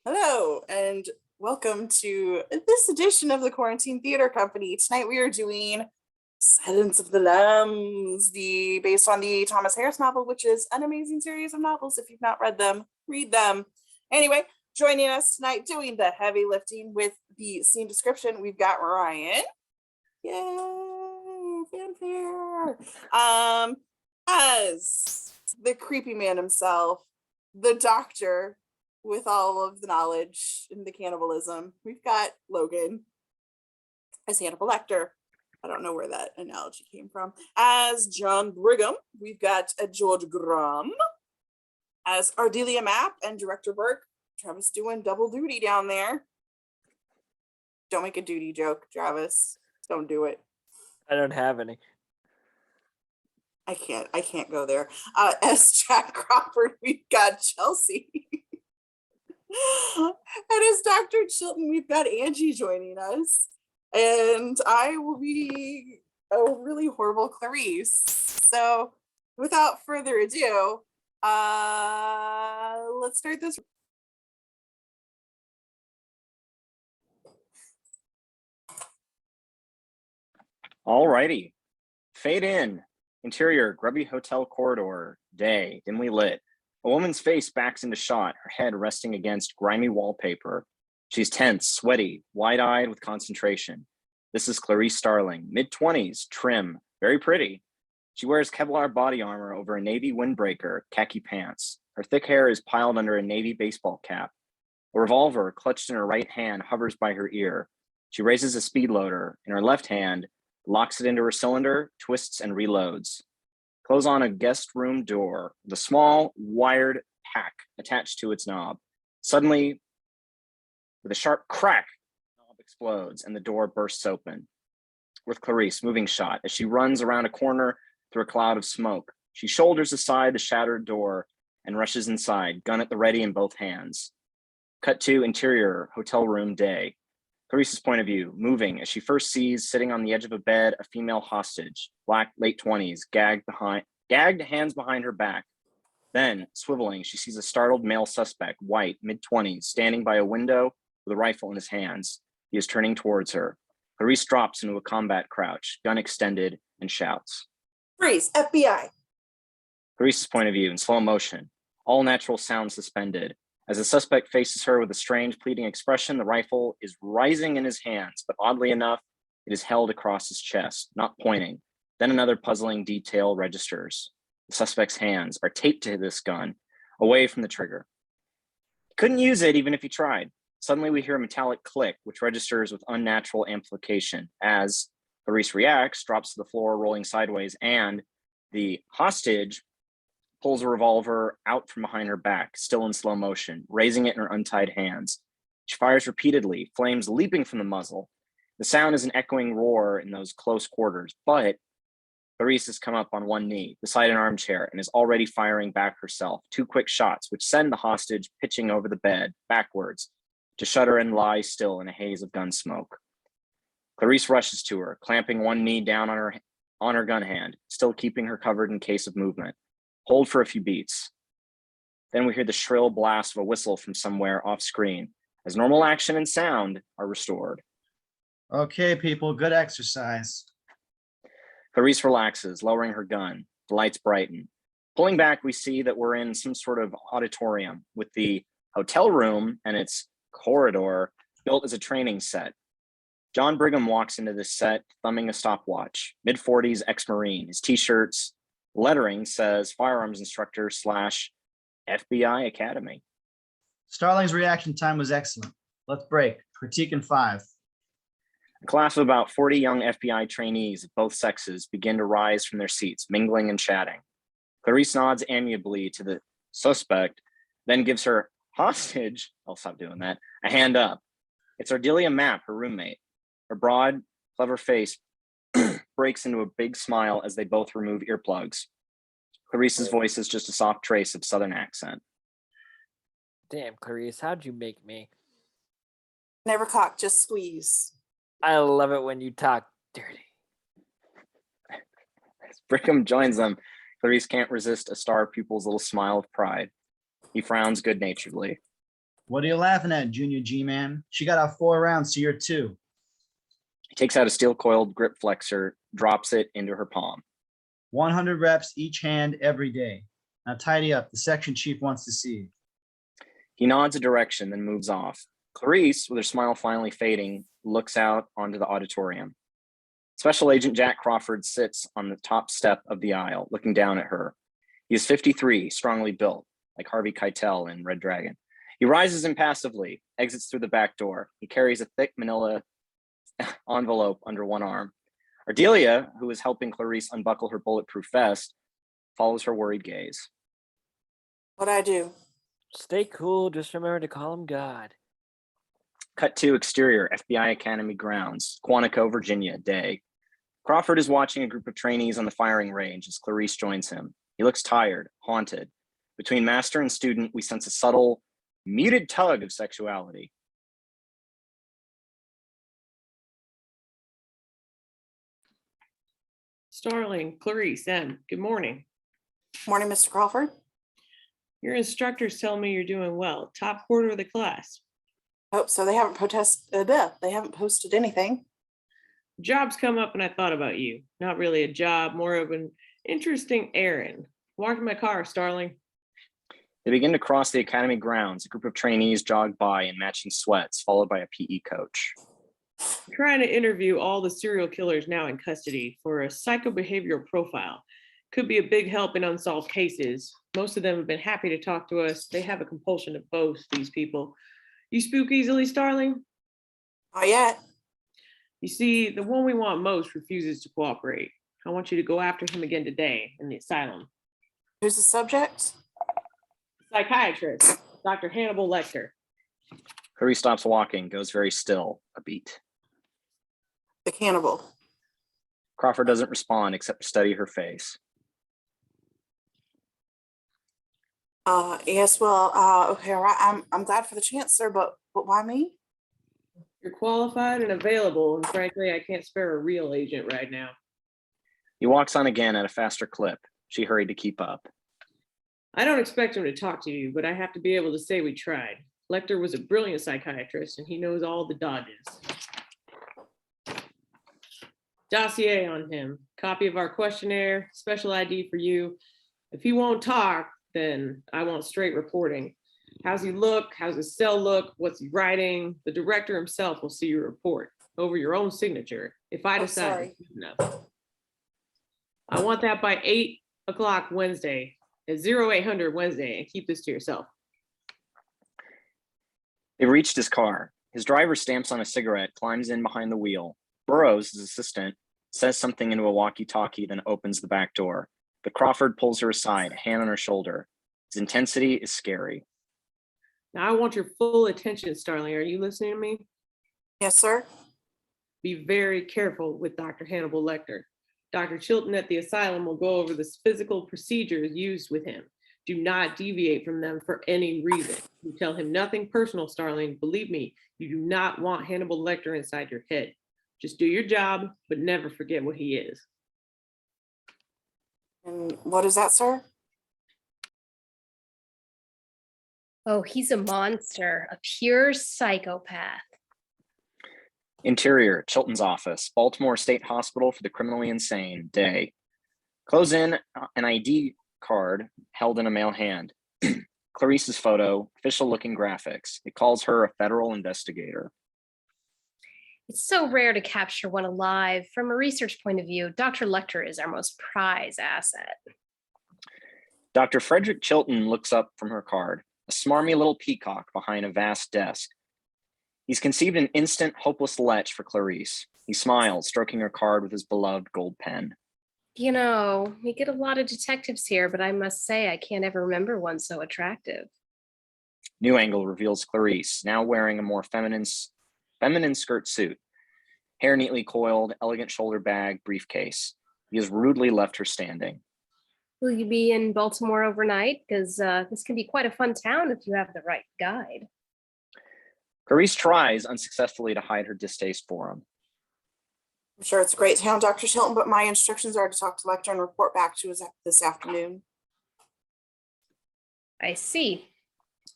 Hello, and welcome to this edition of the Quarantine Theater Company. Tonight we are doing Silence of the Lambs, based on the Thomas Harris novel, which is an amazing series of novels. If you've not read them, read them. Anyway, joining us tonight doing the heavy lifting with the scene description, we've got Ryan. Yay, fanfare. As the creepy man himself, the doctor, with all of the knowledge in the cannibalism. We've got Logan as Hannibal Lecter. I don't know where that analogy came from. As John Brigham, we've got George Grum. As Ardelia Mapp and Director Burke. Travis doing double duty down there. Don't make a duty joke, Travis. Don't do it. I don't have any. I can't go there. As Jack Crawford, we've got Chelsea. And as Dr. Chilton, we've got Angie joining us. And I will be a really horrible Clarice. So without further ado, let's start this. Alrighty. Fade in. Interior, grubby hotel corridor. Day, dimly lit. A woman's face backs into shot, her head resting against grimy wallpaper. She's tense, sweaty, wide-eyed with concentration. This is Clarice Starling, mid-20s, trim, very pretty. She wears Kevlar body armor over a navy windbreaker, khaki pants. Her thick hair is piled under a navy baseball cap. A revolver, clutched in her right hand, hovers by her ear. She raises a speed loader. In her left hand, locks it into her cylinder, twists and reloads. Close on a guest room door with a small wired pack attached to its knob. Suddenly, with a sharp crack, the knob explodes and the door bursts open. With Clarice moving shot as she runs around a corner through a cloud of smoke. She shoulders aside the shattered door and rushes inside, gun at the ready in both hands. Cut to interior, hotel room, day. Clarice's point of view, moving as she first sees, sitting on the edge of a bed, a female hostage, black, late 20s, gagged, hands behind her back. Then, swiveling, she sees a startled male suspect, white, mid-20s, standing by a window with a rifle in his hands. He is turning towards her. Clarice drops into a combat crouch, gun extended, and shouts. Freeze, FBI. Clarice's point of view, in slow motion, all natural sound suspended. As the suspect faces her with a strange, pleading expression, the rifle is rising in his hands, but oddly enough, it is held across his chest, not pointing. Then another puzzling detail registers. The suspect's hands are taped to this gun, away from the trigger. He couldn't use it even if he tried. Suddenly we hear a metallic click, which registers with unnatural amplification. As Clarice reacts, drops to the floor, rolling sideways, and the hostage pulls a revolver out from behind her back, still in slow motion, raising it in her untied hands. She fires repeatedly, flames leaping from the muzzle. The sound is an echoing roar in those close quarters, but Clarice has come up on one knee, beside an armchair, and is already firing back herself. 2 quick shots, which send the hostage pitching over the bed, backwards, to shudder and lie still in a haze of gun smoke. Clarice rushes to her, clamping one knee down on her gun hand, still keeping her covered in case of movement. Hold for a few beats. Then we hear the shrill blast of a whistle from somewhere off screen, as normal action and sound are restored. Okay, people, good exercise. Clarice relaxes, lowering her gun. The lights brighten. Pulling back, we see that we're in some sort of auditorium with the hotel room and its corridor built as a training set. John Brigham walks into this set, thumbing a stopwatch. Mid-40s ex-Marine. His t-shirt's lettering says firearms instructor / FBI Academy. Starling's reaction time was excellent. Let's break. Critique in 5. A class of about 40 young FBI trainees of both sexes begin to rise from their seats, mingling and chatting. Clarice nods amiably to the suspect, then gives her hostage, I'll stop doing that, a hand up. It's Ardelia Mapp, her roommate. Her broad, clever face breaks into a big smile as they both remove earplugs. Clarice's voice is just a soft trace of Southern accent. Damn, Clarice, how'd you make me? Never cock, just squeeze. I love it when you talk dirty. As Brigham joins them, Clarice can't resist a star pupil's little smile of pride. He frowns good-naturedly. What are you laughing at, Junior G-Man? She got out 4 rounds to your 2. He takes out a steel-coiled grip flexor, drops it into her palm. 100 reps each hand every day. Now tidy up. The section chief wants to see you. He nods a direction, then moves off. Clarice, with her smile finally fading, looks out onto the auditorium. Special Agent Jack Crawford sits on the top step of the aisle, looking down at her. He is 53, strongly built, like Harvey Keitel in Red Dragon. He rises impassively, exits through the back door. He carries a thick manila envelope under one arm. Ardelia, who is helping Clarice unbuckle her bulletproof vest, follows her worried gaze. What'd I do? Stay cool. Just remember to call him God. Cut to exterior, FBI Academy grounds, Quantico, Virginia, day. Crawford is watching a group of trainees on the firing range as Clarice joins him. He looks tired, haunted. Between master and student, we sense a subtle, muted tug of sexuality. Starling, Clarice, M. Good morning. Morning, Mr. Crawford. Your instructors tell me you're doing well. Top quarter of the class. Oh, so they haven't they haven't posted anything. Jobs come up and I thought about you. Not really a job, more of an interesting errand. Walk in my car, Starling. They begin to cross the academy grounds. A group of trainees jog by in matching sweats, followed by a PE coach. I'm trying to interview all the serial killers now in custody for a psychobehavioral profile. Could be a big help in unsolved cases. Most of them have been happy to talk to us. They have a compulsion to boast, these people. You spook easily, Starling? Not yet. You see, the one we want most refuses to cooperate. I want you to go after him again today in the asylum. Who's the subject? Psychiatrist, Dr. Hannibal Lecter. Clarice stops walking, goes very still, a beat. The cannibal. Crawford doesn't respond except to study her face. Yes, well, okay, all right. I'm glad for the chance, sir, but why me? You're qualified and available, and frankly, I can't spare a real agent right now. He walks on again at a faster clip. She hurried to keep up. I don't expect him to talk to you, but I have to be able to say we tried. Lecter was a brilliant psychiatrist, and he knows all the dodges. Dossier on him, copy of our questionnaire, special ID for you. If he won't talk, then I want straight reporting. How's he look? How's his cell look? What's he writing? The director himself will see your report over your own signature if I decide it's good enough. I want that by 8 o'clock Wednesday, at 0800 Wednesday, and keep this to yourself. They reached his car. His driver stamps on a cigarette, climbs in behind the wheel. Burroughs, his assistant, says something into a walkie-talkie, then opens the back door. But Crawford pulls her aside, a hand on her shoulder. His intensity is scary. Now I want your full attention, Starling. Are you listening to me? Yes, sir. Be very careful with Dr. Hannibal Lecter. Dr. Chilton at the asylum will go over the physical procedures used with him. Do not deviate from them for any reason. You tell him nothing personal, Starling. Believe me, you do not want Hannibal Lecter inside your head. Just do your job, but never forget what he is. And what is that, sir? Oh, he's a monster, a pure psychopath. Interior, Chilton's office, Baltimore State Hospital for the Criminally Insane, day. Close in an ID card held in a male hand. Clarice's photo, official-looking graphics. It calls her a federal investigator. It's so rare to capture one alive. From a research point of view, Dr. Lecter is our most prized asset. Dr. Frederick Chilton looks up from her card, a smarmy little peacock behind a vast desk. He's conceived an instant, hopeless lech for Clarice. He smiles, stroking her card with his beloved gold pen. You know, we get a lot of detectives here, but I must say I can't ever remember one so attractive. New angle reveals Clarice, now wearing a more feminine skirt suit. Hair neatly coiled, elegant shoulder bag, briefcase. He has rudely left her standing. Will you be in Baltimore overnight? Because this can be quite a fun town if you have the right guide. Clarice tries unsuccessfully to hide her distaste for him. I'm sure it's a great town, Dr. Chilton, but my instructions are to talk to Lecter and report back to us this afternoon. I see.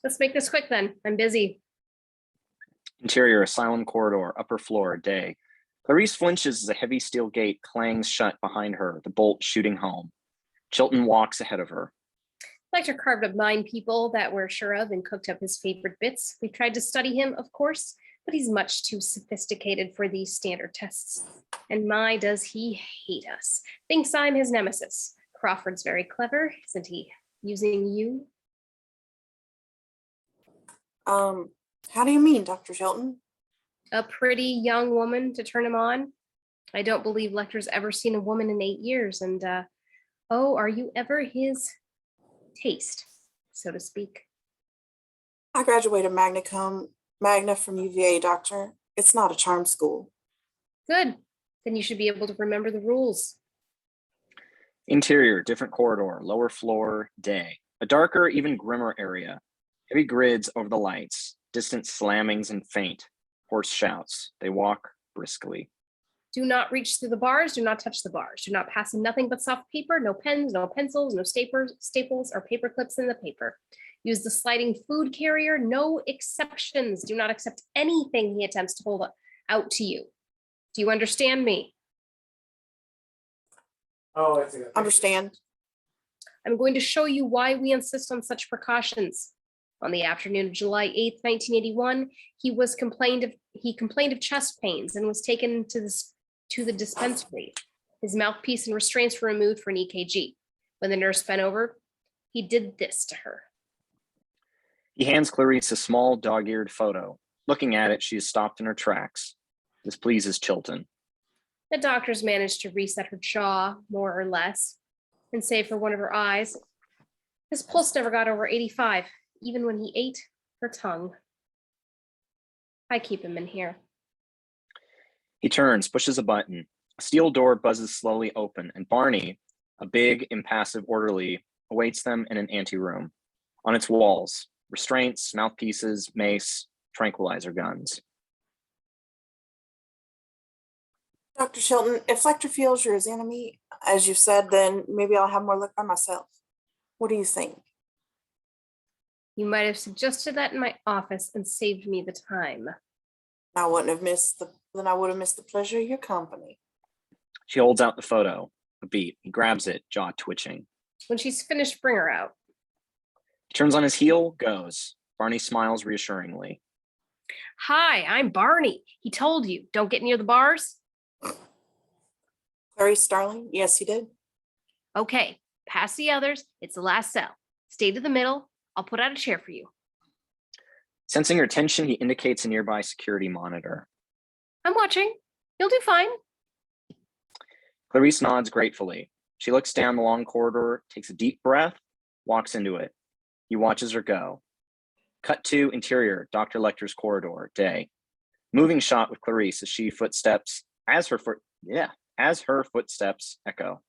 Let's make this quick then. I'm busy. Interior, asylum corridor, upper floor, day. Clarice flinches as a heavy steel gate clangs shut behind her, the bolt shooting home. Chilton walks ahead of her. Lecter carved up 9 people that we're sure of and cooked up his favorite bits. We tried to study him, of course, but he's much too sophisticated for these standard tests. And my, does he hate us. Thinks I'm his nemesis. Crawford's very clever, isn't he? Using you? How do you mean, Dr. Shelton? A pretty young woman to turn him on? I don't believe Lecter's ever seen a woman in 8 years, and oh, are you ever his taste, so to speak? I graduated magna from UVA, Doctor. It's not a charm school. Good. Then you should be able to remember the rules. Interior, different corridor, lower floor, day. A darker, even grimmer area. Heavy grids over the lights, distant slammings and faint. Hoarse shouts. They walk briskly. Do not reach through the bars. Do not touch the bars. Do not pass nothing but soft paper. No pens, no pencils, no staples, or paper clips in the paper. Use the sliding food carrier. No exceptions. Do not accept anything he attempts to hold out to you. Do you understand me? Oh, I see. Understand? I'm going to show you why we insist on such precautions. On the afternoon of July 8th, 1981, he complained of chest pains and was taken to the dispensary. His mouthpiece and restraints were removed for an EKG. When the nurse bent over, he did this to her. He hands Clarice a small dog-eared photo. Looking at it, she is stopped in her tracks. This pleases Chilton. The doctors managed to reset her jaw, more or less, and save for one of her eyes. His pulse never got over 85, even when he ate her tongue. I keep him in here. He turns, pushes a button. A steel door buzzes slowly open, and Barney, a big, impassive orderly, awaits them in an anteroom. On its walls, restraints, mouthpieces, mace, tranquilizer guns. Dr. Shelton, if Lecter feels you're his enemy, as you've said, then maybe I'll have more luck by myself. What do you think? You might have suggested that in my office and saved me the time. I wouldn't have missed then I would have missed the pleasure of your company. She holds out the photo. A beat. He grabs it, jaw twitching. When she's finished, bring her out. He turns on his heel, goes. Barney smiles reassuringly. Hi, I'm Barney. He told you, don't get near the bars? Clarice Starling? Yes, he did. Okay, past the others. It's the last cell. Stay to the middle. I'll put out a chair for you. Sensing her tension, he indicates a nearby security monitor. I'm watching. You'll do fine. Clarice nods gratefully. She looks down the long corridor, takes a deep breath, walks into it. He watches her go. Cut to interior, Dr. Lecter's corridor, day. Moving shot with Clarice as her footsteps echo.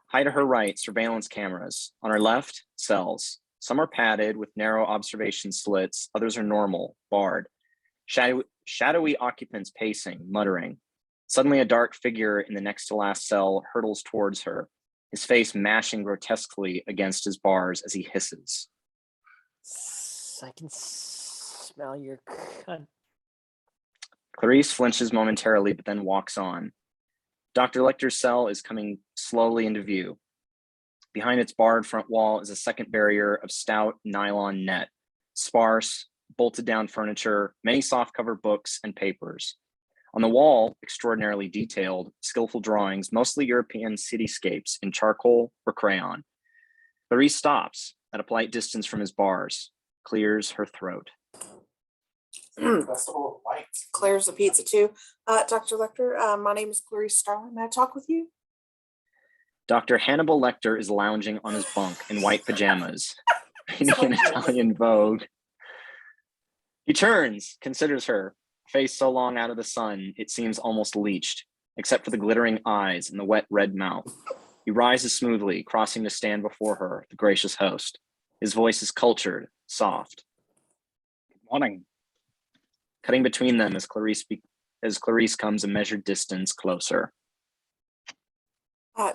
High to her right, surveillance cameras. On her left, cells. Some are padded with narrow observation slits. Others are normal, barred. Shadowy occupants pacing, muttering. Suddenly, a dark figure in the next to last cell hurtles towards her, his face mashing grotesquely against his bars as he hisses. I can smell your cunt. Clarice flinches momentarily, but then walks on. Dr. Lecter's cell is coming slowly into view. Behind its barred front wall is a second barrier of stout nylon net, sparse, bolted down furniture, many softcover books and papers. On the wall, extraordinarily detailed, skillful drawings, mostly European cityscapes in charcoal or crayon. Clarice stops at a polite distance from his bars, clears her throat. Festival of Lights. Claire's the pizza too. Dr. Lecter, my name is Clarice Starling. May I talk with you? Dr. Hannibal Lecter is lounging on his bunk in white pajamas, reading an Italian Vogue. He turns, considers her, face so long out of the sun, it seems almost leached, except for the glittering eyes and the wet red mouth. He rises smoothly, crossing to stand before her, the gracious host. His voice is cultured, soft. Good morning. Cutting between them as Clarice comes a measured distance closer.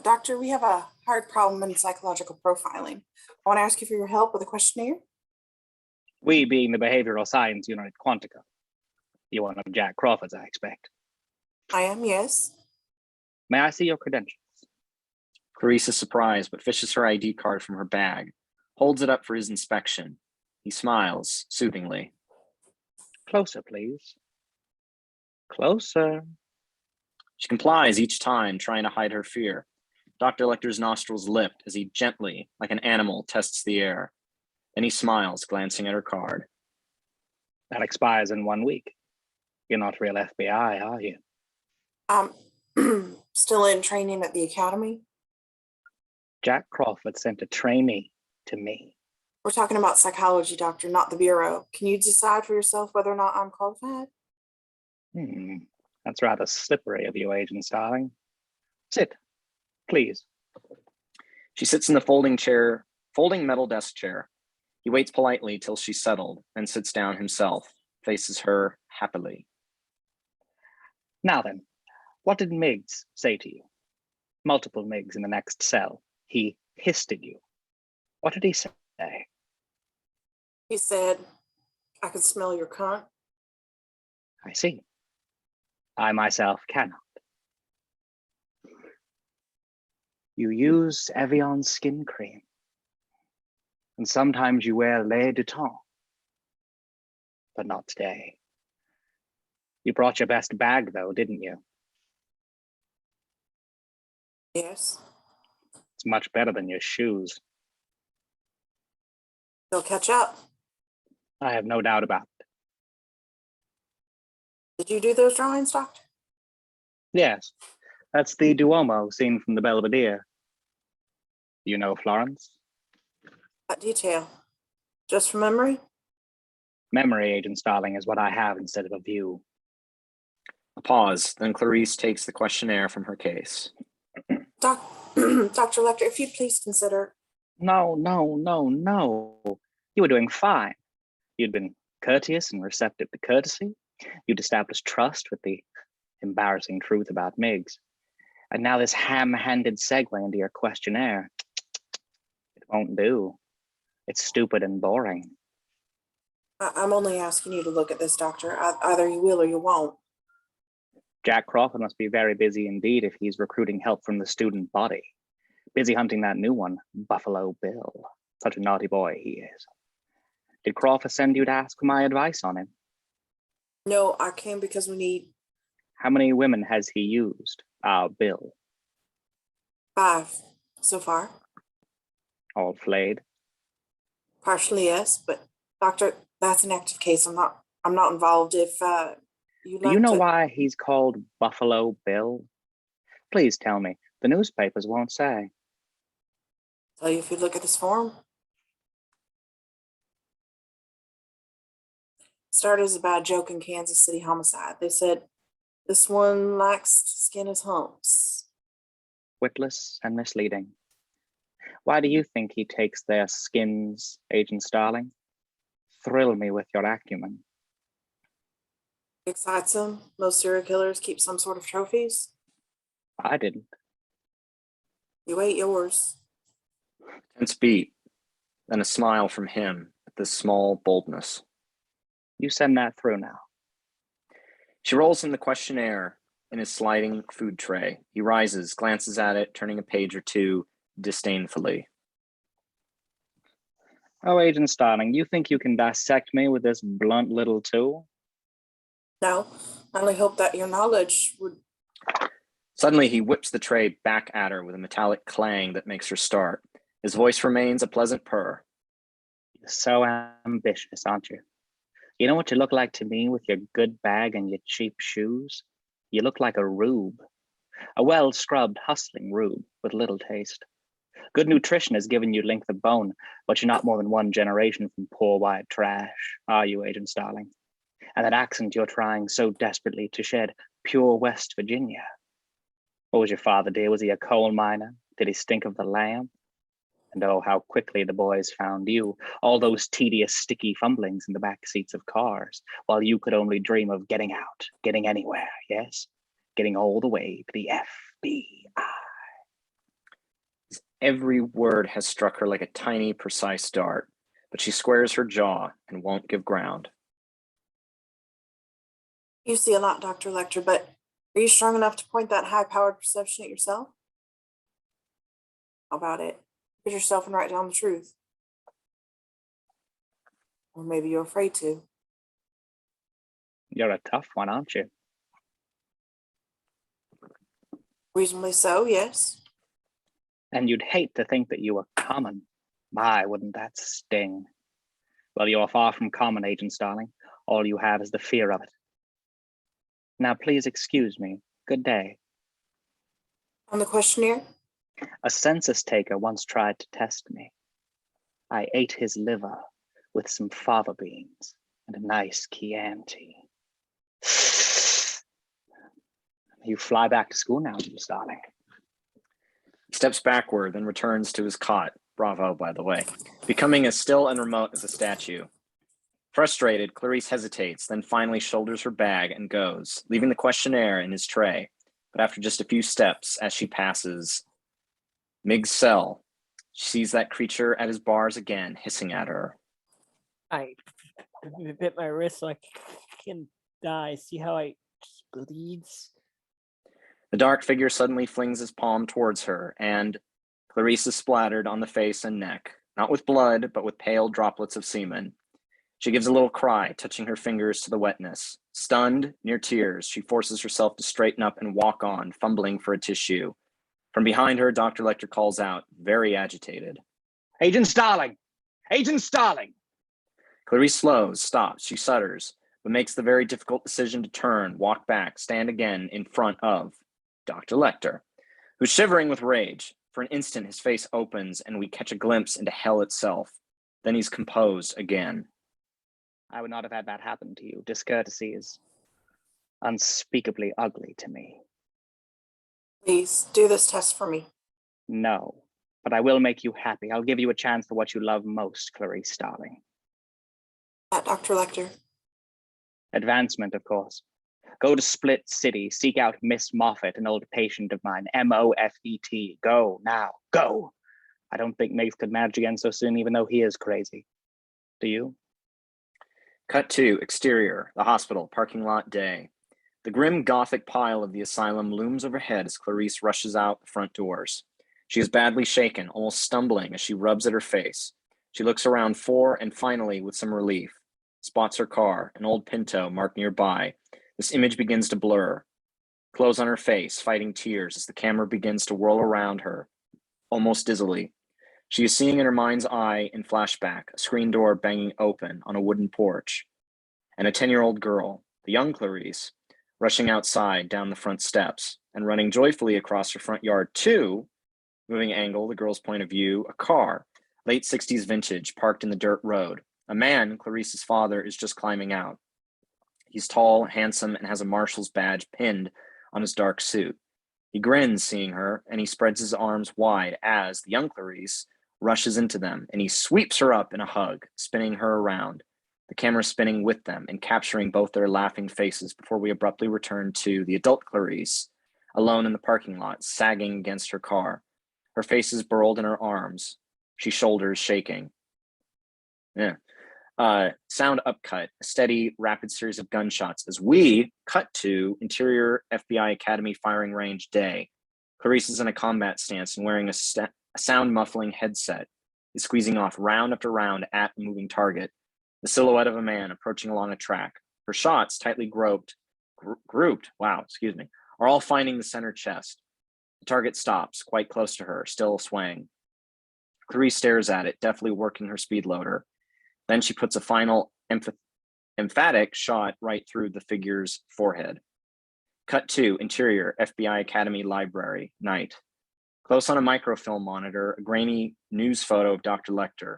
Doctor, we have a hard problem in psychological profiling. I want to ask you for your help with a questionnaire. We being the behavioral science unit at Quantica. You one of Jack Crawford's, I expect. I am, yes. May I see your credentials? Clarice is surprised, but fishes her ID card from her bag, holds it up for his inspection. He smiles soothingly. Closer, please. Closer. She complies each time, trying to hide her fear. Dr. Lecter's nostrils lift as he gently, like an animal, tests the air. Then he smiles, glancing at her card. That expires in 1 week. You're not real FBI, are you? Still in training at the academy. Jack Crawford sent a trainee to me. We're talking about psychology, doctor, not the bureau. Can you decide for yourself whether or not I'm qualified? That's rather slippery of you, Agent Starling. Sit, please. She sits in the folding metal desk chair. He waits politely till she's settled, then sits down himself, faces her happily. Now then, what did Miggs say to you? Multiple Miggs in the next cell. He hissed at you. What did he say? He said, I can smell your cunt. I see. I myself cannot. You use Evian skin cream. And sometimes you wear Lait du Temps. But not today. You brought your best bag though, didn't you? Yes. It's much better than your shoes. They'll catch up. I have no doubt about it. Did you do those drawings, doctor? Yes, that's the Duomo scene from the Belvedere. You know Florence? That detail. Just from memory? Memory, Agent Starling, is what I have instead of a view. A pause, then Clarice takes the questionnaire from her case. Dr. Lecter, if you'd please consider. No. You were doing fine. You'd been courteous and receptive to courtesy. You'd established trust with the embarrassing truth about Miggs. And now this ham-handed segue into your questionnaire. It won't do. It's stupid and boring. I'm only asking you to look at this, doctor. Either you will or you won't. Jack Crawford must be very busy indeed if he's recruiting help from the student body. Busy hunting that new one, Buffalo Bill. Such a naughty boy he is. Did Crawford send you to ask for my advice on him? No, I came because we need How many women has he used? Bill. 5 so far. All flayed. Partially, yes, but doctor, that's an active case. I'm not involved. If you'd Do like you know to, why he's called Buffalo Bill? Please tell me. The newspapers won't say. tell you if you look at this form. Started as a bad joke in Kansas City homicide. They said this one lacks skin as humps. Witless and misleading. Why do you think he takes their skins, Agent Starling? Thrill me with your acumen. Excites him. Most serial killers keep some sort of trophies. I didn't. You ate yours. Tense beat, then a smile from him at this small boldness. You send that through now. She rolls him the questionnaire in his sliding food tray. He rises, glances at it, turning a page or two disdainfully. Oh, Agent Starling, you think you can dissect me with this blunt little tool? No, I only hope that your knowledge would. Suddenly, he whips the tray back at her with a metallic clang that makes her start. His voice remains a pleasant purr. You're so ambitious, aren't you? You know what you look like to me with your good bag and your cheap shoes? You look like a rube. A well-scrubbed, hustling rube with little taste. Good nutrition has given you length of bone, but you're not more than one generation from poor white trash, are you, Agent Starling? And that accent you're trying so desperately to shed, pure West Virginia. What was your father, dear? Was he a coal miner? Did he stink of the lamb? And oh, how quickly the boys found you. All those tedious, sticky fumblings in the back seats of cars, while you could only dream of getting out, getting anywhere, yes? Getting all the way to the FBI. Every word has struck her like a tiny, precise dart. but she squares her jaw and won't give ground. You see a lot, Dr. Lecter, but are you strong enough to point that high-powered perception at yourself? How about it? Put yourself and write down the truth. Or maybe you're afraid to. You're a tough one, aren't you? Reasonably so, yes. And you'd hate to think that you were common. My, wouldn't that sting? Well, you are far from common, Agent Starling. All you have is the fear of it. Now, please excuse me. Good day. On the questionnaire? A census taker once tried to test me. I ate his liver with some fava beans and a nice Chianti. You fly back to school now, Agent Starling. He steps backward, then returns to his cot. Bravo, by the way. Becoming as still and remote as a statue. Frustrated, Clarice hesitates, then finally shoulders her bag and goes, leaving the questionnaire in his tray. But after just a few steps, as she passes Mig's cell, she sees that creature at his bars again, hissing at her. I bit my wrist so I can die. See how it just bleeds? The dark figure suddenly flings his palm towards her, and Clarice is splattered on the face and neck, not with blood, but with pale droplets of semen. She gives a little cry, touching her fingers to the wetness. Stunned, near tears, she forces herself to straighten up and walk on, fumbling for a tissue. From behind her, Dr. Lecter calls out, very agitated. Agent Starling! Agent Starling! Clarice slows, stops, she shudders, but makes the very difficult decision to turn, walk back, stand again in front of Dr. Lecter, who's shivering with rage. For an instant, his face opens and we catch a glimpse into hell itself. Then he's composed again. I would not have had that happen to you. Discourtesy is unspeakably ugly to me. Please, do this test for me. No, but I will make you happy. I'll give you a chance for what you love most, Clarice Starling. At Dr. Lecter. Advancement, of course. Go to Split City, seek out Miss Moffat, an old patient of mine, Moffet. Go, now, go. I don't think Miggs could manage again so soon, even though he is crazy. Do you? Cut to exterior, the hospital, parking lot, day. The grim Gothic pile of the asylum looms overhead as Clarice rushes out the front doors. She is badly shaken, almost stumbling as she rubs at her face. She looks around for, and finally, with some relief, spots her car, an old Pinto marked nearby. This image begins to blur. Clothes on her face, fighting tears as the camera begins to whirl around her, almost dizzily. She is seeing in her mind's eye, in flashback, a screen door banging open on a wooden porch, and a 10-year-old girl, the young Clarice, rushing outside down the front steps and running joyfully across her front yard to, moving angle, the girl's point of view, a car, late 60s vintage, parked in the dirt road. A man, Clarice's father, is just climbing out. He's tall, handsome, and has a marshal's badge pinned on his dark suit. He grins seeing her, and he spreads his arms wide as the young Clarice rushes into them, and he sweeps her up in a hug, spinning her around, the camera spinning with them and capturing both their laughing faces before we abruptly return to the adult Clarice, alone in the parking lot, sagging against her car. Her face is burled in her arms. She shoulders shaking. Sound upcut, a steady, rapid series of gunshots as we cut to interior FBI Academy firing range day. Clarice is in a combat stance and wearing a sound muffling headset, is squeezing off round after round at a moving target, the silhouette of a man approaching along a track. Her shots, tightly grouped, are all finding the center chest. The target stops, quite close to her, still swaying. Clarice stares at it, deftly working her speed loader. Then she puts a final emphatic shot right through the figure's forehead. Cut to interior FBI Academy Library, night. Close on a microfilm monitor, a grainy news photo of Dr. Lecter,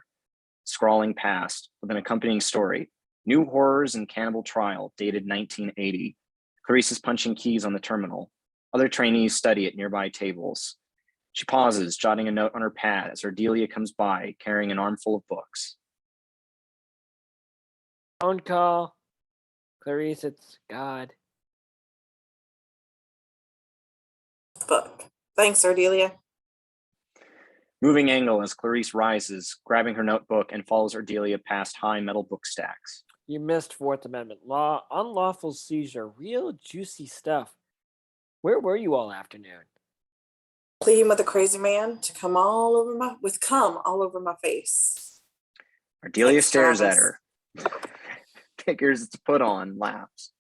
scrawling past with an accompanying story. New horrors in cannibal trial, dated 1980. Clarice is punching keys on the terminal. Other trainees study at nearby tables. She pauses, jotting a note on her pad as Ardelia comes by, carrying an armful of books. Phone call. Clarice, it's God. Book. Thanks, Ardelia. Moving angle as Clarice rises, grabbing her notebook and follows Ardelia past high metal book stacks. You missed Fourth Amendment law, unlawful seizure, real juicy stuff. Where were you all afternoon? Pleading with a crazy man to come all over my face. Ardelia Thanks, stares at Travis. her. Figures it's put on, laughs.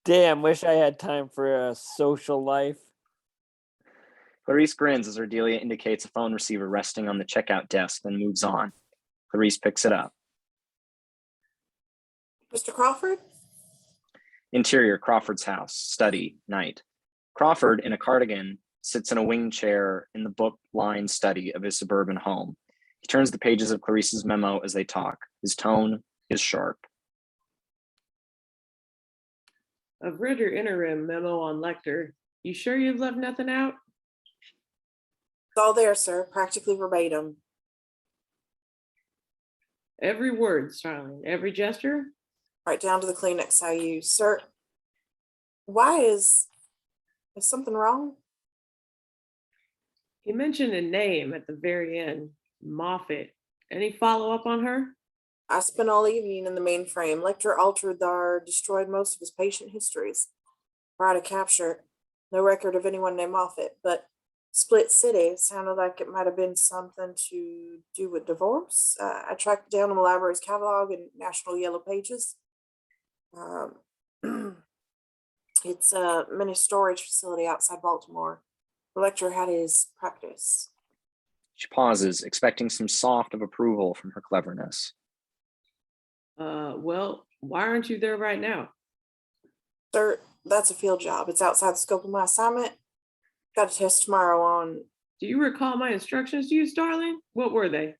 Damn, wish I had time for a social life. Clarice grins as Ardelia indicates a phone receiver resting on the checkout desk, then moves on. Clarice picks it up. Mr. Crawford? Interior, Crawford's house, study, night. Crawford, in a cardigan, sits in a wing chair in the book-lined study of his suburban home. He turns the pages of Clarice's memo as they talk. His tone is sharp. I've read your interim memo on Lecter. You sure you've left nothing out? It's all there, sir, practically verbatim. Every word, Starling, every gesture? Right down to the Kleenex I use. Sir, why is something wrong? He mentioned a name at the very end, Moffat. Any follow-up on her? I spent all evening in the mainframe. Lecter altered or destroyed most of his patient histories. Prior to capture, no record of anyone named Moffat, but Split City sounded like it might have been something to do with divorce. I tracked it down in the library's catalog and National Yellow Pages. It's a mini storage facility outside Baltimore. The lecturer had his practice. She pauses, expecting some soft of approval from her cleverness. Well, why aren't you there right now? Sir, that's a field job. It's outside the scope of my assignment. Got a test tomorrow on Do you recall my instructions to you, Starling? What were they?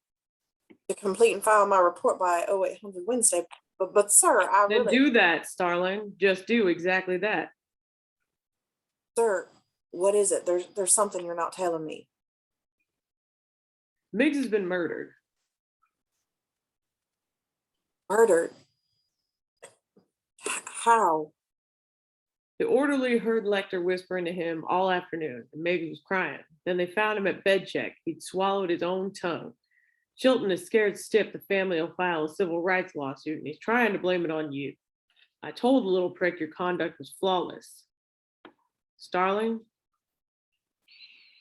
to complete and file my report by 0800 Wednesday. But sir, I Then really... do that, Starling. Just do exactly that. Sir, what is it? There's something you're not telling me. Miggs has been murdered. Murdered? How? The orderly heard Lecter whispering to him all afternoon, and Miggs was crying. Then they found him at bed check. He'd swallowed his own tongue. Chilton is scared stiff the family will file a civil rights lawsuit, and he's trying to blame it on you. I told the little prick your conduct was flawless. Starling?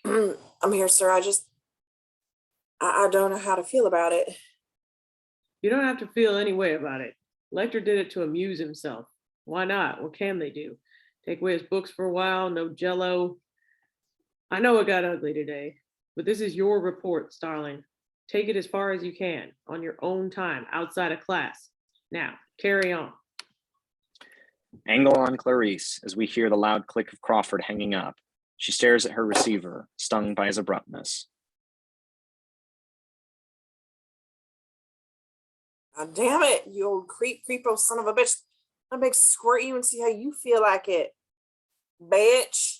I'm here, sir. I don't know how to feel about it. You don't have to feel any way about it. Lecter did it to amuse himself. Why not? What can they do? Take away his books for a while, no jello. I know it got ugly today, but this is your report, Starling. Take it as far as you can, on your own time, outside of class. Now, carry on. Angle on Clarice as we hear the loud click of Crawford hanging up. She stares at her receiver, stung by his abruptness. God damn it, you old creepo son of a bitch. I'm gonna squirt you and see how you feel like it, bitch.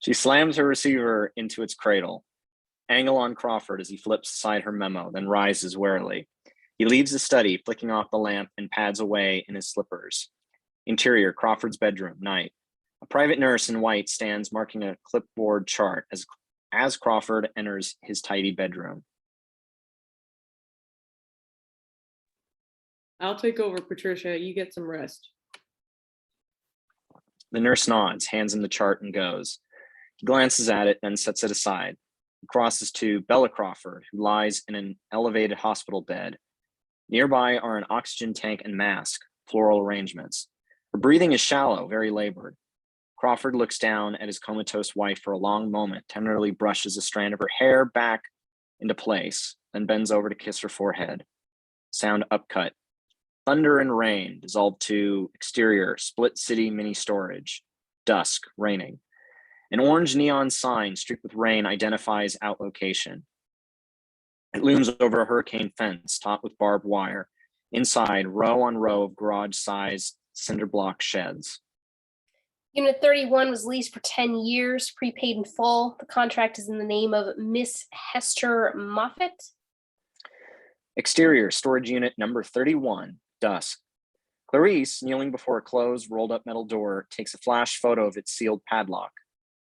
She slams her receiver into its cradle. Angle on Crawford as he flips aside her memo, then rises warily. He leaves the study, flicking off the lamp, and pads away in his slippers. Interior, Crawford's bedroom, night. A private nurse in white stands marking a clipboard chart as Crawford enters his tidy bedroom. I'll take over, Patricia. You get some rest. The nurse nods, hands him the chart, and goes. He glances at it, then sets it aside. He crosses to Bella Crawford, who lies in an elevated hospital bed. Nearby are an oxygen tank and mask, floral arrangements. Her breathing is shallow, very labored. Crawford looks down at his comatose wife for a long moment, tenderly brushes a strand of her hair back into place, then bends over to kiss her forehead. Sound upcut. Thunder and rain dissolved to exterior, Split City mini storage. Dusk, raining. An orange neon sign streaked with rain identifies out location. It looms over a hurricane fence topped with barbed wire. Inside, row on row of garage-sized cinder block sheds. Unit 31 was leased for 10 years, prepaid in full. The contract is in the name of Miss Hester Moffat. Exterior, storage unit number 31, dusk. Clarice, kneeling before a closed, rolled-up metal door, takes a flash photo of its sealed padlock.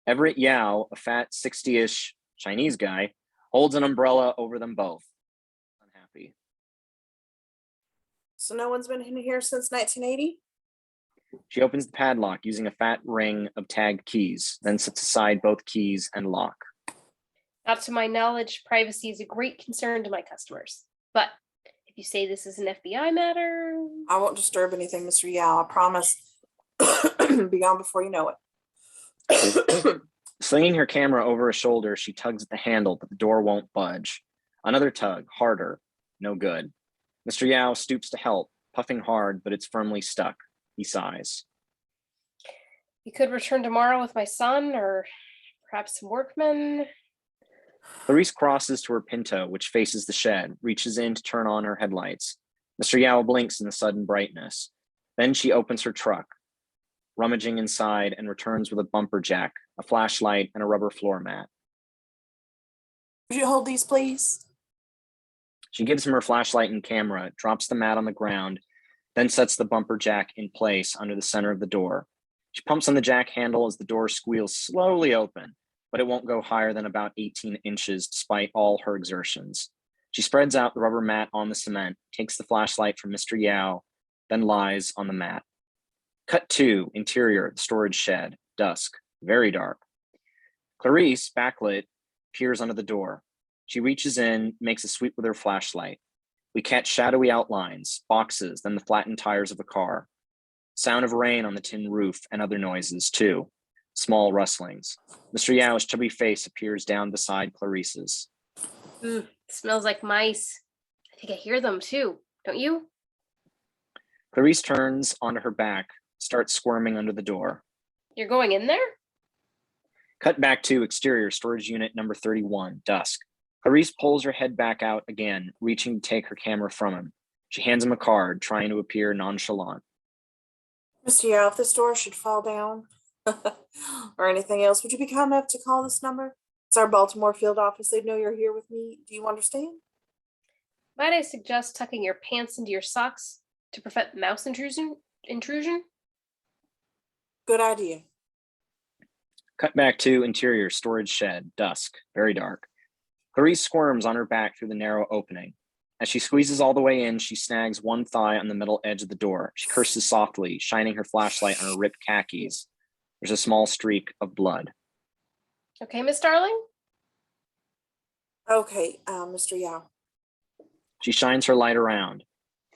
Everett Yao, a fat 60-ish Chinese guy, holds an umbrella over them both. Unhappy. So no one's been in here since 1980? She opens the padlock using a fat ring of tagged keys, then sets aside both keys and lock. Not to my knowledge, privacy is a great concern to my customers. But if you say this is an FBI matter, I won't disturb anything, Mr. Yao. I promise. Be gone before you know it. Slinging her camera over her shoulder, she tugs at the handle, but the door won't budge. Another tug, harder. No good. Mr. Yao stoops to help, puffing hard, but it's firmly stuck. He sighs. you could return tomorrow with my son or perhaps some workmen. Clarice crosses to her Pinto, which faces the shed, reaches in to turn on her headlights. Mr. Yao blinks in the sudden brightness. Then she opens her truck, rummaging inside, and returns with a bumper jack, a flashlight, and a rubber floor mat. Would you hold these, please? She gives him her flashlight and camera, drops the mat on the ground, then sets the bumper jack in place under the center of the door. She pumps on the jack handle as the door squeals slowly open, but it won't go higher than about 18 inches despite all her exertions. She spreads out the rubber mat on the cement, takes the flashlight from Mr. Yao, then lies on the mat. Cut 2, interior, the storage shed, dusk, very dark. Clarice, backlit, peers under the door. She reaches in, makes a sweep with her flashlight. We catch shadowy outlines, boxes, then the flattened tires of a car. Sound of rain on the tin roof and other noises too. Small rustlings. Mr. Yao's chubby face appears down beside Clarice's. Smells like mice. I think I hear them too, don't you? Clarice turns onto her back, starts squirming under the door. You're going in there? Cut back to exterior storage unit number 31, dusk. Clarice pulls her head back out again, reaching to take her camera from him. She hands him a card, trying to appear nonchalant. Mr. Yao, if this door should fall down or anything else, would you be kind enough to call this number? It's our Baltimore field office. They know you're here with me. Do you understand? Might I suggest tucking your pants into your socks to prevent mouse intrusion? Good idea. Cut back to interior storage shed, dusk, very dark. Clarice squirms on her back through the narrow opening. As she squeezes all the way in, she snags one thigh on the middle edge of the door. She curses softly, shining her flashlight on her ripped khakis. There's a small streak of blood. Okay, Miss Starling? Okay, Mr. Yao. She shines her light around.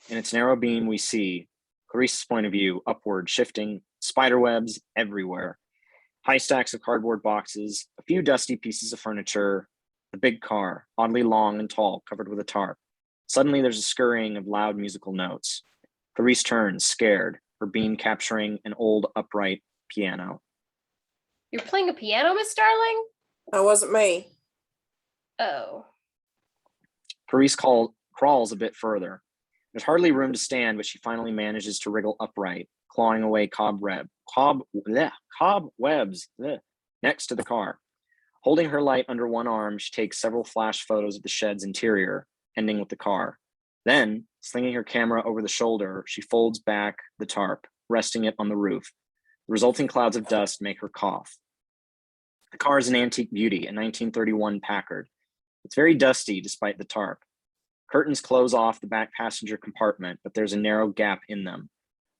In its narrow beam, we see Clarice's point of view, upward, shifting, spider webs everywhere. High stacks of cardboard boxes, a few dusty pieces of furniture, the big car, oddly long and tall, covered with a tarp. Suddenly, there's a scurrying of loud musical notes. Clarice turns, scared, her beam capturing an old upright piano. You're playing a piano, Miss Starling? That wasn't me. Oh. Clarice crawls a bit further. There's hardly room to stand, but she finally manages to wriggle upright, clawing away cobwebs next to the car. Holding her light under one arm, she takes several flash photos of the shed's interior, ending with the car. Then, slinging her camera over the shoulder, she folds back the tarp, resting it on the roof. The resulting clouds of dust make her cough. The car is an antique beauty, a 1931 Packard. It's very dusty despite the tarp. Curtains close off the back passenger compartment, but there's a narrow gap in them.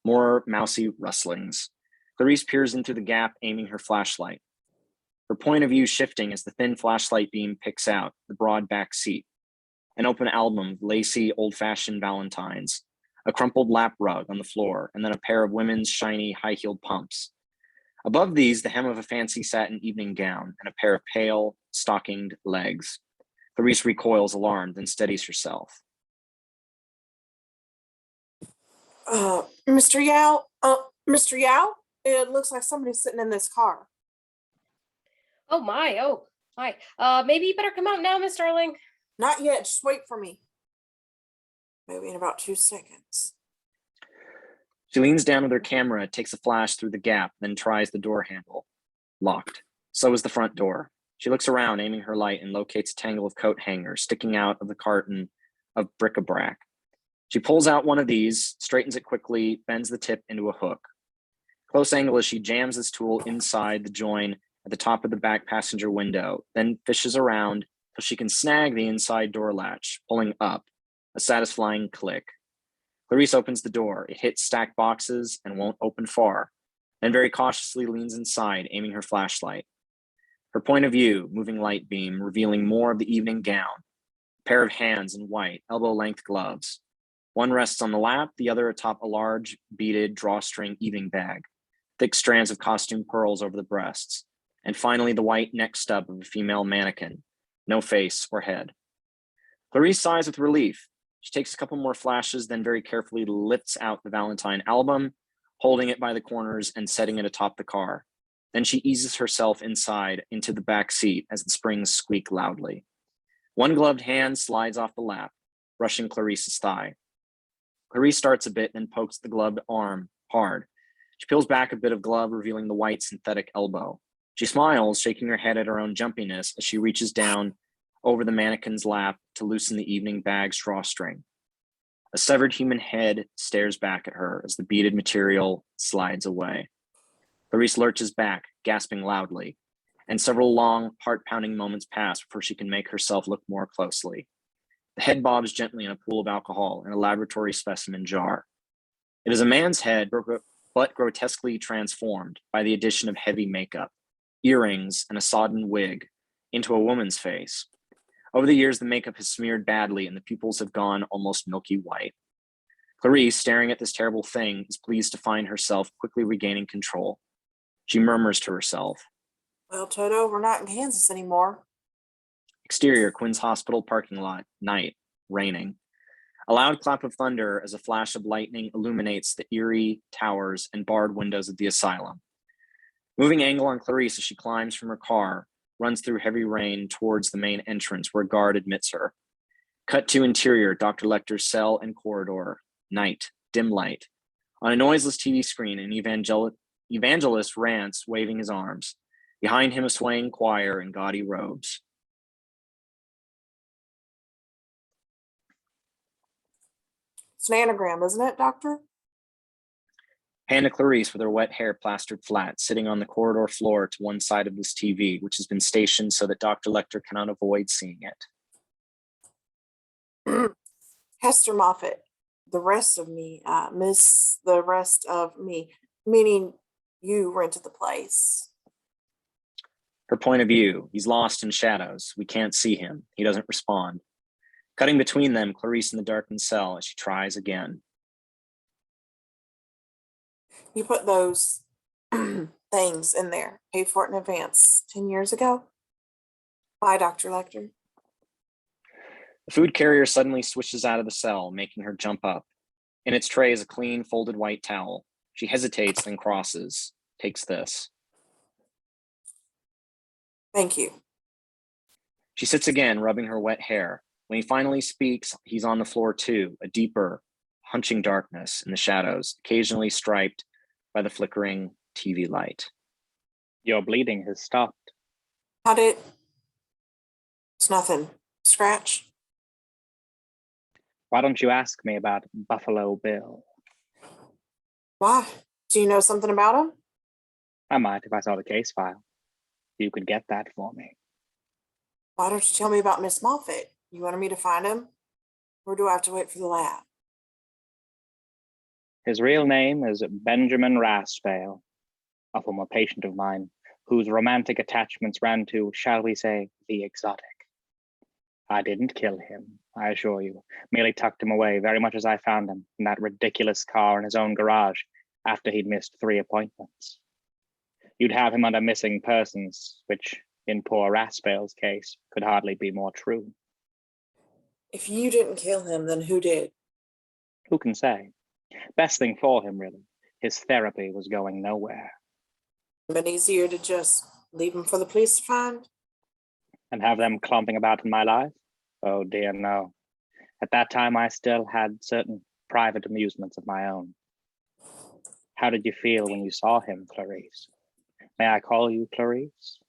More mousy rustlings. Clarice peers into the gap, aiming her flashlight. Her point of view shifting as the thin flashlight beam picks out the broad back seat. An open album of lacy, old-fashioned valentines, a crumpled lap rug on the floor, and then a pair of women's shiny, high-heeled pumps. Above these, the hem of a fancy satin evening gown and a pair of pale, stockinged legs. Clarice recoils, alarmed, then steadies herself. Mr. Yao? Mr. Yao? It looks like somebody's sitting in this car. Oh my. Maybe you better come out now, Miss Starling. Not yet. Just wait for me. Maybe in about 2 seconds. She leans down with her camera, takes a flash through the gap, then tries the door handle. Locked. So is the front door. She looks around, aiming her light, and locates a tangle of coat hangers sticking out of the carton of bric-a-brac. She pulls out one of these, straightens it quickly, bends the tip into a hook. Close angle as she jams this tool inside the join at the top of the back passenger window, then fishes around till she can snag the inside door latch, pulling up, a satisfying click. Clarice opens the door. It hits stacked boxes and won't open far, then very cautiously leans inside, aiming her flashlight. Her point of view, moving light beam, revealing more of the evening gown, a pair of hands in white, elbow-length gloves. One rests on the lap, the other atop a large, beaded drawstring evening bag, thick strands of costume pearls over the breasts, and finally the white neck stub of a female mannequin, no face or head. Clarice sighs with relief. She takes a couple more flashes, then very carefully lifts out the Valentine album, holding it by the corners and setting it atop the car. Then she eases herself inside into the back seat as the springs squeak loudly. One gloved hand slides off the lap, brushing Clarice's thigh. Clarice starts a bit, then pokes the gloved arm hard. She peels back a bit of glove, revealing the white synthetic elbow. She smiles, shaking her head at her own jumpiness as she reaches down over the mannequin's lap to loosen the evening bag's drawstring. A severed human head stares back at her as the beaded material slides away. Clarice lurches back, gasping loudly, and several long, heart-pounding moments pass before she can make herself look more closely. The head bobs gently in a pool of alcohol in a laboratory specimen jar. It is a man's head, but grotesquely transformed by the addition of heavy makeup, earrings, and a sodden wig into a woman's face. Over the years, the makeup has smeared badly and the pupils have gone almost milky white. Clarice, staring at this terrible thing, is pleased to find herself quickly regaining control. She murmurs to herself. Well, Toto, we're not in Kansas anymore. Exterior, Quinn's Hospital parking lot, night, raining. A loud clap of thunder as a flash of lightning illuminates the eerie towers and barred windows of the asylum. Moving angle on Clarice as she climbs from her car, runs through heavy rain towards the main entrance where a guard admits her. Cut to interior, Dr. Lecter's cell and corridor. Night, dim light. On a noiseless TV screen, an evangelist rants, waving his arms. Behind him, a swaying choir in gaudy robes. It's an anagram, isn't it, Doctor? Hand to Clarice with her wet hair plastered flat, sitting on the corridor floor to one side of this TV, which has been stationed so that Dr. Lecter cannot avoid seeing it. Hester Moffat, the rest of me, miss the rest of me, meaning you rented the place. Her point of view, he's lost in shadows. We can't see him. He doesn't respond. Cutting between them, Clarice in the darkened cell as she tries again. You put those things in there, paid for it in advance 10 years ago. Bye, Dr. Lecter. The food carrier suddenly swishes out of the cell, making her jump up. In its tray is a clean, folded white towel. She hesitates, then crosses. Takes this. Thank you. She sits again, rubbing her wet hair. When he finally speaks, he's on the floor too, a deeper, hunching darkness in the shadows, occasionally striped by the flickering TV light. Your bleeding has stopped. How did? It's nothing. Scratch. Why don't you ask me about Buffalo Bill? Why? Do you know something about him? I might if I saw the case file. You could get that for me. Why don't you tell me about Miss Moffat? You wanted me to find him? Or do I have to wait for the lab? His real name is Benjamin Raspale, a former patient of mine, whose romantic attachments ran to, shall we say, the exotic. I didn't kill him, I assure you, merely tucked him away very much as I found him in that ridiculous car in his own garage after he'd missed 3 appointments. You'd have him under missing persons, which, in poor Raspale's case, could hardly be more true. If you didn't kill him, then who did? Who can say? Best thing for him, really. His therapy was going nowhere. Been easier to just leave him for the police to find? And have them clomping about in my life? Oh dear, no. At that time, I still had certain private amusements of my own. How did you feel when you saw him, Clarice? May I call you Clarice?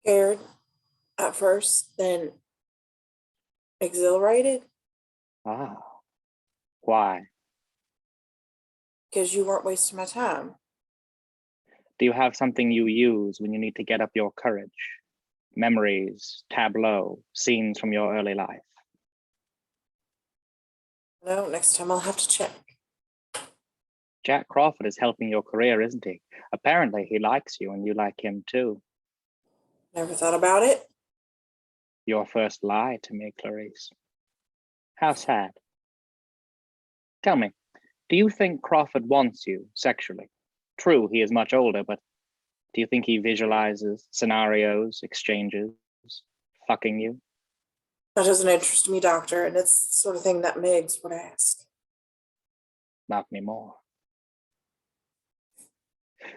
Scared at first, then exhilarated Ah, why? because you weren't wasting my time. Do you have something you use when you need to get up your courage? Memories, tableau, scenes from your early life? No, next time I'll have to check. Jack Crawford is helping your career, isn't he? Apparently he likes you and you like him too. Never thought about it. Your first lie to me, Clarice. How sad. Tell me, do you think Crawford wants you sexually? True, he is much older, but do you think he visualizes scenarios, exchanges, fucking you? That doesn't interest me, Doctor, and it's the sort of thing that Megs would ask. Not anymore.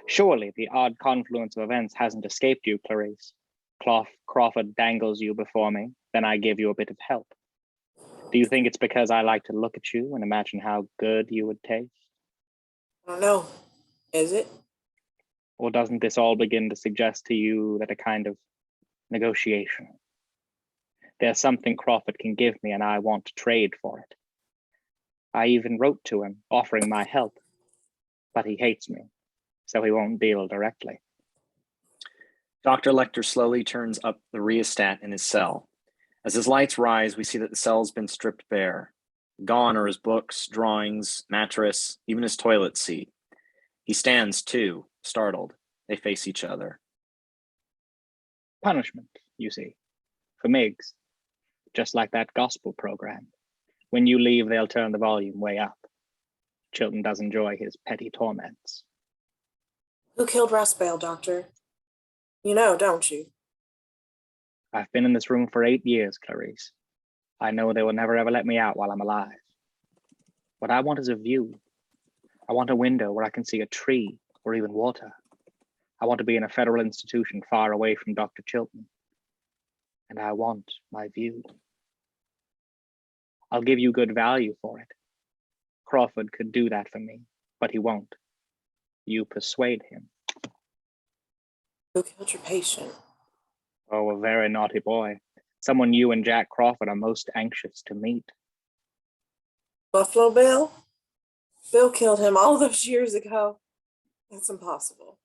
Surely the odd confluence of events hasn't escaped you, Clarice. Crawford dangles you before me, then I give you a bit of help. Do you think it's because I like to look at you and imagine how good you would taste? I don't know. Is it? Or doesn't this all begin to suggest to you that a kind of negotiation? There's something Crawford can give me and I want to trade for it. I even wrote to him offering my help, but he hates me, so he won't deal directly. Dr. Lecter slowly turns up the rheostat in his cell. As his lights rise, we see that the cell's been stripped bare. Gone are his books, drawings, mattress, even his toilet seat. He stands too, startled. They face each other. Punishment, you see, for Migs, just like that gospel program. When you leave, they'll turn the volume way up. Chilton does enjoy his petty torments. Who killed Raspale, Doctor? You know, don't you? I've been in this room for 8 years, Clarice. I know they will never ever let me out while I'm alive. What I want is a view. I want a window where I can see a tree or even water. I want to be in a federal institution far away from Dr. Chilton. And I want my view. I'll give you good value for it. Crawford could do that for me, but he won't. You persuade him. Who killed your patient? Oh, a very naughty boy. Someone you and Jack Crawford are most anxious to meet. Buffalo Bill? Bill killed him all those years ago. That's impossible.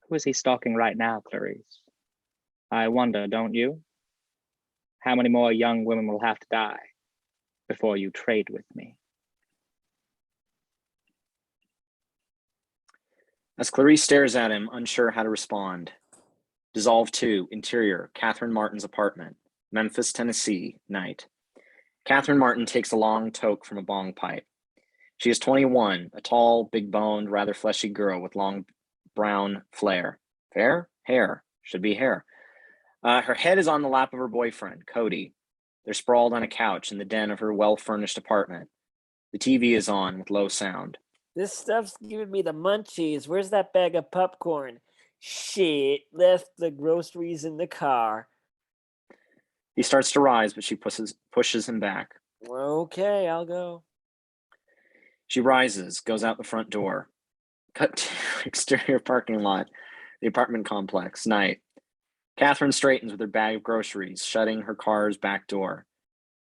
Who is he stalking right now, Clarice? I wonder, don't you? How many more young women will have to die before you trade with me? As Clarice stares at him, unsure how to respond. Dissolve 2, interior, Catherine Martin's apartment, Memphis, Tennessee, night. Catherine Martin takes a long toke from a bong pipe. She is 21, a tall, big-boned, rather fleshy girl with long brown flair. Fair? Hair. Should be hair. Her head is on the lap of her boyfriend, Cody. They're sprawled on a couch in the den of her well-furnished apartment. The TV is on with low sound. This stuff's giving me the munchies. Where's that bag of popcorn? Shit, left the groceries in the car. He starts to rise, but she pushes him back. Okay, I'll go. She rises, goes out the front door. Cut to exterior parking lot, the apartment complex, night. Catherine straightens with her bag of groceries, shutting her car's back door.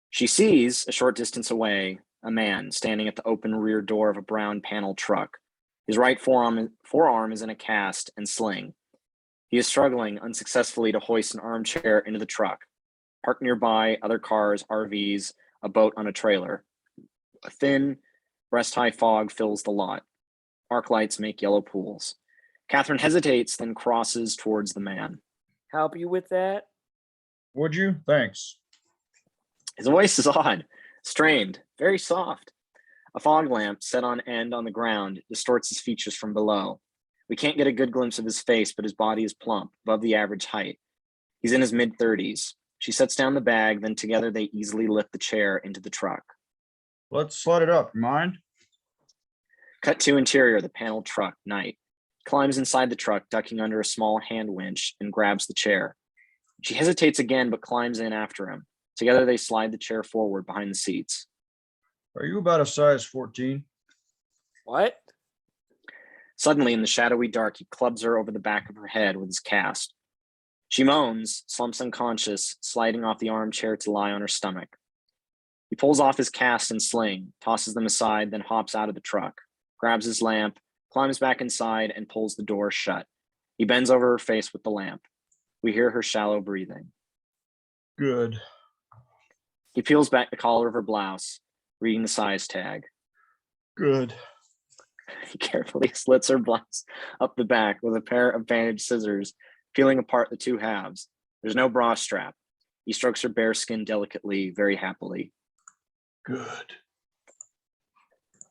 She sees, a short distance away, a man standing at the open rear door of a brown panel truck. His right forearm is in a cast and sling. He is struggling unsuccessfully to hoist an armchair into the truck. Parked nearby, other cars, RVs, a boat on a trailer. A thin, breast-high fog fills the lot. Arc lights make yellow pools. Catherine hesitates, then crosses towards the man. Help you with that? Would you? Thanks. His voice is odd, strained, very soft. A fog lamp set on end on the ground distorts his features from below. We can't get a good glimpse of his face, but his body is plump, above the average height. He's in his mid-30s. She sets down the bag, then together they easily lift the chair into the truck. Let's slide it up. Mind? Cut to interior, the paneled truck, night. Climbs inside the truck, ducking under a small hand winch, and grabs the chair. She hesitates again, but climbs in after him. Together they slide the chair forward behind the seats. Are you about a size 14? What? Suddenly, in the shadowy dark, he clubs her over the back of her head with his cast. She moans, slumps unconscious, sliding off the armchair to lie on her stomach. He pulls off his cast and sling, tosses them aside, then hops out of the truck, grabs his lamp, climbs back inside, and pulls the door shut. He bends over her face with the lamp. We hear her shallow breathing. Good. He peels back the collar of her blouse, reading the size tag. Good. He carefully slits her blouse up the back with a pair of bandaged scissors, peeling apart the two halves. There's no bra strap. He strokes her bare skin delicately, very happily. Good.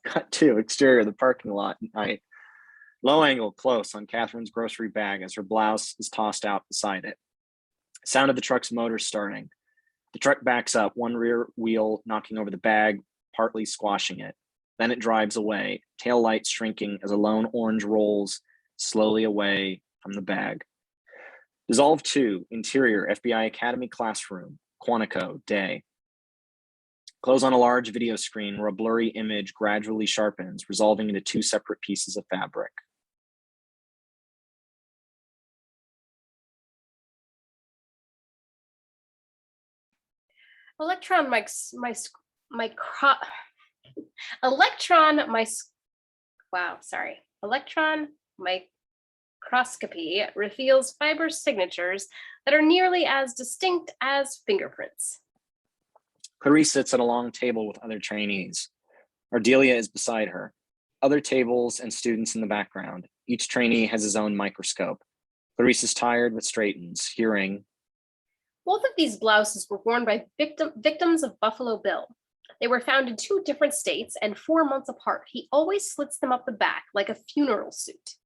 Cut to exterior of the parking lot at night. Low angle, close on Catherine's grocery bag as her blouse is tossed out beside it. Sound of the truck's motor starting. The truck backs up, one rear wheel knocking over the bag, partly squashing it. Then it drives away, tail lights shrinking as a lone orange rolls slowly away from the bag. Dissolve 2, interior, FBI Academy classroom, Quantico, day. Close on a large video screen where a blurry image gradually sharpens, resolving into 2 separate pieces of fabric. Electron microscopy reveals fiber signatures that are nearly as distinct as fingerprints. Clarice sits at a long table with other trainees. Ardelia is beside her. Other tables and students in the background. Each trainee has his own microscope. Clarice is tired but straightens, hearing. Both of these blouses were worn by victims of Buffalo Bill. They were found in 2 different states and 4 months apart. He always slits them up the back like a funeral suit.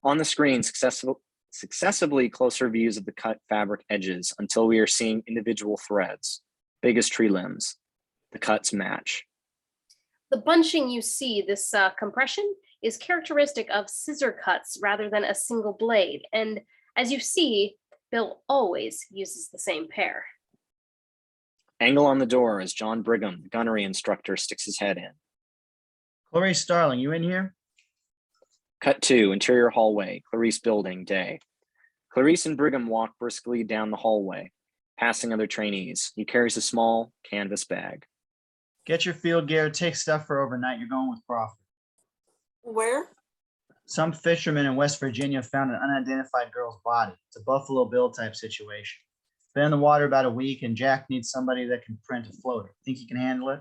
On the screen, successively closer views of the cut fabric edges until we are seeing individual threads, big as tree limbs. The cuts match. The bunching you see, this compression, is characteristic of scissor cuts rather than a single blade. And as you see, Bill always uses the same pair. Angle on the door as John Brigham, the gunnery instructor, sticks his head in. Clarice Starling, you in here? Cut 2, interior hallway, Clarice building, day. Clarice and Brigham walk briskly down the hallway, passing other trainees. He carries a small canvas bag. Get your field gear, take stuff for overnight. You're going with Crawford. Where? Some fishermen in West Virginia found an unidentified girl's body. It's a Buffalo Bill type situation. Been in the water about a week, and Jack needs somebody that can print a floater. Think you can handle it?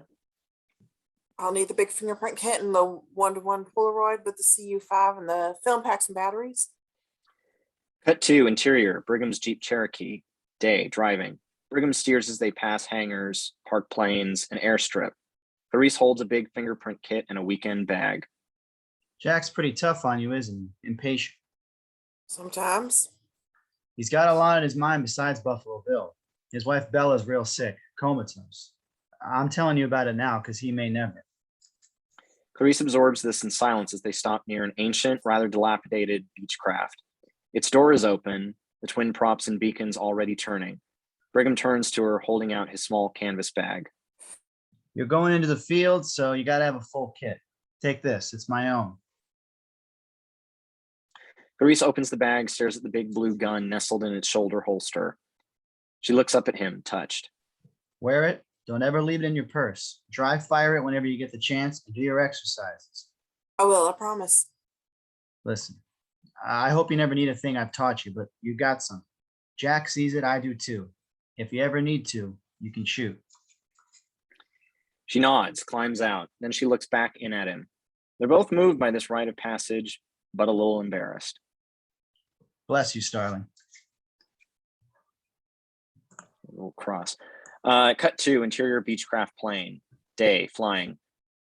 I'll need the big fingerprint kit and the 1-to-1 Polaroid with the CU5 and the film packs and batteries. Cut 2, interior, Brigham's Jeep Cherokee, day, driving. Brigham steers as they pass hangars, parked planes, and airstrip. Clarice holds a big fingerprint kit and a weekend bag. Jack's pretty tough on you, isn't he? Impatient. Sometimes. He's got a lot on his mind besides Buffalo Bill. His wife Bella's real sick, comatose. I'm telling you about it now because he may never. Clarice absorbs this in silence as they stop near an ancient, rather dilapidated Beechcraft. Its door is open, the twin props and beacons already turning. Brigham turns to her, holding out his small canvas bag. You're going into the field, so you got to have a full kit. Take this, it's my own. Clarice opens the bag, stares at the big blue gun nestled in its shoulder holster. She looks up at him, touched. Wear it. Don't ever leave it in your purse. Dry fire it whenever you get the chance and do your exercises. I will, I promise. Listen, I hope you never need a thing I've taught you, but you got some. Jack sees it, I do too. If you ever need to, you can shoot. She nods, climbs out, then she looks back in at him. They're both moved by this rite of passage, but a little embarrassed. Bless you, Starling. A little cross. Cut 2, interior Beechcraft plane, day, flying.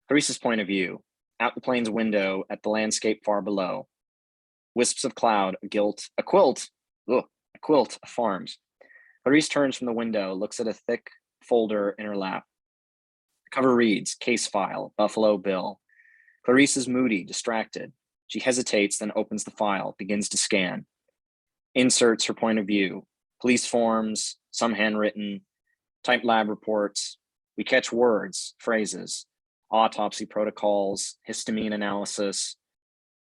Clarice's point of view, out the plane's window at the landscape far below. Wisps of cloud, a quilt of farms. Clarice turns from the window, looks at a thick folder in her lap. The cover reads, case file, Buffalo Bill. Clarice is moody, distracted. She hesitates, then opens the file, begins to scan. Inserts her point of view. Police forms, some handwritten, typed lab reports. We catch words, phrases, autopsy protocols, histamine analysis,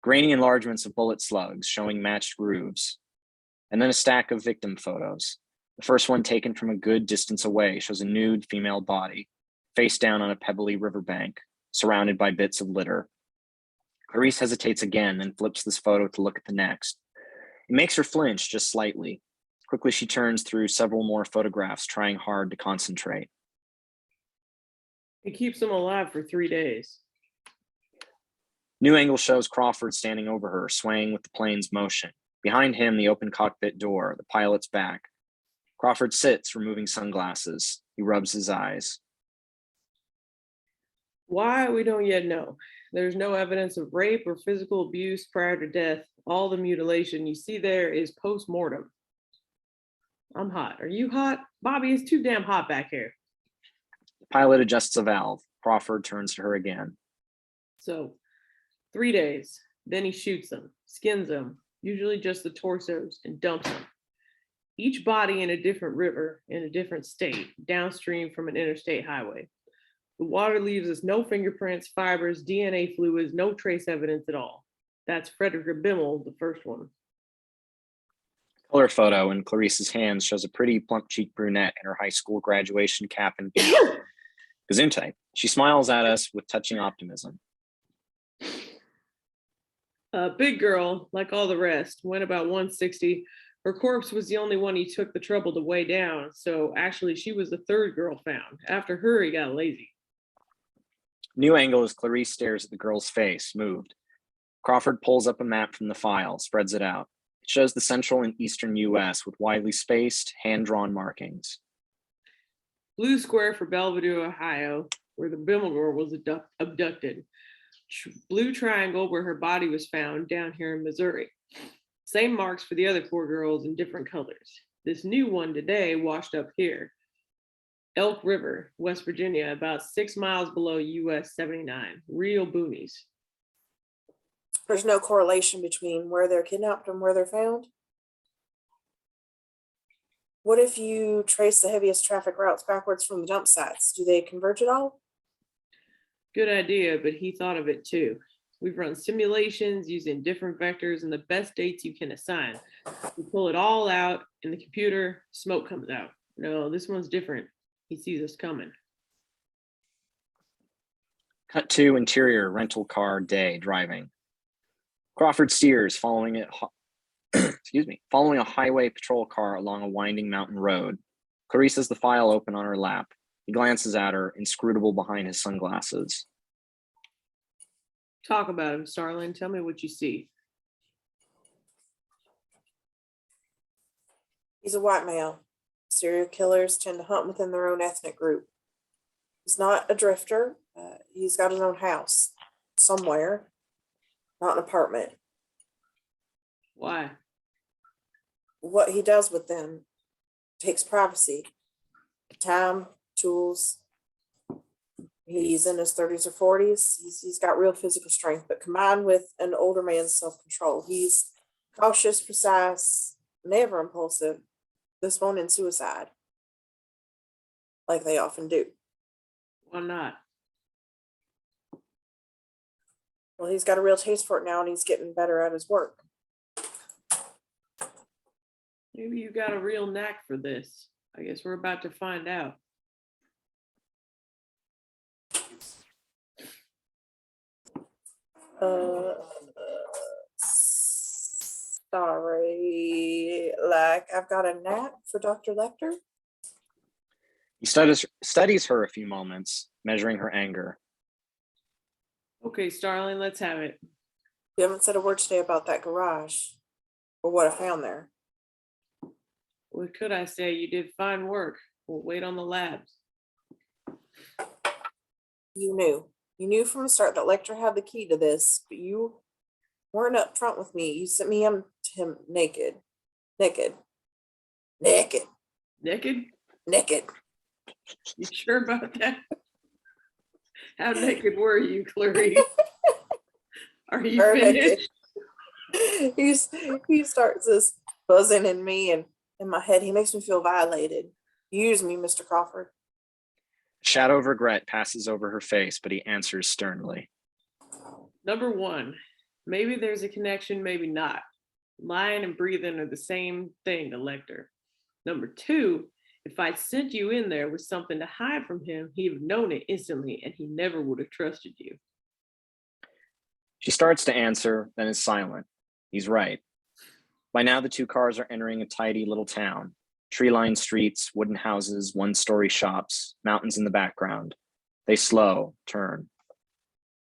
grainy enlargements of bullet slugs showing matched grooves, and then a stack of victim photos. The first one, taken from a good distance away, shows a nude female body, face down on a pebbly riverbank, surrounded by bits of litter. Clarice hesitates again, then flips this photo to look at the next. It makes her flinch just slightly. Quickly, she turns through several more photographs, trying hard to concentrate. It keeps them alive for 3 days. New angle shows Crawford standing over her, swaying with the plane's motion. Behind him, the open cockpit door, the pilot's back. Crawford sits, removing sunglasses. He rubs his eyes. Why, we don't yet know. There's no evidence of rape or physical abuse prior to death. All the mutilation you see there is post-mortem. I'm hot. Are you hot? Bobby, it's too damn hot back here. The pilot adjusts a valve. Crawford turns to her again. So 3 days, then he shoots them, skins them, usually just the torsos, and dumps them. Each body in a different river, in a different state, downstream from an interstate highway. The water leaves us no fingerprints, fibers, DNA fluids, no trace evidence at all. That's Frederica Bimmel, the first one. Color photo in Clarice's hands shows a pretty plump-cheeked brunette in her high school graduation cap and gown. Gesundheit. She smiles at us with touching optimism. A big girl, like all the rest, went about 160. Her corpse was the only one he took the trouble to weigh down, so actually she was the third girl found. After her, he got lazy. New angle as Clarice stares at the girl's face, moved. Crawford pulls up a map from the file, spreads it out. It shows the central and eastern US with widely spaced, hand-drawn markings. Blue square for Belvedere, Ohio, where the Bimmel girl was abducted. Blue triangle where her body was found down here in Missouri. Same marks for the other 4 girls in different colors. This new one today washed up here. Elk River, West Virginia, about 6 miles below US 79. Real boonies. There's no correlation between where they're kidnapped and where they're found. What if you trace the heaviest traffic routes backwards from the dump sites? Do they converge at all? Good idea, but he thought of it too. We've run simulations using different vectors and the best dates you can assign. We pull it all out in the computer, smoke comes out. No, this one's different. He sees us coming. Cut to interior rental car day driving. Crawford steers, following a highway patrol car along a winding mountain road. Clarice has the file open on her lap. He glances at her, inscrutable behind his sunglasses. Talk about him, Starling. Tell me what you see. He's a white male. Serial killers tend to hunt within their own ethnic group. He's not a drifter. He's got his own house somewhere, not an apartment. Why? What he does with them takes privacy, time, tools. He's in his 30s or 40s. He's got real physical strength, but combined with an older man's self-control, he's cautious, precise, never impulsive. This won't end suicide, like they often do. Why not? Well, he's got a real taste for it now, and he's getting better at his work. Maybe you got a real knack for this. I guess we're about to find out. Sorry, like I've got a knack for Dr. Lecter. He studies her a few moments, measuring her anger. Okay, Starling, let's have it. You haven't said a word today about that garage or what I found there. What could I say? You did fine work. We'll wait on the labs. You knew from the start that Lecter had the key to this, but you weren't up front with me. You sent me to him naked. Naked? You sure about that? How naked were you, Clarice? Are you finished? He starts this buzzing in me and in my head. He makes me feel violated. Use me, Mr. Crawford. A shadow of regret passes over her face, but he answers sternly. Number 1, maybe there's a connection, maybe not. Lying and breathing are the same thing to Lecter. Number two, if I'd sent you in there with something to hide from him, he'd have known it instantly and he never would have trusted you. She starts to answer, then is silent. He's right. By now, the two cars are entering a tidy little town. Tree-lined streets, wooden houses, one-story shops, mountains in the background. They slow, turn.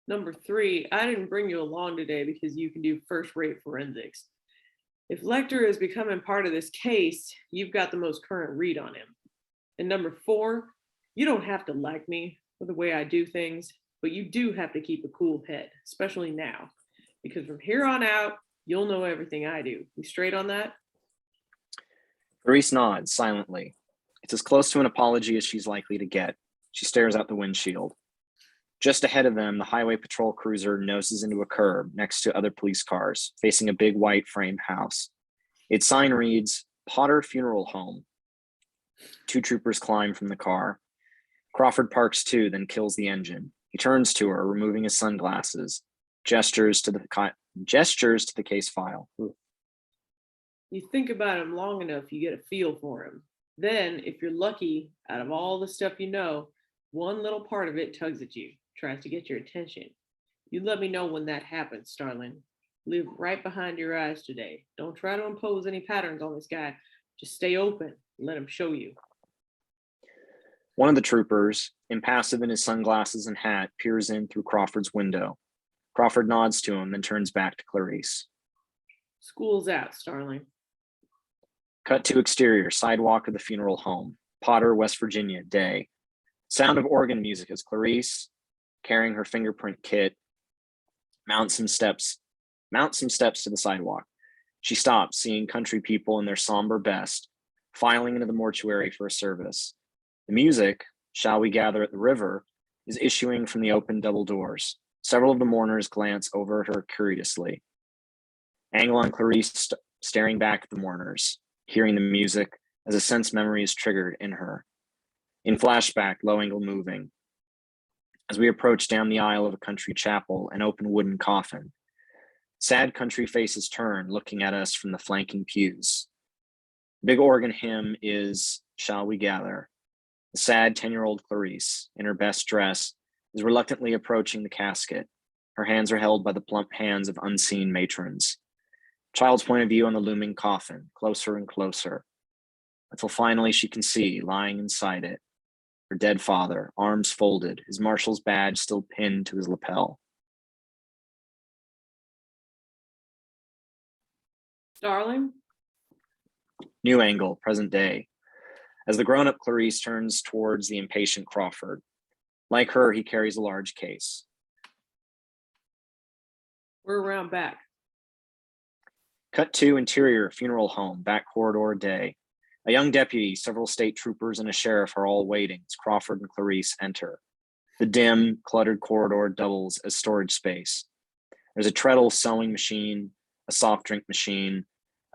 Number three, I didn't bring you along today because you can do first-rate forensics. If Lecter is becoming part of this case, you've got the most current read on him. And number four, you don't have to like me for the way I do things, but you do have to keep a cool head, especially now, because from here on out, you'll know everything I do. You straight on that? Clarice nods silently. It's as close to an apology as she's likely to get. She stares out the windshield. Just ahead of them, the highway patrol cruiser noses into a curb next to other police cars, facing a big white frame house. Its sign reads, Potter Funeral Home. Two troopers climb from the car. Crawford parks too, then kills the engine. He turns to her, removing his sunglasses, gestures to the case file. Ooh. You think about him long enough, you get a feel for him. Then, if you're lucky, out of all the stuff you know, one little part of it tugs at you, tries to get your attention. You let me know when that happens, Starling. Live right behind your eyes today. Don't try to impose any patterns on this guy. Just stay open and let him show you. One of the troopers, impassive in his sunglasses and hat, peers in through Crawford's window. Crawford nods to him, then turns back to Clarice. School's out, Starling. Cut to exterior, sidewalk of the funeral home. Potter, West Virginia, day. Sound of organ music as Clarice, carrying her fingerprint kit, mounts some steps to the sidewalk. She stops, seeing country people in their somber best, filing into the mortuary for a service. The music, Shall We Gather at the River, is issuing from the open double doors. Several of the mourners glance over at her curiously. Angle on Clarice staring back at the mourners, hearing the music as a sense memory is triggered in her. In flashback, low angle moving. As we approach down the aisle of a country chapel, an open wooden coffin. Sad country faces turn, looking at us from the flanking pews. Big organ hymn is Shall We Gather. The sad 10-year-old Clarice, in her best dress, is reluctantly approaching the casket. Her hands are held by the plump hands of unseen matrons. Child's point of view on the looming coffin, closer and closer, until finally she can see, lying inside it, her dead father, arms folded, his marshal's badge still pinned to his lapel. Starling? New angle, present day. As the grown-up Clarice turns towards the impatient Crawford. Like her, he carries a large case. We're around back. Cut to interior, funeral home, back corridor, day. A young deputy, several state troopers, and a sheriff are all waiting as Crawford and Clarice enter. The dim, cluttered corridor doubles as storage space. There's a treadle sewing machine, a soft drink machine,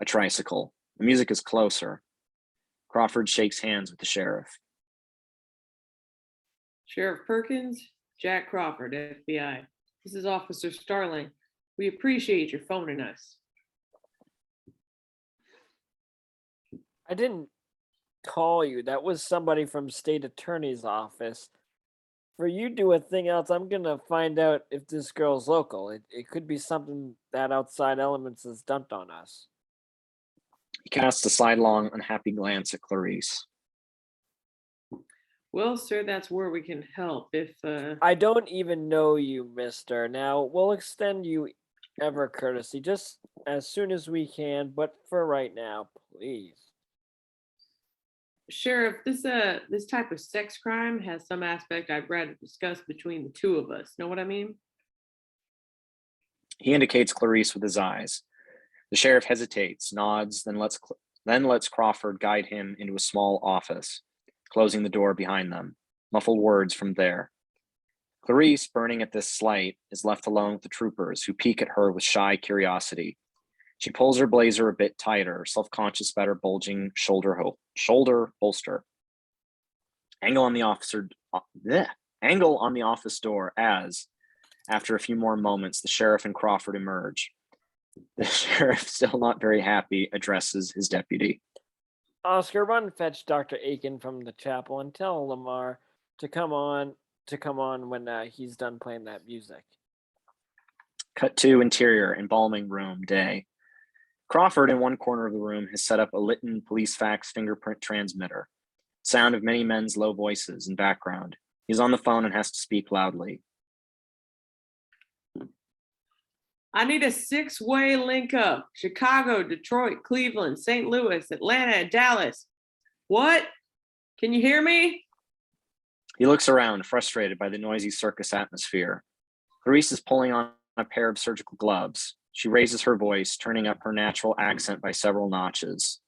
a tricycle. The music is closer. Crawford shakes hands with the sheriff. Sheriff Perkins, Jack Crawford, FBI. This is Officer Starling. We appreciate your phoning us. I didn't call you. That was somebody from state attorney's office. For you do a thing else, I'm gonna find out if this girl's local. It could be something that outside elements has dumped on us. He casts a sidelong, unhappy glance at Clarice. Well, sir, that's where we can help. If I don't even know you, mister. Now, we'll extend you ever courtesy just as soon as we can, but for right now, please. Sheriff, this type of sex crime has some aspect I'd rather discuss between the two of us. Know what I mean? He indicates Clarice with his eyes. The sheriff hesitates, nods, then lets Crawford guide him into a small office, closing the door behind them. Muffled words from there. Clarice, burning at this slight, is left alone with the troopers, who peek at her with shy curiosity. She pulls her blazer a bit tighter, self-conscious about her bulging shoulder holster. Angle on the office door as, after a few more moments, the sheriff and Crawford emerge. The sheriff, still not very happy, addresses his deputy. Oscar, run fetch Dr. Aiken from the chapel and tell Lamar to come on when he's done playing that music. Cut to interior, embalming room, day. Crawford, in one corner of the room, has set up a Lytton police fax fingerprint transmitter. Sound of many men's low voices in background. He's on the phone and has to speak loudly. I need a 6-way link up. Chicago, Detroit, Cleveland, St. Louis, Atlanta, and Dallas. What? Can you hear me? He looks around, frustrated by the noisy circus atmosphere. Clarice is pulling on a pair of surgical gloves. She raises her voice, turning up her natural accent by several notches.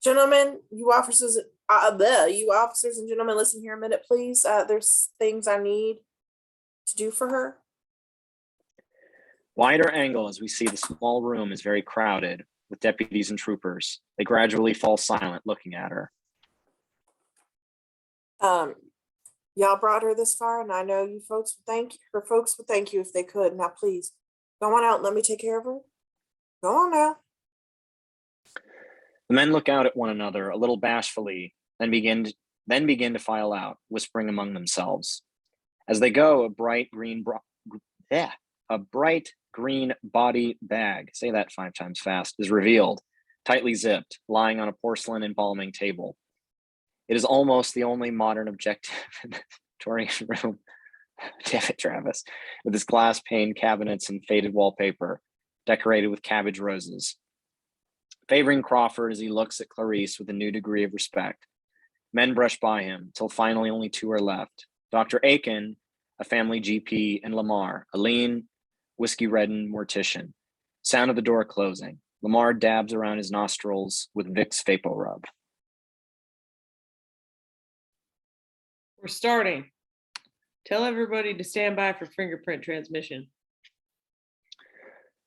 Gentlemen, you officers and gentlemen, listen here a minute, please. There's things I need to do for her. Wider angle as we see the small room is very crowded with deputies and troopers. They gradually fall silent, looking at her. Y'all brought her this far, and I know you folks would thank you if they could. Now, please, go on out and let me take care of her. Go on now. The men look out at one another a little bashfully, then begin to file out, whispering among themselves. As they go, a bright green body bag, say that 5 times fast, is revealed, tightly zipped, lying on a porcelain embalming table. It is almost the only modern objective in the Victorian room. Damn it, Travis. With its glass pane cabinets and faded wallpaper, decorated with cabbage roses. Favoring Crawford as he looks at Clarice with a new degree of respect. Men brush by him, till finally only 2 are left. Dr. Aiken, a family GP, and Lamar, a lean, whiskey-reddened mortician. Sound of the door closing. Lamar dabs around his nostrils with Vicks VapoRub. We're starting. Tell everybody to stand by for fingerprint transmission.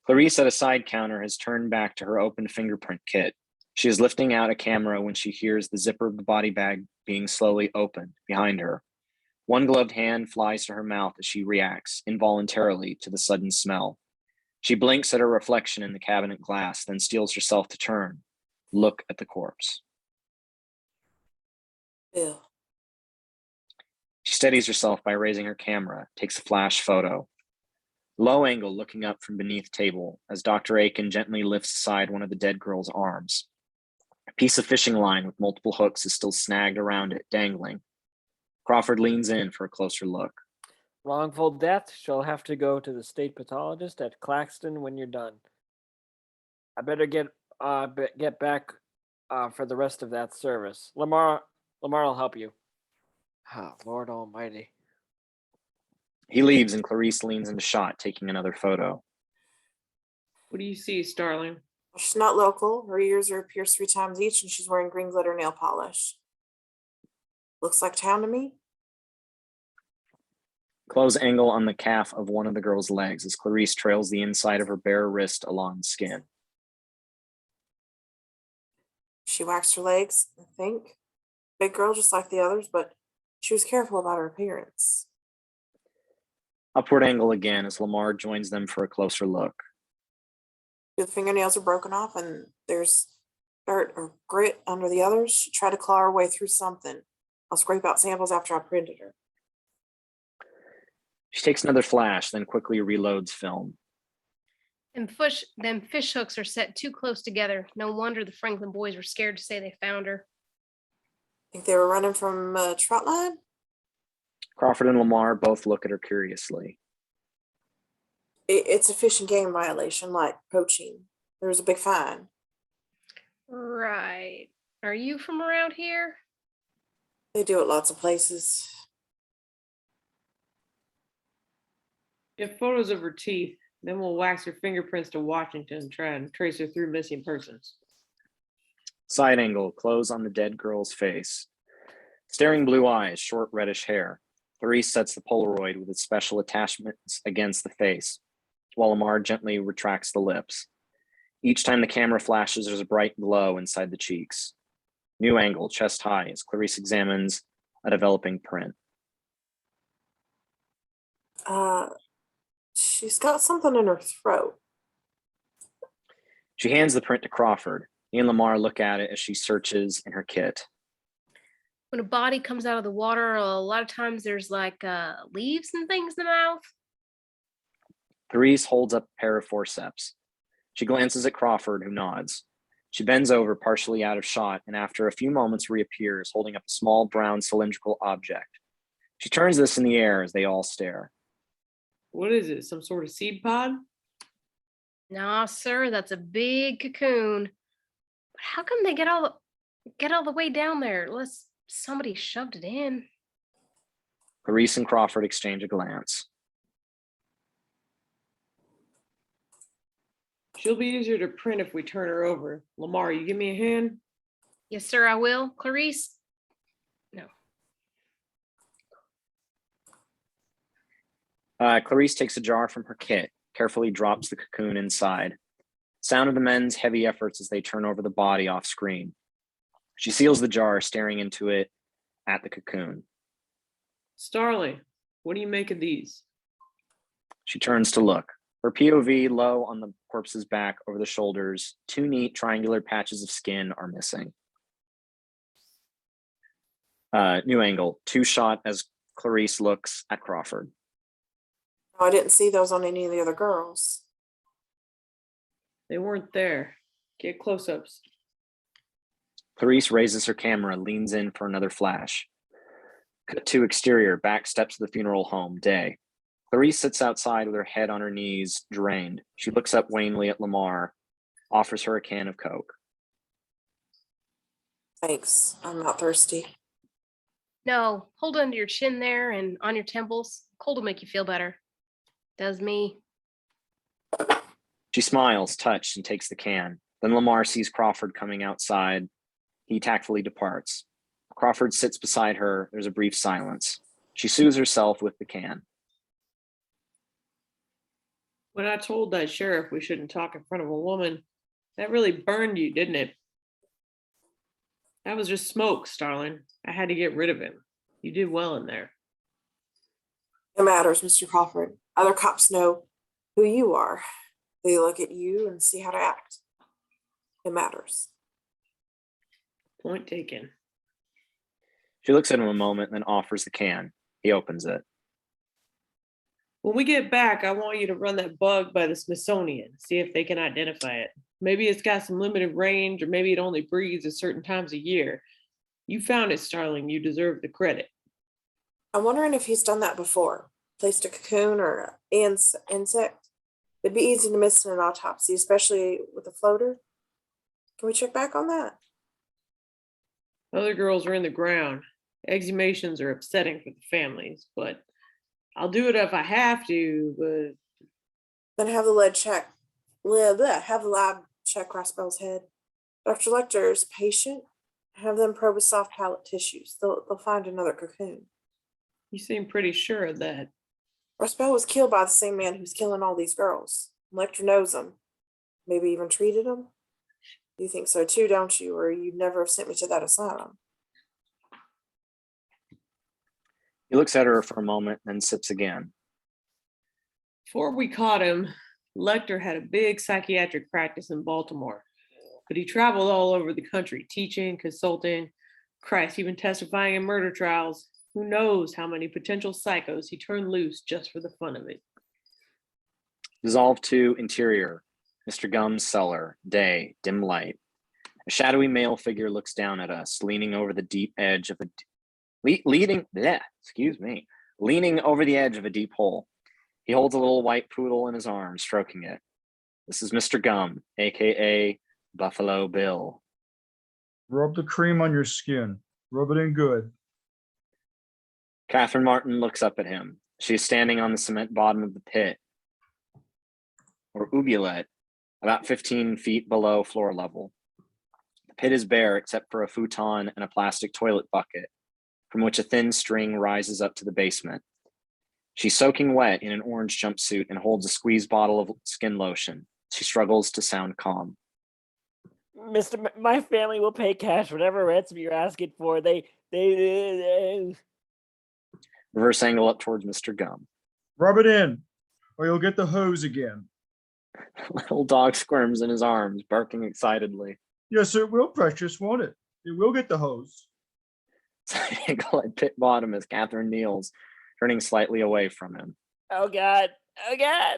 Clarice at a side counter has turned back to her open fingerprint kit. She is lifting out a camera when she hears the zipper of the body bag being slowly opened behind her. One gloved hand flies to her mouth as she reacts involuntarily to the sudden smell. She blinks at her reflection in the cabinet glass, then steels herself to turn, look at the corpse. Bill. She steadies herself by raising her camera, takes a flash photo. Low angle looking up from beneath table as Dr. Aiken gently lifts aside one of the dead girl's arms. A piece of fishing line with multiple hooks is still snagged around it, dangling. Crawford leans in for a closer look. Wrongful death. She'll have to go to the state pathologist at Claxton when you're done. I better get back for the rest of that service. Lamar will help you. Oh, Lord Almighty. He leaves and Clarice leans into shot, taking another photo. What do you see, Starling? She's not local. Her ears are pierced 3 times each, and she's wearing green glitter nail polish. Looks like town to me. Close angle on the calf of one of the girl's legs as Clarice trails the inside of her bare wrist along the skin. She waxed her legs, I think. Big girl, just like the others, but she was careful about her appearance. Upward angle again as Lamar joins them for a closer look. The fingernails are broken off, and there's dirt or grit under the others. She tried to claw her way through something. I'll scrape out samples after I printed her. She takes another flash, then quickly reloads film. Them fish hooks are set too close together. No wonder the Franklin boys were scared to say they found her. Think they were running from a trout line? Crawford and Lamar both look at her curiously. It's a fish and game violation, like poaching. There was a big fine. Right. Are you from around here? They do it lots of places. Get photos of her teeth, then we'll wax her fingerprints to Washington and try and trace her through missing persons. Side angle, close on the dead girl's face. Staring blue eyes, short reddish hair. Clarice sets the Polaroid with its special attachments against the face, while Lamar gently retracts the lips. Each time the camera flashes, there's a bright glow inside the cheeks. New angle, chest high, as Clarice examines a developing print. She's got something in her throat. She hands the print to Crawford. He and Lamar look at it as she searches in her kit. When a body comes out of the water, a lot of times there's like leaves and things in the mouth. Therese holds up a pair of forceps. She glances at Crawford, who nods. She bends over, partially out of shot, and after a few moments reappears, holding up a small brown cylindrical object. She turns this in the air as they all stare. What is it? Some sort of seed pod? Nah, sir, that's a big cocoon. But how come they get all the way down there unless somebody shoved it in? Clarice and Crawford exchange a glance. She'll be easier to print if we turn her over. Lamar, you give me a hand? Yes, sir, I will. Clarice? No. Clarice takes a jar from her kit, carefully drops the cocoon inside. Sound of the men's heavy efforts as they turn over the body off screen. She seals the jar, staring into it at the cocoon. Starling, what do you make of these? She turns to look. Her POV low on the corpse's back over the shoulders. Two neat triangular patches of skin are missing. New angle, two shot as Clarice looks at Crawford. Oh, I didn't see those on any of the other girls. They weren't there. Get close-ups. Clarice raises her camera, leans in for another flash. Cut to exterior, back steps of the funeral home, day. Clarice sits outside with her head on her knees, drained. She looks up wanly at Lamar, offers her a can of Coke. Thanks. I'm not thirsty. No, hold under your chin there and on your temples. Cold will make you feel better. Does me. She smiles, touched, and takes the can. Then Lamar sees Crawford coming outside. He tactfully departs. Crawford sits beside her. There's a brief silence. She soothes herself with the can. When I told that sheriff we shouldn't talk in front of a woman, that really burned you, didn't it? That was just smoke, Starling. I had to get rid of him. You did well in there. It matters, Mr. Crawford. Other cops know who you are. They look at you and see how to act. It matters. Point taken. She looks at him a moment and then offers the can. He opens it. When we get back, I want you to run that bug by the Smithsonian, see if they can identify it. Maybe it's got some limited range, or maybe it only breeds at certain times of year. You found it, Starling. You deserve the credit. I'm wondering if he's done that before. Placed a cocoon or an insect. It'd be easy to miss in an autopsy, especially with a floater. Can we check back on that? Other girls are in the ground. Exhumations are upsetting for the families, but I'll do it if I have to, but Then have the lab check Raspale's head. Dr. Lecter's patient. Have them probe his soft palate tissues. They'll find another cocoon. you seem pretty sure of that. Raspale was killed by the same man who's killing all these girls. Lecter knows him. Maybe even treated him. You think so too, don't you? Or you'd never have sent me to that asylum. He looks at her for a moment, then sips again. Before we caught him, Lecter had a big psychiatric practice in Baltimore, but he traveled all over the country, teaching, consulting. Christ, even testifying in murder trials. Who knows how many potential psychos he turned loose just for the fun of it. Dissolve to interior. Mr. Gum's cellar. Day. Dim light. A shadowy male figure looks down at us, leaning over the deep edge of a leaning over the edge of a deep hole. He holds a little white poodle in his arms, stroking it. This is Mr. Gum, aka Buffalo Bill. Rub the cream on your skin. Rub it in good. Catherine Martin looks up at him. She is standing on the cement bottom of the pit, or oubliette, about 15 feet below floor level. The pit is bare except for a futon and a plastic toilet bucket, from which a thin string rises up to the basement. She's soaking wet in an orange jumpsuit and holds a squeeze bottle of skin lotion. She struggles to sound calm. My family will pay cash whatever ransom you're asking for. They Reverse angle up towards Mr. Gum. Rub it in, or you'll get the hose again. Little dog squirms in his arms, barking excitedly. Yes, it will, Precious, won't it? It will get the hose. Ankle at pit bottom as Catherine kneels, turning slightly away from him. Oh God. Oh God.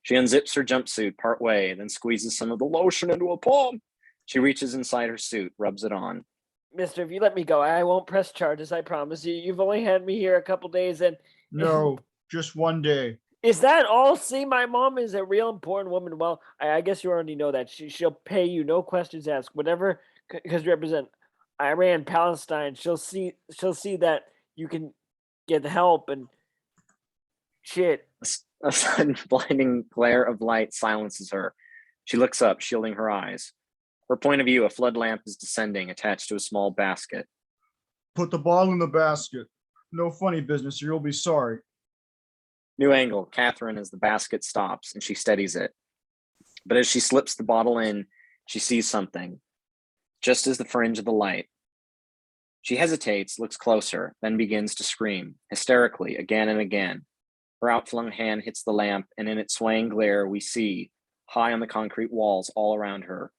She unzips her jumpsuit partway, then squeezes some of the lotion into a palm. She reaches inside her suit, rubs it on. Mister, if you let me go, I won't press charges, I promise you. You've only had me here a couple days and No, just one day. is that all? See, my mom is a real important woman. Well, I guess you already know that. She'll pay you, no questions asked. Whatever, because you represent Iran, Palestine. She'll see that you can get help and shit. A sudden blinding glare of light silences her. She looks up, shielding her eyes. Her point of view, a flood lamp is descending, attached to a small basket. Put the bottle in the basket. No funny business, or you'll be sorry. New angle, Catherine, as the basket stops, and she steadies it. But as she slips the bottle in, she sees something, just as the fringe of the light. She hesitates, looks closer, then begins to scream, hysterically, again and again. Her outflung hand hits the lamp, and in its swaying glare, we see, high on the concrete walls all around her,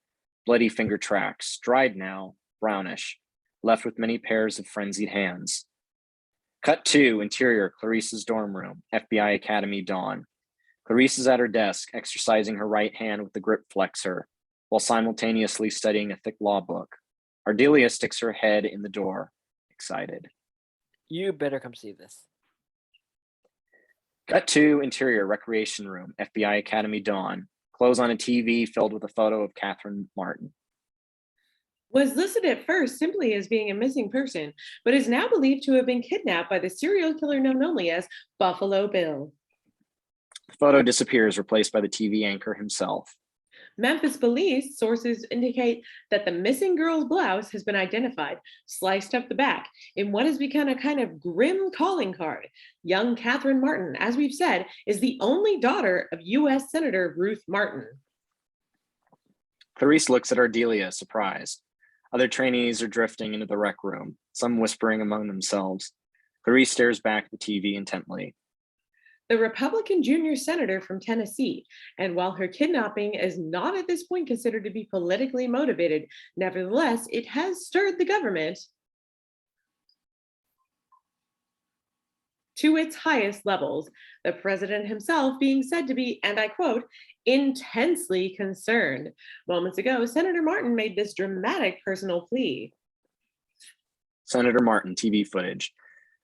bloody finger tracks, dried now, brownish, left with many pairs of frenzied hands. Cut to interior, Clarice's dorm room, FBI Academy dawn. Clarice is at her desk, exercising her right hand with the grip flexor, while simultaneously studying a thick law book. Ardelia sticks her head in the door, excited. You better come see this. Cut to interior, recreation room, FBI Academy dawn. Close on a TV filled with a photo of Catherine Martin. Was listed at first simply as being a missing person, but is now believed to have been kidnapped by the serial killer known only as Buffalo Bill. The photo disappears, replaced by the TV anchor himself. Memphis police sources indicate that the missing girl's blouse has been identified, sliced up the back, in what has become a kind of grim calling card. Young Catherine Martin, as we've said, is the only daughter of U.S. Senator Ruth Martin. Clarice looks at Ardelia, surprised. Other trainees are drifting into the rec room, some whispering among themselves. Clarice stares back at the TV intently. The Republican junior senator from Tennessee, and while her kidnapping is not at this point considered to be politically motivated, nevertheless, it has stirred the government to its highest levels, the president himself being said to be, and I quote, intensely concerned. Moments ago, Senator Martin made this dramatic personal plea. Senator Martin, TV footage,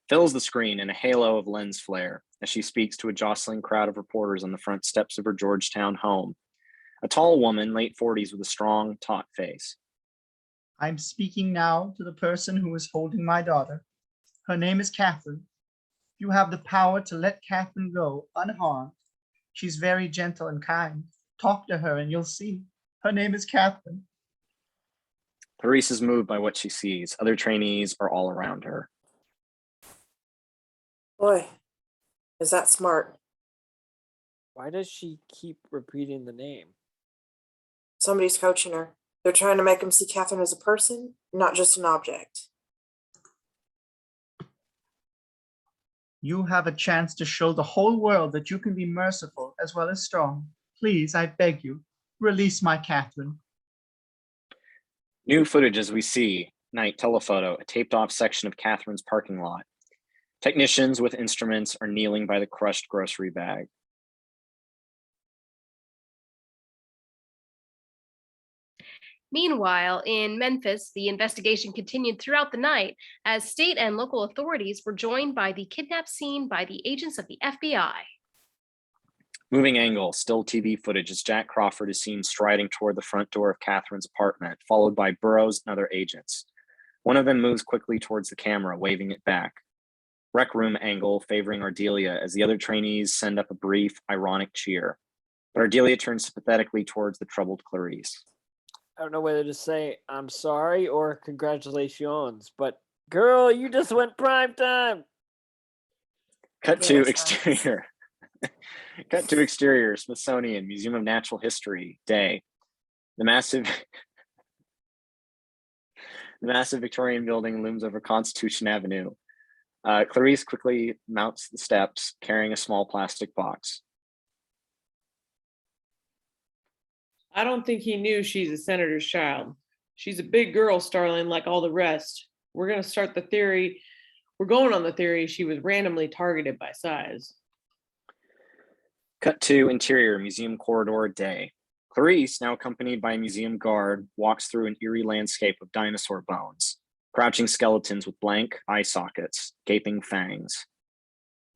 fills the screen in a halo of lens flare as she speaks to a jostling crowd of reporters on the front steps of her Georgetown home. A tall woman, late 40s, with a strong, taut face. I'm speaking now to the person who is holding my daughter. Her name is Catherine. You have the power to let Catherine go unharmed. She's very gentle and kind. Talk to her and you'll see. Her name is Catherine. Clarice is moved by what she sees. Other trainees are all around her. Boy, is that smart. Why does she keep repeating the name? Somebody's coaching her. They're trying to make him see Catherine as a person, not just an object. You have a chance to show the whole world that you can be merciful as well as strong. Please, I beg you, release my Catherine. New footage as we see, night telephoto, a taped off section of Catherine's parking lot. Technicians with instruments are kneeling by the crushed grocery bag. Meanwhile, in Memphis, the investigation continued throughout the night as state and local authorities were joined by the kidnap scene by the agents of the FBI. Moving angle, still TV footage as Jack Crawford is seen striding toward the front door of Catherine's apartment, followed by Burroughs and other agents. One of them moves quickly towards the camera, waving it back. Rec room angle favoring Ardelia as the other trainees send up a brief, ironic cheer. But Ardelia turns sympathetically towards the troubled Clarice. I don't know whether to say I'm sorry or congratulations, but girl, you just went prime time. Cut to Yes, exterior. Cut to exterior, Smithsonian, Museum of Natural History, day. The massive Victorian building looms over Constitution Avenue. Clarice quickly mounts the steps, carrying a small plastic box. I don't think he knew she's a senator's child. She's a big girl, Starling, like all the rest. We're going to start the theory. We're going on the theory she was randomly targeted by size. Cut to interior museum corridor day. Clarice, now accompanied by a museum guard, walks through an eerie landscape of dinosaur bones, crouching skeletons with blank eye sockets, gaping fangs.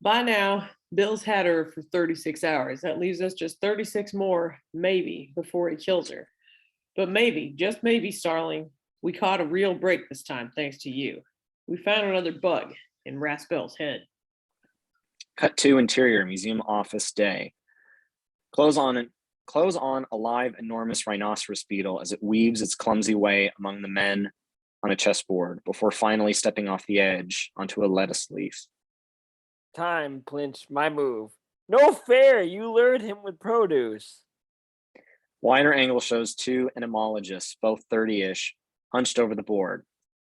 By now, Bill's had her for 36 hours. That leaves us just 36 more, maybe, before he kills her. But maybe, just maybe, Starling, we caught a real break this time, thanks to you. We found another bug in Raspale's head. Cut to interior museum office day. Close on a live enormous rhinoceros beetle as it weaves its clumsy way among the men on a chessboard before finally stepping off the edge onto a lettuce leaf. Time, Plinch, my move. No fair, you lured him with produce. Wider angle shows two entomologists, both 30-ish, hunched over the board.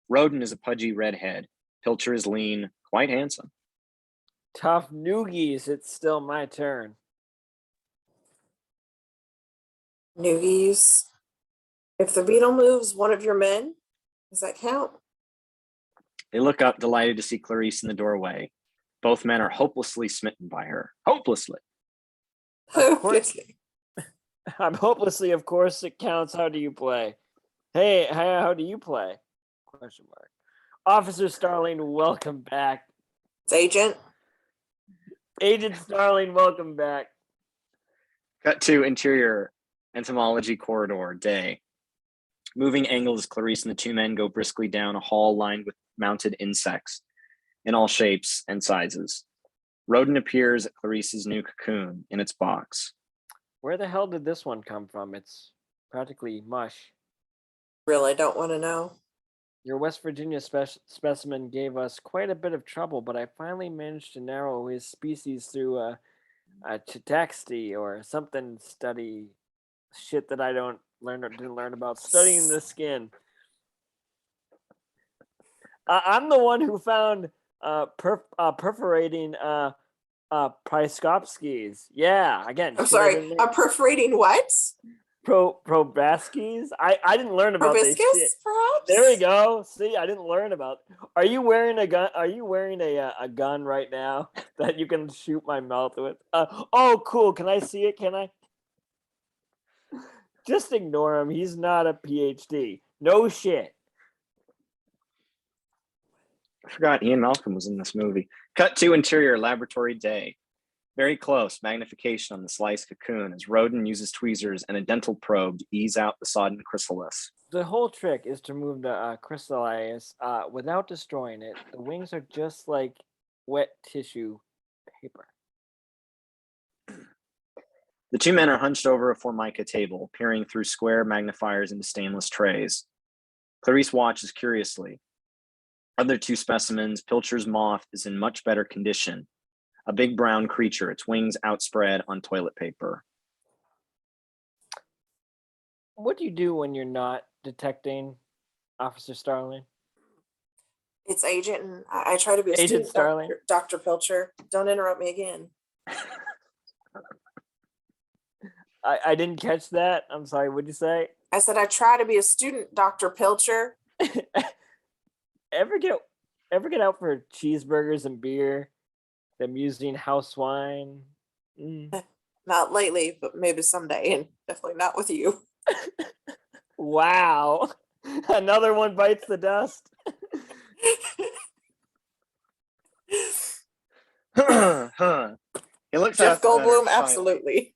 Roden is a pudgy redhead. Pilcher is lean, quite handsome. Tough noogies, it's still my turn. Noogies. If the beetle moves one of your men, does that count? They look up, delighted to see Clarice in the doorway. Both men are hopelessly smitten by her. Hopelessly. Of course. I'm hopelessly, of course it counts. How do you play? Hey, how do you play? Question mark. Officer Starling, welcome back. It's Agent. Agent Starling, welcome back. Cut to interior entomology corridor day. Moving angles, Clarice and the two men go briskly down a hall lined with mounted insects in all shapes and sizes. Roden appears at Clarice's new cocoon in its box. Where the hell did this one come from? It's practically mush. Really don't want to know. Your West Virginia specimen gave us quite a bit of trouble, but I finally managed to narrow his species through a chitaxty or something study shit that I didn't learn about studying the skin. I'm the one who found perforating Pryskopskis. Yeah, again. I'm sorry. I'm perforating what? Probaskis? I didn't learn about this shit. Proboscis, perhaps? There we go. See, I didn't learn about. Are you wearing a gun? Are you wearing a gun right now that you can shoot my mouth with? Oh, cool. Can I see it? Can I? Just ignore him. He's not a PhD. No shit. I forgot Ian Malcolm was in this movie. Cut to interior laboratory day. Very close, magnification on the sliced cocoon as Roden uses tweezers and a dental probe to ease out the sodden chrysalis. The whole trick is to remove the chrysalis without destroying it. The wings are just like wet tissue paper. The two men are hunched over a formica table, peering through square magnifiers into stainless trays. Clarice watches curiously. Other two specimens, Pilcher's moth is in much better condition. A big brown creature, its wings outspread on toilet paper. What do you do when you're not detecting, Officer Starling? It's Agent, and I try to be a Agent student, Starling. Dr. Pilcher. Don't interrupt me again. I didn't catch that. I'm sorry. What'd you say? I said I try to be a student, Dr. Pilcher. Ever get out for cheeseburgers and beer? Them using house wine? Not lately, but maybe someday, and definitely not with you. Wow. Another one bites the dust. He looks Jeff up at her Goldblum, silently. absolutely.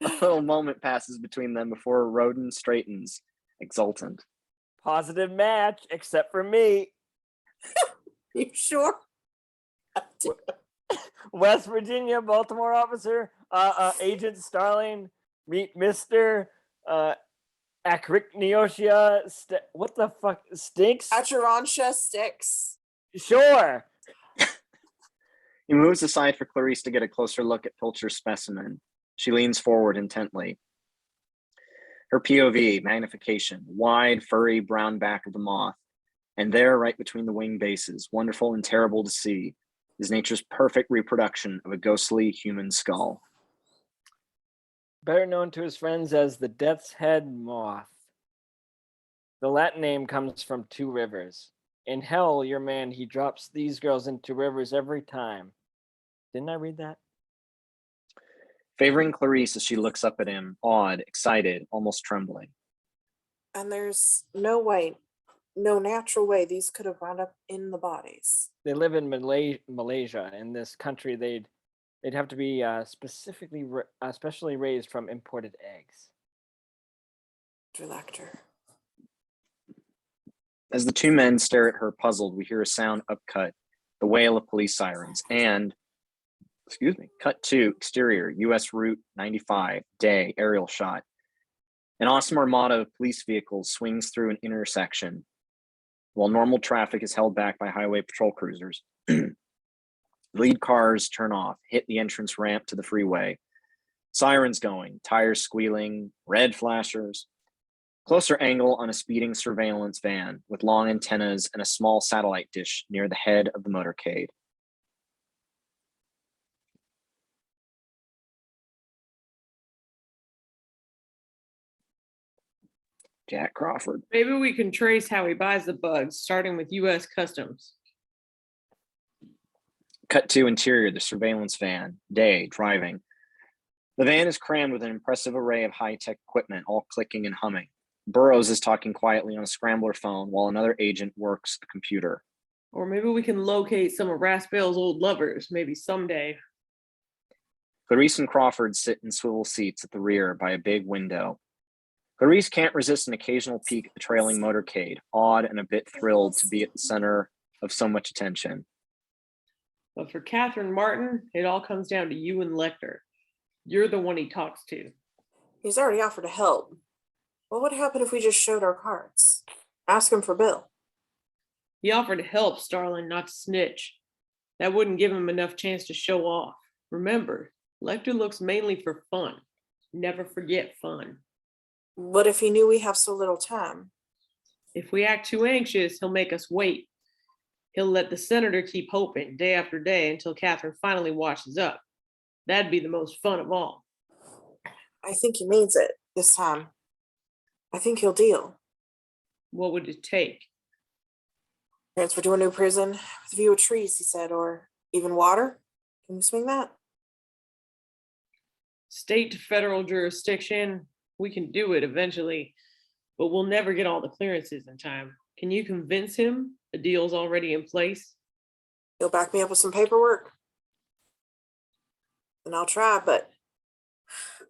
A little moment passes between them before Roden straightens, exultant. Positive match, except for me. You sure? West Virginia, Baltimore officer, Agent Starling, meet Mr. Acrycneosia. What the fuck? Stinks? Acherontia sticks. Sure. He moves aside for Clarice to get a closer look at Pilcher's specimen. She leans forward intently. Her POV, magnification, wide, furry brown back of the moth. And there, right between the wing bases, wonderful and terrible to see, is nature's perfect reproduction of a ghostly human skull. better known to his friends as the Death's Head Moth. The Latin name comes from 2 rivers. In hell, your man, he drops these girls into rivers every time. Didn't I read that? Favoring Clarice as she looks up at him, awed, excited, almost trembling. And there's no natural way these could have wound up in the bodies. They live in Malaysia. In this country, they'd have to be specially raised from imported eggs. Lecter. As the 2 men stare at her puzzled, we hear a sound upcut, the wail of police sirens, and, cut to exterior, US Route 95, day, aerial shot. An awesome armada of police vehicles swings through an intersection, while normal traffic is held back by highway patrol cruisers. Lead cars turn off, hit the entrance ramp to the freeway. Sirens going, tires squealing, red flashers. Closer angle on a speeding surveillance van with long antennas and a small satellite dish near the head of the motorcade. Jack Crawford. Maybe we can trace how he buys the bugs, starting with US Customs. Cut to interior, the surveillance van, day, driving. The van is crammed with an impressive array of high-tech equipment, all clicking and humming. Burroughs is talking quietly on a scrambler phone while another agent works the computer. Or maybe we can locate some of Raspale's old lovers, maybe someday. Clarice and Crawford sit in swivel seats at the rear by a big window. Clarice can't resist an occasional peek at the trailing motorcade, awed and a bit thrilled to be at the center of so much attention. But for Catherine Martin, it all comes down to you and Lecter. You're the one he talks to. He's already offered to help. What would happen if we just showed our cards? Ask him for Bill. He offered to help Starling, not to snitch. That wouldn't give him enough chance to show off. Remember, Lecter looks mainly for fun. Never forget fun. What if he knew we have so little time? If we act too anxious, he'll make us wait. He'll let the senator keep hoping day after day until Catherine finally washes up. That'd be the most fun of all. I think he means it this time. I think he'll deal. What would it take? Transfer to a new prison with a view of trees, he said, or even water. Can we swing that? State to federal jurisdiction, we can do it eventually, but we'll never get all the clearances in time. Can you convince him the deal's already in place? He'll back me up with some paperwork. And I'll try, but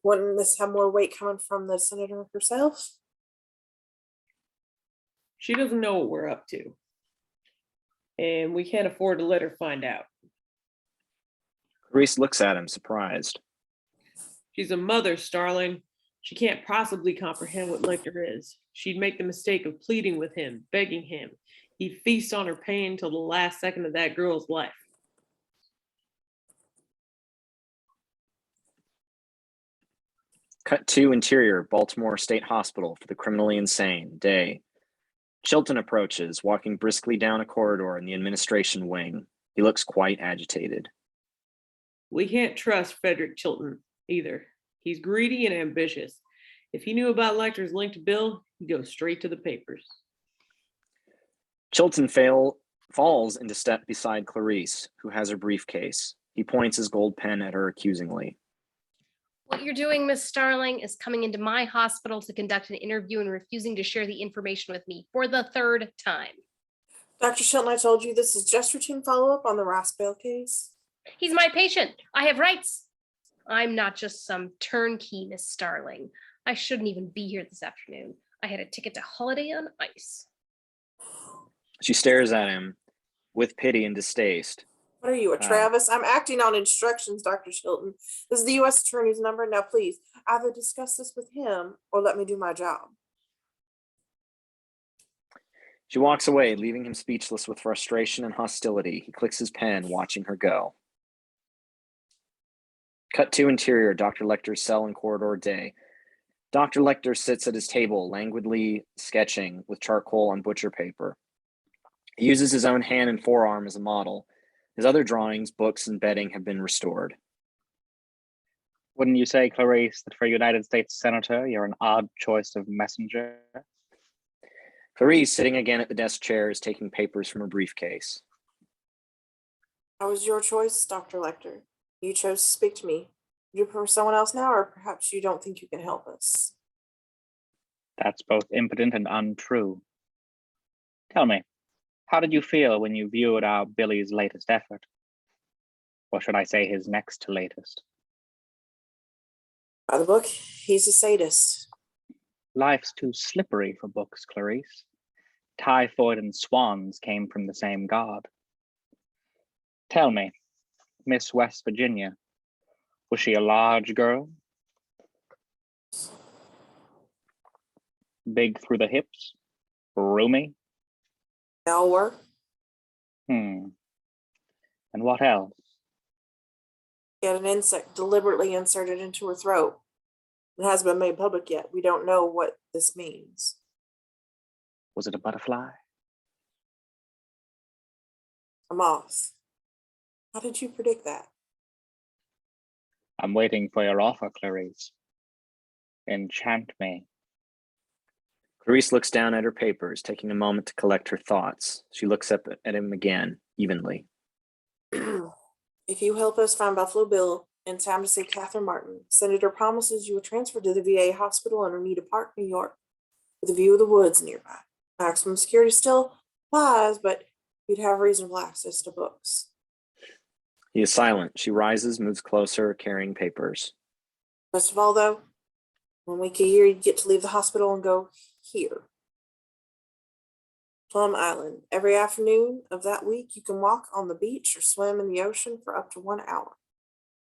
wouldn't this have more weight coming from the senator herself? She doesn't know what we're up to. And we can't afford to let her find out. Clarice looks at him, surprised. She's a mother, Starling. She can't possibly comprehend what Lecter is. She'd make the mistake of pleading with him, begging him. He'd feast on her pain till the last second of that girl's life. Cut to interior, Baltimore State Hospital for the criminally insane, day. Chilton approaches, walking briskly down a corridor in the administration wing. He looks quite agitated. We can't trust Frederick Chilton either. He's greedy and ambitious. If he knew about Lecter's link to Bill, he'd go straight to the papers. Chilton falls into step beside Clarice, who has her briefcase. He points his gold pen at her accusingly. What you're doing, Miss Starling, is coming into my hospital to conduct an interview and refusing to share the information with me for the 3rd time. Dr. Shelton, I told you this is just routine follow-up on the Raspale case. He's my patient. I have rights. I'm not just some turnkey, Miss Starling. I shouldn't even be here this afternoon. I had a ticket to Holiday on Ice. She stares at him with pity and distaste. What are you, a Travis? I'm acting on instructions, Dr. Chilton. This is the U.S. Attorney's number. Now, please, either discuss this with him or let me do my job. She walks away, leaving him speechless with frustration and hostility. He clicks his pen, watching her go. Cut to interior, Dr. Lecter's cell and corridor, day. Dr. Lecter sits at his table, languidly sketching with charcoal on butcher paper. He uses his own hand and forearm as a model. His other drawings, books, and bedding have been restored. Wouldn't you say, Clarice, that for a United States Senator, you're an odd choice of messenger? Clarice, sitting again at the desk chair, is taking papers from her briefcase. That was your choice, Dr. Lecter. You chose to speak to me. Would you prefer someone else now, or perhaps you don't think you can help us? That's both impotent and untrue. Tell me, how did you feel when you viewed our Billy's latest effort? Or should I say his next to latest? By the book, he's a sadist. Life's too slippery for books, Clarice. Typhoid and swans came from the same god. Tell me, Miss West Virginia, was she a large girl? Big through the hips? Roomy? They all were. And what else? He had an insect deliberately inserted into her throat. It hasn't been made public yet. We don't know what this means. Was it a butterfly? A moth. How did you predict that? I'm waiting for your offer, Clarice. Enchant me. Clarice looks down at her papers, taking a moment to collect her thoughts. She looks up at him again, evenly. If you help us find Buffalo Bill in time to save Catherine Martin, Senator promises you will transfer to the VA hospital in Oneida Park, New York, with a view of the woods nearby. Maximum security still applies, but you'd have reasonable access to books. He is silent. She rises, moves closer, carrying papers. Best of all, though, 1 week a year, you get to leave the hospital and go here. Plum Island. Every afternoon of that week, you can walk on the beach or swim in the ocean for up to 1 hour.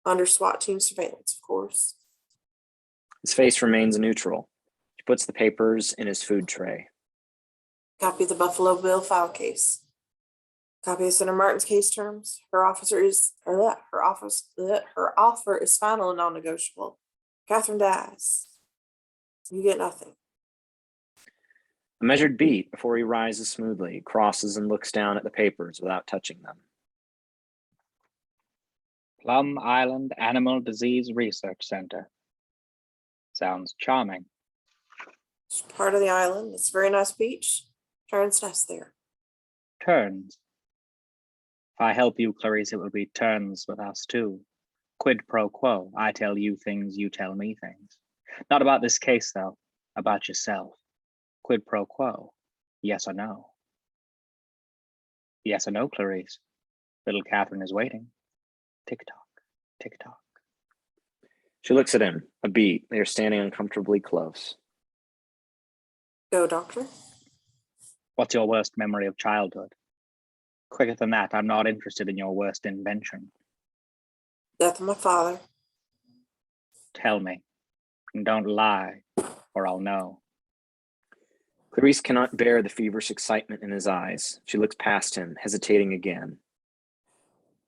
Under SWAT team surveillance, of course. His face remains neutral. He puts the papers in his food tray. Copy of the Buffalo Bill file case. Copy of Senator Martin's case terms. Her offer is final and non-negotiable. Catherine dies. You get nothing. A measured beat before he rises smoothly, crosses and looks down at the papers without touching them. Plum Island Animal Disease Research Center. Sounds charming. It's part of the island. It's a very nice beach. Terns nest there. Turns. If I help you, Clarice, it will be turns with us too. Quid pro quo. I tell you things, you tell me things. Not about this case, though. About yourself. Quid pro quo. Yes or no? Yes or no, Clarice? Little Catherine is waiting. Tick-tock, tick-tock. She looks at him, a beat. They are standing uncomfortably close. Go, doctor. What's your worst memory of childhood? Quicker than that, I'm not interested in your worst invention. Death of my father. Tell me, and don't lie, or I'll know. Clarice cannot bear the feverish excitement in his eyes. She looks past him, hesitating again.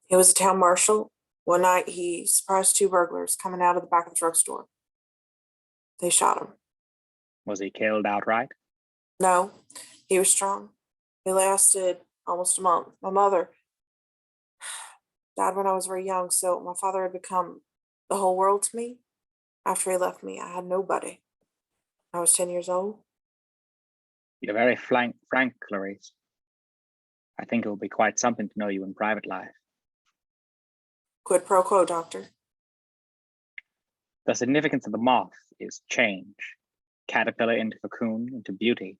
He was a town marshal. One night, he surprised 2 burglars coming out of the back of the drugstore. They shot him. Was he killed outright? No, he was strong. He lasted almost a month. My mother died when I was very young, so my father had become the whole world to me. After he left me, I had nobody. I was 10 years old. You're very frank, Clarice. I think it will be quite something to know you in private life. Quid pro quo, doctor. The significance of the moth is change. Caterpillar into cocoon, into beauty.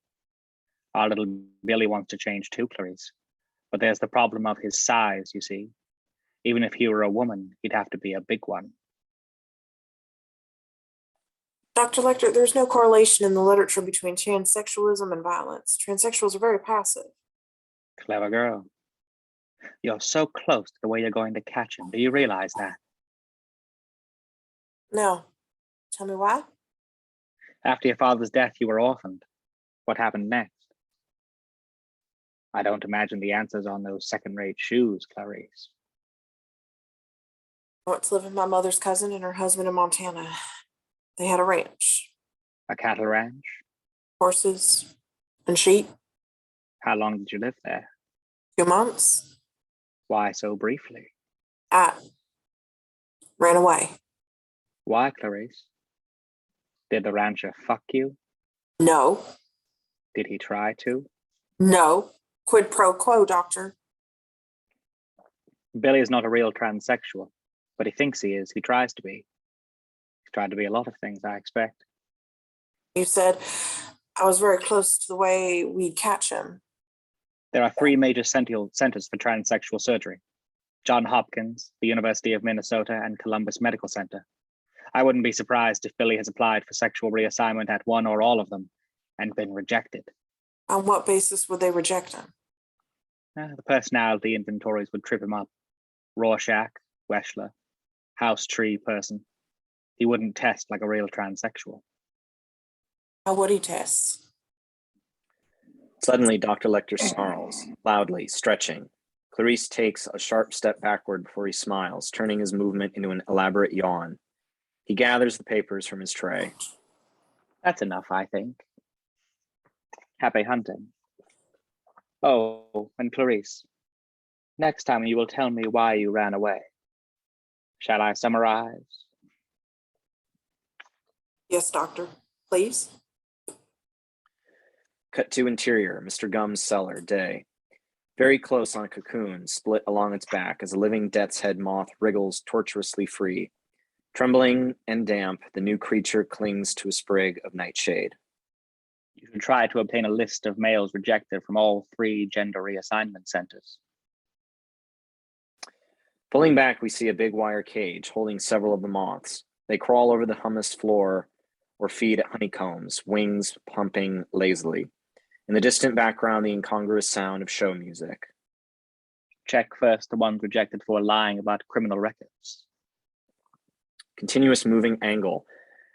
Our little Billy wants to change too, Clarice. But there's the problem of his size, you see. Even if he were a woman, he'd have to be a big one. Dr. Lecter, there's no correlation in the literature between transsexualism and violence. Transsexuals are very passive. Clever girl. You're so close to the way you're going to catch him. Do you realize that? No. Tell me why? After your father's death, you were orphaned. What happened next? I don't imagine the answer's on those second-rate shoes, Clarice. I went to live with my mother's cousin and her husband in Montana. They had a ranch. A cattle ranch? Horses and sheep. How long did you live there? 2 months. Why so briefly? I ran away. Why, Clarice? Did the rancher fuck you? No, Did he try to? no. Quid pro quo, doctor. Billy is not a real transsexual, but he thinks he is. He tries to be. He's tried to be a lot of things, I expect. You said I was very close to the way we'd catch him. There are 3 major centers for transsexual surgery: Johns Hopkins, the University of Minnesota, and Columbus Medical Center. I wouldn't be surprised if Billy has applied for sexual reassignment at one or all of them and been rejected. On what basis would they reject him? The personality inventories would trip him up. Rorschach, Weschler, house tree person. He wouldn't test like a real transsexual. How would he test? Suddenly, Dr. Lecter snarls, loudly, stretching. Clarice takes a sharp step backward before he smiles, turning his movement into an elaborate yawn. He gathers the papers from his tray. That's enough, I think. Happy hunting. Oh, and Clarice, next time you will tell me why you ran away. Shall I summarize? Yes, doctor. Please. Cut to interior, Mr. Gum's cellar, day. Very close on a cocoon, split along its back as a living death's head moth wriggles tortuously free. Trembling and damp, the new creature clings to a sprig of nightshade. You should try to obtain a list of males rejected from all 3 gender reassignment centers. Pulling back, we see a big wire cage holding several of the moths. They crawl over the hummus floor or feed at honeycombs, wings pumping lazily. In the distant background, the incongruous sound of show music. Check first the ones rejected for lying about criminal records. Continuous moving angle.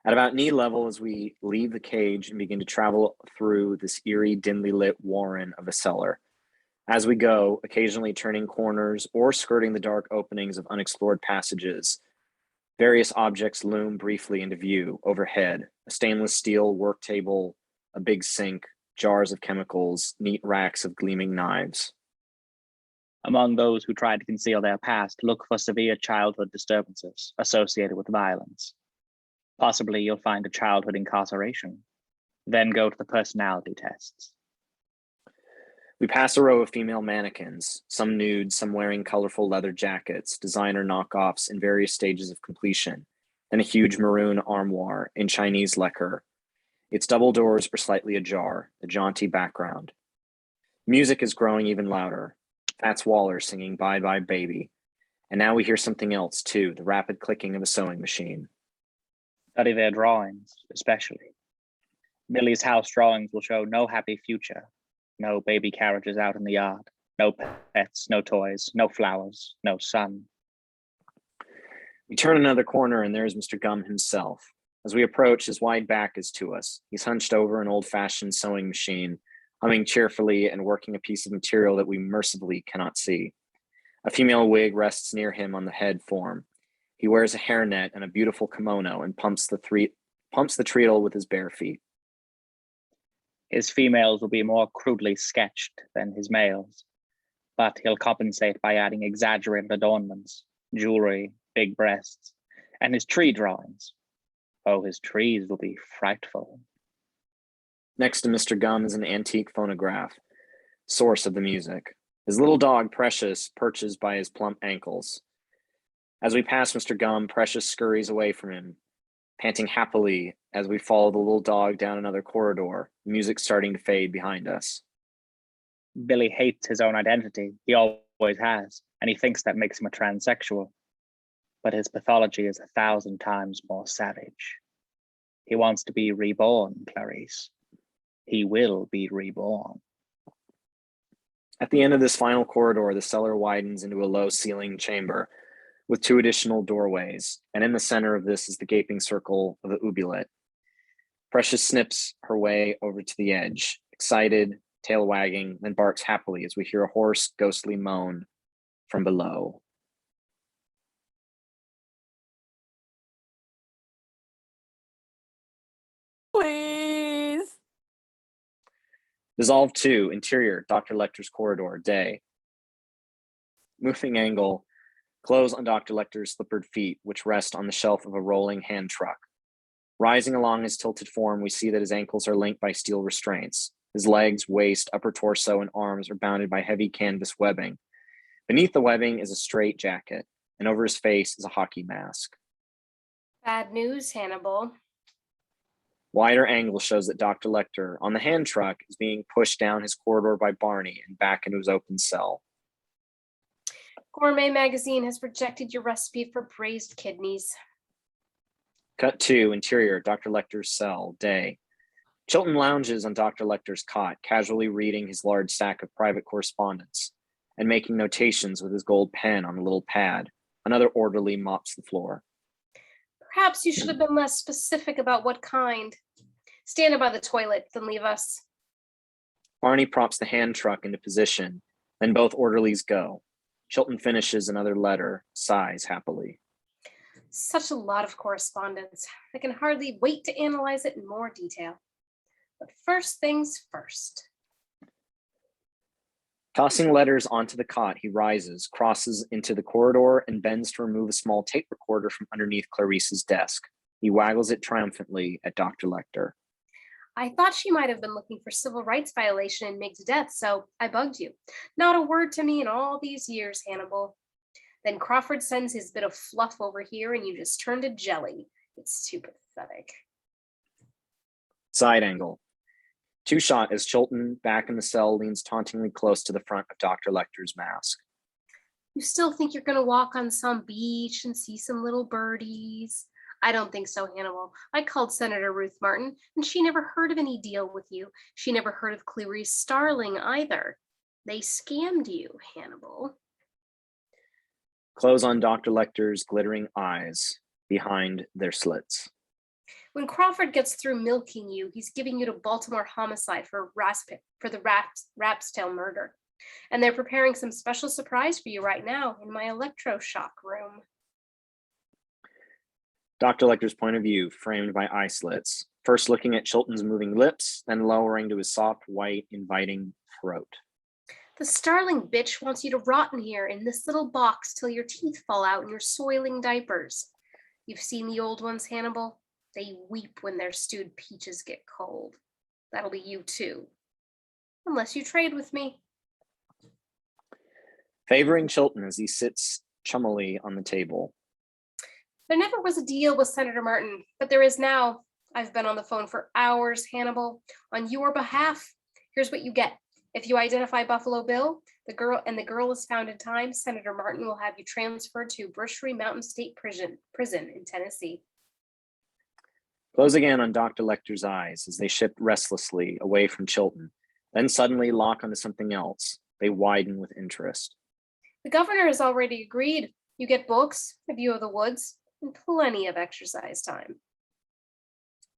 At about knee level as we leave the cage and begin to travel through this eerie, dimly lit warren of a cellar. As we go, occasionally turning corners or skirting the dark openings of unexplored passages, various objects loom briefly into view overhead: a stainless steel work table, a big sink, jars of chemicals, neat racks of gleaming knives. Among those who try to conceal their past, look for severe childhood disturbances associated with violence. Possibly you'll find a childhood incarceration. Then go to the personality tests. We pass a row of female mannequins, some nude, some wearing colorful leather jackets, designer knockoffs in various stages of completion, and a huge maroon armoire in Chinese lacquer. Its double doors are slightly ajar, a jaunty background. Music is growing even louder. Fats Waller singing Bye Bye Baby. And now we hear something else too, the rapid clicking of a sewing machine. Study their drawings, especially. Billy's house drawings will show no happy future. No baby carriages out in the yard. No pets, no toys, no flowers, no sun. We turn another corner and there's Mr. Gum himself. As we approach, his wide back is to us. He's hunched over an old-fashioned sewing machine, humming cheerfully and working a piece of material that we mercifully cannot see. A female wig rests near him on the head form. He wears a hairnet and a beautiful kimono and pumps the treadle with his bare feet. His females will be more crudely sketched than his males, but he'll compensate by adding exaggerated adornments, jewelry, big breasts, and his tree drawings. Oh, his trees will be frightful. Next to Mr. Gum is an antique phonograph, source of the music. His little dog, Precious, perches by his plump ankles. As we pass Mr. Gum, Precious scurries away from him, panting happily as we follow the little dog down another corridor, music starting to fade behind us. Billy hates his own identity. He always has, and he thinks that makes him a transsexual. But his pathology is 1,000 times more savage. He wants to be reborn, Clarice. He will be reborn. At the end of this final corridor, the cellar widens into a low-ceilinged chamber with 2 additional doorways, and in the center of this is the gaping circle of the oubliette. Precious snips her way over to the edge, excited, tail wagging, then barks happily as we hear a hoarse, ghostly moan from below. Please. Dissolve 2, interior, Dr. Lecter's corridor, day. Moving angle, Close on Dr. Lecter's slippered feet, which rest on the shelf of a rolling hand truck. Rising along his tilted form, we see that his ankles are linked by steel restraints. His legs, waist, upper torso, and arms are bounded by heavy canvas webbing. Beneath the webbing is a straight jacket, and over his face is a hockey mask. Bad news, Hannibal. Wider angle shows that Dr. Lecter, on the hand truck, is being pushed down his corridor by Barney and back into his open cell. Gourmet Magazine has rejected your recipe for braised kidneys. Cut 2, interior, Dr. Lecter's cell, day. Chilton lounges on Dr. Lecter's cot, casually reading his large stack of private correspondence and making notations with his gold pen on a little pad. Another orderly mops the floor. Perhaps you should have been less specific about what kind. Stand by the toilet, then leave us. Barney props the hand truck into position, then both orderlies go. Chilton finishes another letter, sighs happily. Such a lot of correspondence. I can hardly wait to analyze it in more detail. But first things first. Tossing letters onto the cot, he rises, crosses into the corridor, and bends to remove a small tape recorder from underneath Clarice's desk. He waggles it triumphantly at Dr. Lecter. I thought she might have been looking for civil rights violation in Mig's death, so I bugged you. Not a word to me in all these years, Hannibal. Then Crawford sends his bit of fluff over here and you just turn to jelly. It's too pathetic. Side angle. Two shot as Chilton, back in the cell, leans tauntingly close to the front of Dr. Lecter's mask. You still think you're going to walk on some beach and see some little birdies? I don't think so, Hannibal. I called Senator Ruth Martin, and she never heard of any deal with you. She never heard of Clarice Starling either. They scammed you, Hannibal. Close on Dr. Lecter's glittering eyes behind their slits. When Crawford gets through milking you, he's giving you to Baltimore homicide for the Raspale murder. And they're preparing some special surprise for you right now in my electroshock room. Dr. Lecter's point of view, framed by eye slits, first looking at Chilton's moving lips, then lowering to his soft, white, inviting throat. The Starling bitch wants you to rot in here in this little box till your teeth fall out in your soiling diapers. You've seen the old ones, Hannibal? They weep when their stewed peaches get cold. That'll be you too. Unless you trade with me. Favoring Chilton as he sits chummily on the table. There never was a deal with Senator Martin, but there is now. I've been on the phone for hours, Hannibal. On your behalf, here's what you get. If you identify Buffalo Bill, the girl is found in time, Senator Martin will have you transferred to Bushry Mountain State Prison in Tennessee. Close again on Dr. Lecter's eyes as they shift restlessly away from Chilton, then suddenly lock onto something else. They widen with interest. The governor has already agreed. You get books, a view of the woods, and plenty of exercise time.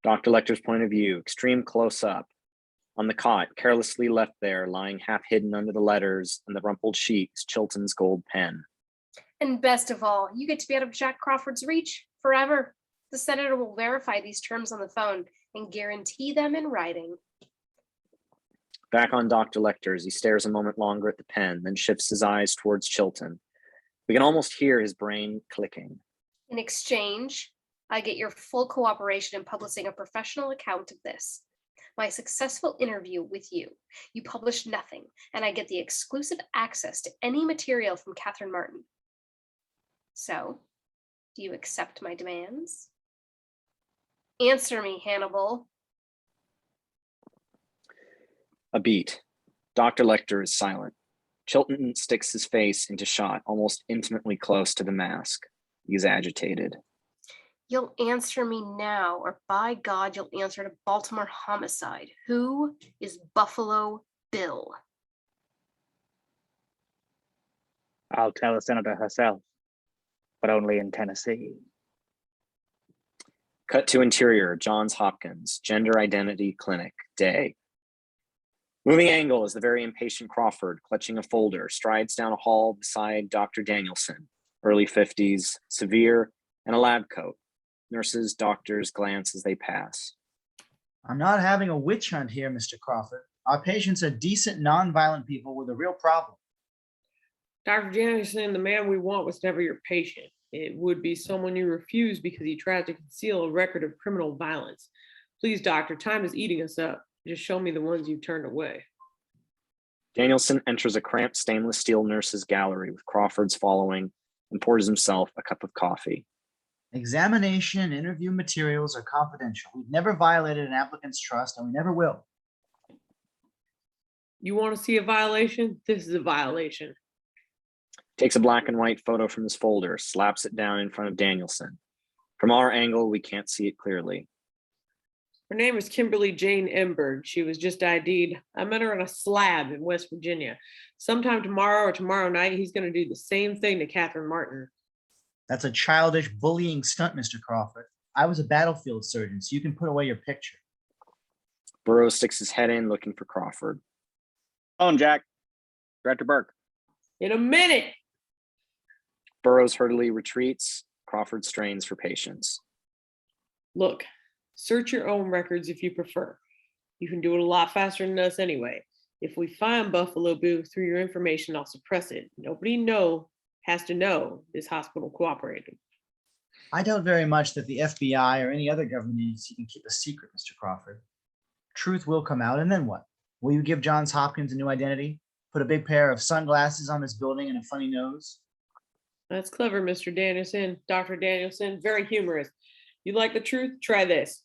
Dr. Lecter's point of view, extreme close-up. On the cot, carelessly left there, lying half hidden under the letters and the rumpled sheet, is Chilton's gold pen. And best of all, you get to be out of Jack Crawford's reach forever. The senator will verify these terms on the phone and guarantee them in writing. Back on Dr. Lecter as he stares a moment longer at the pen, then shifts his eyes towards Chilton. We can almost hear his brain clicking. In exchange, I get your full cooperation in publishing a professional account of this. My successful interview with you. You publish nothing, and I get the exclusive access to any material from Catherine Martin. So, do you accept my demands? Answer me, Hannibal. A beat. Dr. Lecter is silent. Chilton sticks his face into shot, almost intimately close to the mask. He's agitated. You'll answer me now, or by God, you'll answer to Baltimore homicide. Who is Buffalo Bill? I'll tell the senator herself, but only in Tennessee. Cut to interior, Johns Hopkins, Gender Identity Clinic, day. Moving angle is the very impatient Crawford, clutching a folder, strides down a hall beside Dr. Danielson, early 50s, severe, and a lab coat. Nurses, doctors glance as they pass. I'm not having a witch hunt here, Mr. Crawford. Our patients are decent, non-violent people with a real problem. Dr. Janison, the man we want was never your patient. It would be someone you refuse because he tried to conceal a record of criminal violence. Please, doctor, time is eating us up. Just show me the ones you turned away. Danielson enters a cramped stainless steel nurse's gallery with Crawford's following and pours himself a cup of coffee. Examination and interview materials are confidential. We've never violated an applicant's trust, and we never will. You want to see a violation? This is a violation. Takes a black and white photo from his folder, slaps it down in front of Danielson. From our angle, we can't see it clearly. Her name is Kimberly Jane Emberg. She was just ID'd. I met her on a slab in West Virginia. Sometime tomorrow or tomorrow night, he's going to do the same thing to Catherine Martin. That's a childish bullying stunt, Mr. Crawford. I was a battlefield surgeon, so you can put away your picture. Burroughs sticks his head in, looking for Crawford. Phone, Jack. Director Burke. In a minute. Burroughs hurriedly retreats. Crawford strains for patience. Look, search your own records if you prefer. You can do it a lot faster than us anyway. If we find Buffalo Boo through your information, I'll suppress it. Nobody has to know this hospital cooperated. I doubt very much that the FBI or any other government agency can keep a secret, Mr. Crawford. Truth will come out, and then what? Will you give Johns Hopkins a new identity? Put a big pair of sunglasses on this building and a funny nose? That's clever, Mr. Danielson. Dr. Danielson, very humorous. You like the truth? Try this.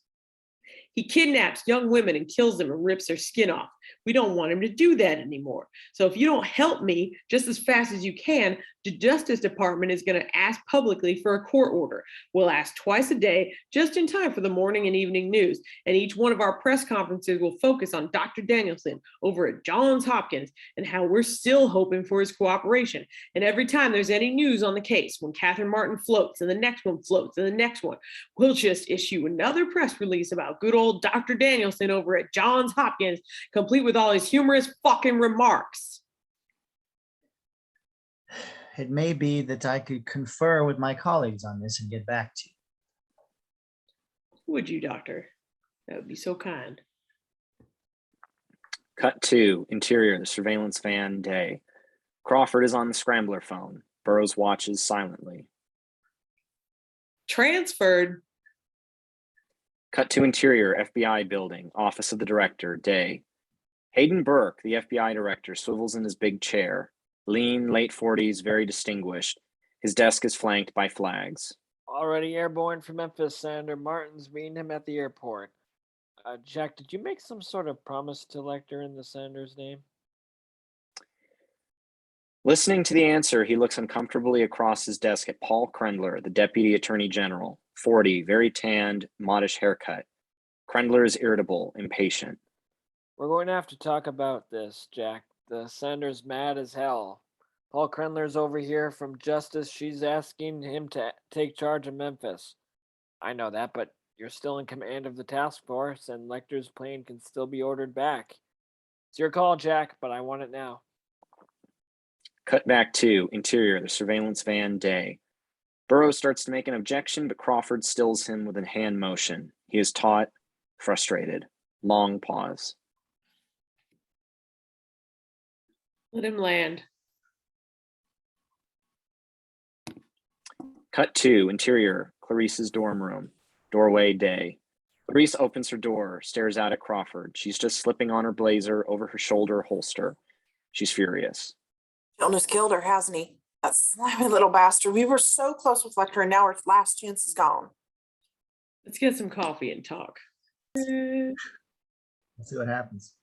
He kidnaps young women and kills them and rips their skin off. We don't want him to do that anymore. So if you don't help me just as fast as you can, the Justice Department is going to ask publicly for a court order. We'll ask twice a day, just in time for the morning and evening news. And each one of our press conferences will focus on Dr. Danielson over at Johns Hopkins and how we're still hoping for his cooperation. And every time there's any news on the case, when Catherine Martin floats and the next one floats and the next one, we'll just issue another press release about good old Dr. Danielson over at Johns Hopkins, complete with all his humorous fucking remarks. It may be that I could confer with my colleagues on this and get back to you. Would you, doctor? That would be so kind. Cut 2, interior, the surveillance van, day. Crawford is on the scrambler phone. Burroughs watches silently. Transferred? Cut to interior, FBI building, office of the director, day. Hayden Burke, the FBI director, swivels in his big chair. Lean, late 40s, very distinguished. His desk is flanked by flags. Already airborne from Memphis, Senator Martin's meeting him at the airport. Jack, did you make some sort of promise to Lecter in the senator's name? Listening to the answer, he looks uncomfortably across his desk at Paul Krendler, the Deputy Attorney General, 40, very tanned, modish haircut. Krendler is irritable, impatient. We're going to have to talk about this, Jack. The senator's mad as hell. Paul Krendler's over here from Justice. She's asking him to take charge of Memphis. I know that, but you're still in command of the task force, and Lecter's plane can still be ordered back. It's your call, Jack, but I want it now. Cut back to interior, the surveillance van, day. Burroughs starts to make an objection, but Crawford stills him with a hand motion. He is taut, frustrated. Long pause. Let him land. Cut 2, interior, Clarice's dorm room. Doorway, day. Clarice opens her door, stares out at Crawford. She's just slipping on her blazer over her shoulder holster. She's furious. Jonas killed her, hasn't he? That slimy little bastard. We were so close with Lecter, and now our last chance is gone. Let's get some coffee and talk. Let's see what happens.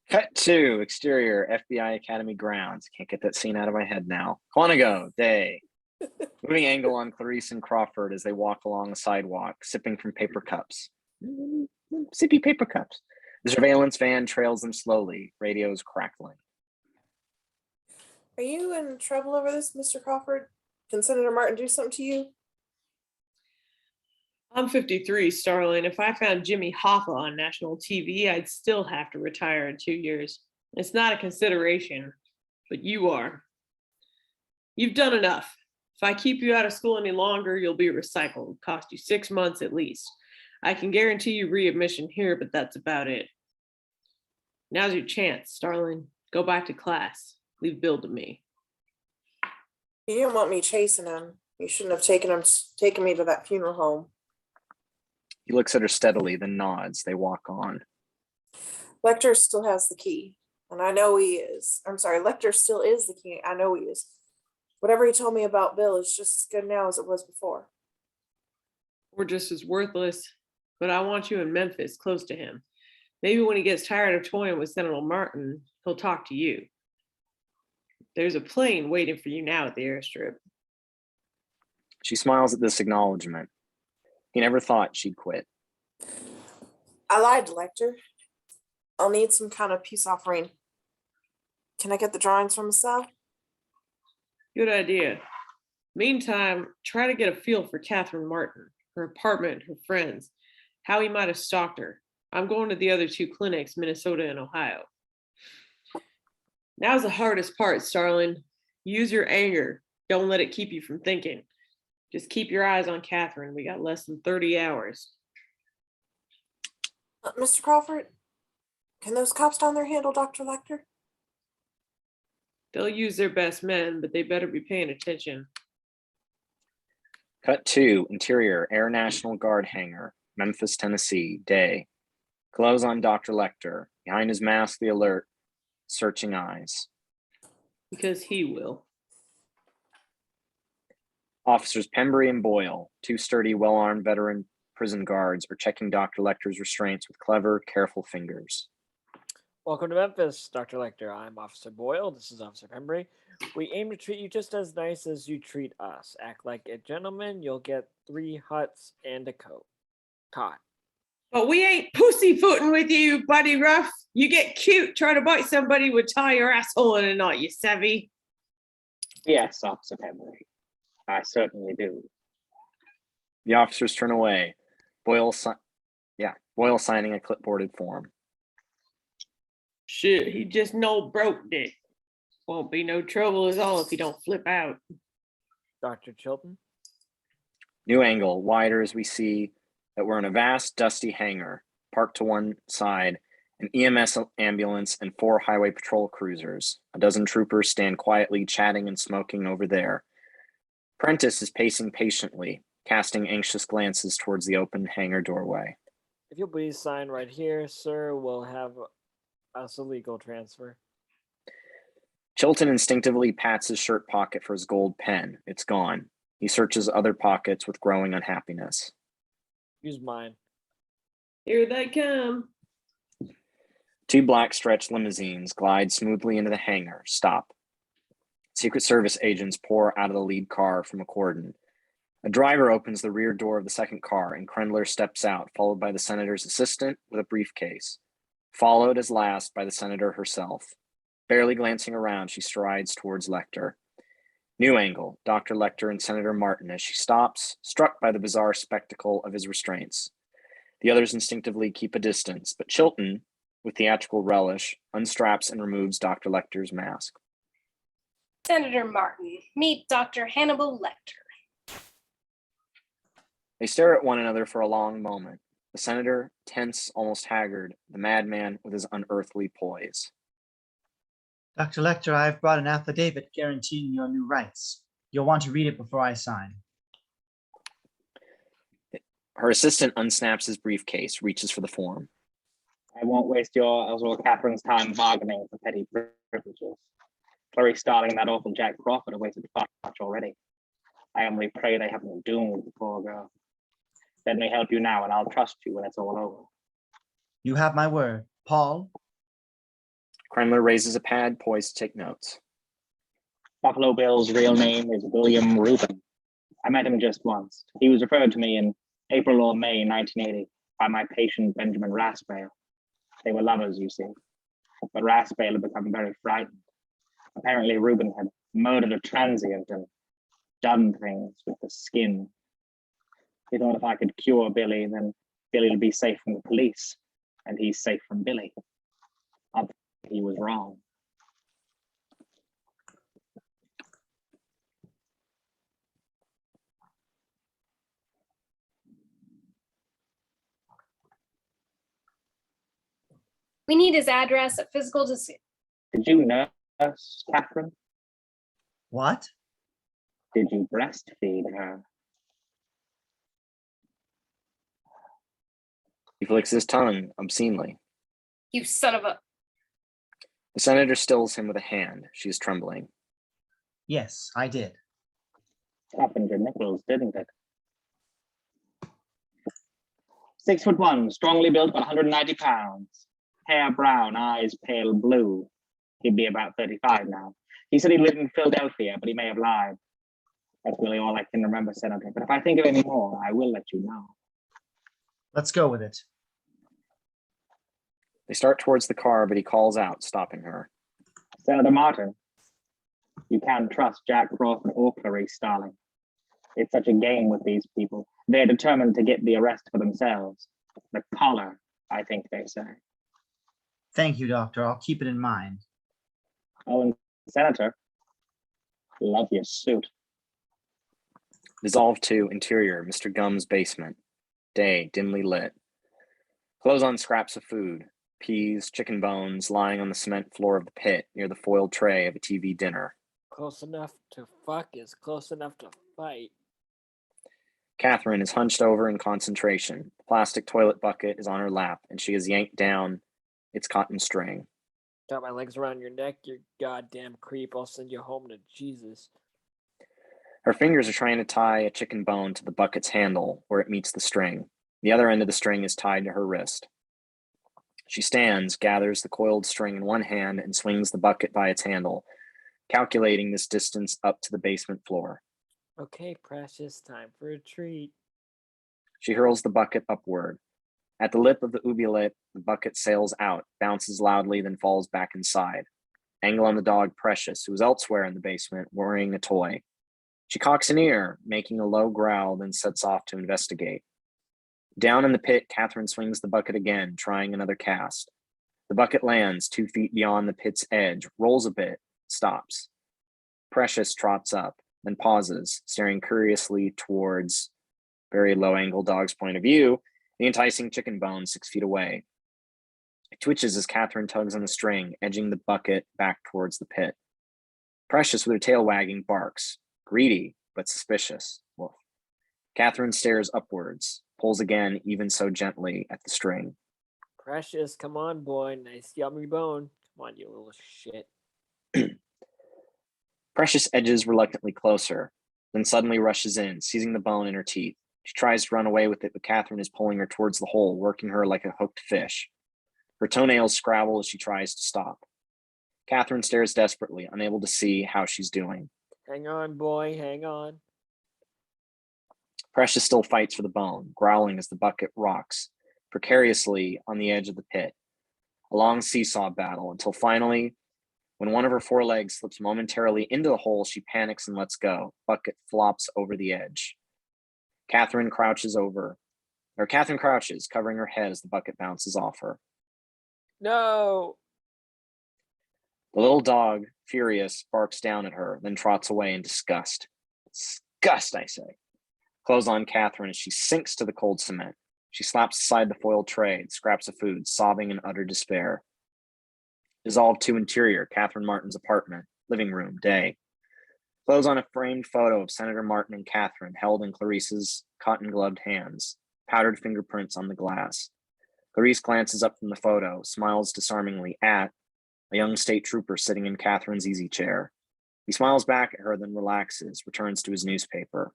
Cut 2, exterior, FBI Academy grounds. Can't get that scene out of my head now. Quantico, day. Moving angle on Clarice and Crawford as they walk along the sidewalk, sipping from paper cups. Sippy paper cups. The surveillance van trails them slowly, radios crackling. Are you in trouble over this, Mr. Crawford? Can Senator Martin do something to you? I'm 53, Starling. If I found Jimmy Hoffa on national TV, I'd still have to retire in 2 years. It's not a consideration, but you are. You've done enough. If I keep you out of school any longer, you'll be recycled. It'll cost you 6 months at least. I can guarantee you readmission here, but that's about it. Now's your chance, Starling. Go back to class. Leave Bill to me. He didn't want me chasing him. You shouldn't have taken me to that funeral home. He looks at her steadily, then nods. They walk on. Lecter still has the key, and I know he is. I'm sorry, Lecter still is the key. I know he is. Whatever he told me about Bill is just as good now as it was before. Or just as worthless, but I want you in Memphis, close to him. Maybe when he gets tired of toying with Senator Martin, he'll talk to you. There's a plane waiting for you now at the airstrip. She smiles at this acknowledgement. He never thought she'd quit. I lied to Lecter. I'll need some kind of peace offering. Can I get the drawings from his cell? Good idea. Meantime, try to get a feel for Catherine Martin, her apartment, her friends, how he might have stalked her. I'm going to the other two clinics, Minnesota and Ohio. Now's the hardest part, Starling. Use your anger. Don't let it keep you from thinking. Just keep your eyes on Catherine. We got less than 30 hours. Mr. Crawford, can those cops down there handle Dr. Lecter? They'll use their best men, but they better be paying attention. Cut 2, interior, Air National Guard hangar, Memphis, Tennessee, day. Clothes on Dr. Lecter. Behind his mask, the alert, searching eyes. Because he will. Officers Pembry and Boyle, two sturdy, well-armed veteran prison guards, are checking Dr. Lecter's restraints with clever, careful fingers. Welcome to Memphis, Dr. Lecter. I'm Officer Boyle. This is Officer Pembry. We aim to treat you just as nice as you treat us. Act like a gentleman, you'll get 3 huts and a coat. Caught. But we ain't pussyfooting with you, buddy rough. You get cute, try to bite somebody, would tie your asshole in a knot, you savvy. Yes, Officer Pembry. I certainly do. The officers turn away. Boyle signing a clipboarded form. Shit, he just no broke dick. Won't be no trouble at all if he don't flip out. Dr. Chilton? New angle, wider as we see that we're in a vast, dusty hangar, parked to one side, an EMS ambulance and 4 highway patrol cruisers. A dozen troopers stand quietly chatting and smoking over there. Prentice is pacing patiently, casting anxious glances towards the open hangar doorway. If you'll please sign right here, sir, we'll have us a legal transfer. Chilton instinctively pats his shirt pocket for his gold pen. It's gone. He searches other pockets with growing unhappiness. Use mine. Here they come. 2 black stretch limousines glide smoothly into the hangar. Stop. Secret Service agents pour out of the lead car from a cordon. A driver opens the rear door of the second car, and Krendler steps out, followed by the senator's assistant with a briefcase, followed as last by the senator herself. Barely glancing around, she strides towards Lecter. New angle, Dr. Lecter and Senator Martin as she stops, struck by the bizarre spectacle of his restraints. The others instinctively keep a distance, but Chilton, with theatrical relish, unstraps and removes Dr. Lecter's mask. Senator Martin, meet Dr. Hannibal Lecter. They stare at one another for a long moment. The senator, tense, almost haggard, the madman with his unearthly poise. Dr. Lecter, I've brought an affidavit guaranteeing your new rights. You'll want to read it before I sign. Her assistant unsnaps his briefcase, reaches for the form. I won't waste yours or Catherine's time bargaining for petty privileges. Clarice Starling and that awful Jack Crawford have wasted far too much already. I only pray they haven't doomed the poor girl. Let me help you now, and I'll trust you when it's all over. You have my word. Paul? Krendler raises a pad, poised to take notes. Buffalo Bill's real name is William Rubin. I met him just once. He was referred to me in April or May 1980 by my patient Benjamin Raspale. They were lovers, you see. But Raspale had become very frightened. Apparently Rubin had murdered a transient and done things with the skin. He thought if I could cure Billy, then Billy would be safe from the police, and he's safe from Billy. Obviously, he was wrong. We need his address, a physical Did you know Catherine? What? Did you breastfeed her? He flicks his tongue obscenely. You son of a. The senator stills him with a hand. She is trembling. Yes, I did. Happened your nipples, didn't it? 6'1", strongly built, but 190 pounds. Hair brown, eyes pale blue. He'd be about 35 now. He said he lived in Philadelphia, but he may have lied. That's really all I can remember, Senator. But if I think of any more, I will let you know. Let's go with it. They start towards the car, but he calls out, stopping her. Senator Martin, you can't trust Jack Crawford or Clarice Starling. It's such a game with these people. They're determined to get the arrest for themselves. The collar, I think they say. Thank you, Doctor. I'll keep it in mind. Oh, and Senator, love your suit. Dissolve to interior, Mr. Gum's basement. Day, dimly lit. Clothes on scraps of food. Peas, chicken bones lying on the cement floor of the pit near the foiled tray of a TV dinner. Close enough to fuck is close enough to fight. Catherine is hunched over in concentration. The plastic toilet bucket is on her lap, and she has yanked down its cotton string. Got my legs around your neck, you goddamn creep. I'll send you home to Jesus. Her fingers are trying to tie a chicken bone to the bucket's handle where it meets the string. The other end of the string is tied to her wrist. She stands, gathers the coiled string in one hand, and swings the bucket by its handle, calculating this distance up to the basement floor. Okay, precious, time for a treat. She hurls the bucket upward. At the lip of the oubliette, the bucket sails out, bounces loudly, then falls back inside. Angle on the dog Precious, who is elsewhere in the basement, worrying a toy. She cocks an ear, making a low growl, then sets off to investigate. Down in the pit, Catherine swings the bucket again, trying another cast. The bucket lands 2 feet beyond the pit's edge, rolls a bit, stops. Precious trots up, then pauses, staring curiously towards, very low-angle dog's point of view, the enticing chicken bone 6 feet away. It twitches as Catherine tugs on the string, edging the bucket back towards the pit. Precious, with her tail wagging, barks, greedy but suspicious. Woof. Catherine stares upwards, pulls again, even so gently, at the string. Precious, come on, boy. Nice yummy bone. Come on, you little shit. Precious edges reluctantly closer, then suddenly rushes in, seizing the bone in her teeth. She tries to run away with it, but Catherine is pulling her towards the hole, working her like a hooked fish. Her toenails scrabble as she tries to stop. Catherine stares desperately, unable to see how she's doing. Hang on, boy, hang on. Precious still fights for the bone, growling as the bucket rocks precariously on the edge of the pit. A long seesaw battle until finally, when one of her forelegs slips momentarily into the hole, she panics and lets go. Bucket flops over the edge. Catherine crouches, covering her head as the bucket bounces off her. No! The little dog, furious, barks down at her, then trots away in disgust. Disgust, I say. Close on Catherine as she sinks to the cold cement. She slaps aside the foiled tray and scraps of food, sobbing in utter despair. Dissolved to interior, Catherine Martin's apartment, living room, day. Close on a framed photo of Senator Martin and Catherine held in Clarice's cotton-gloved hands, powdered fingerprints on the glass. Clarice glances up from the photo, smiles disarmingly at a young state trooper sitting in Catherine's easy chair. He smiles back at her, then relaxes, returns to his newspaper.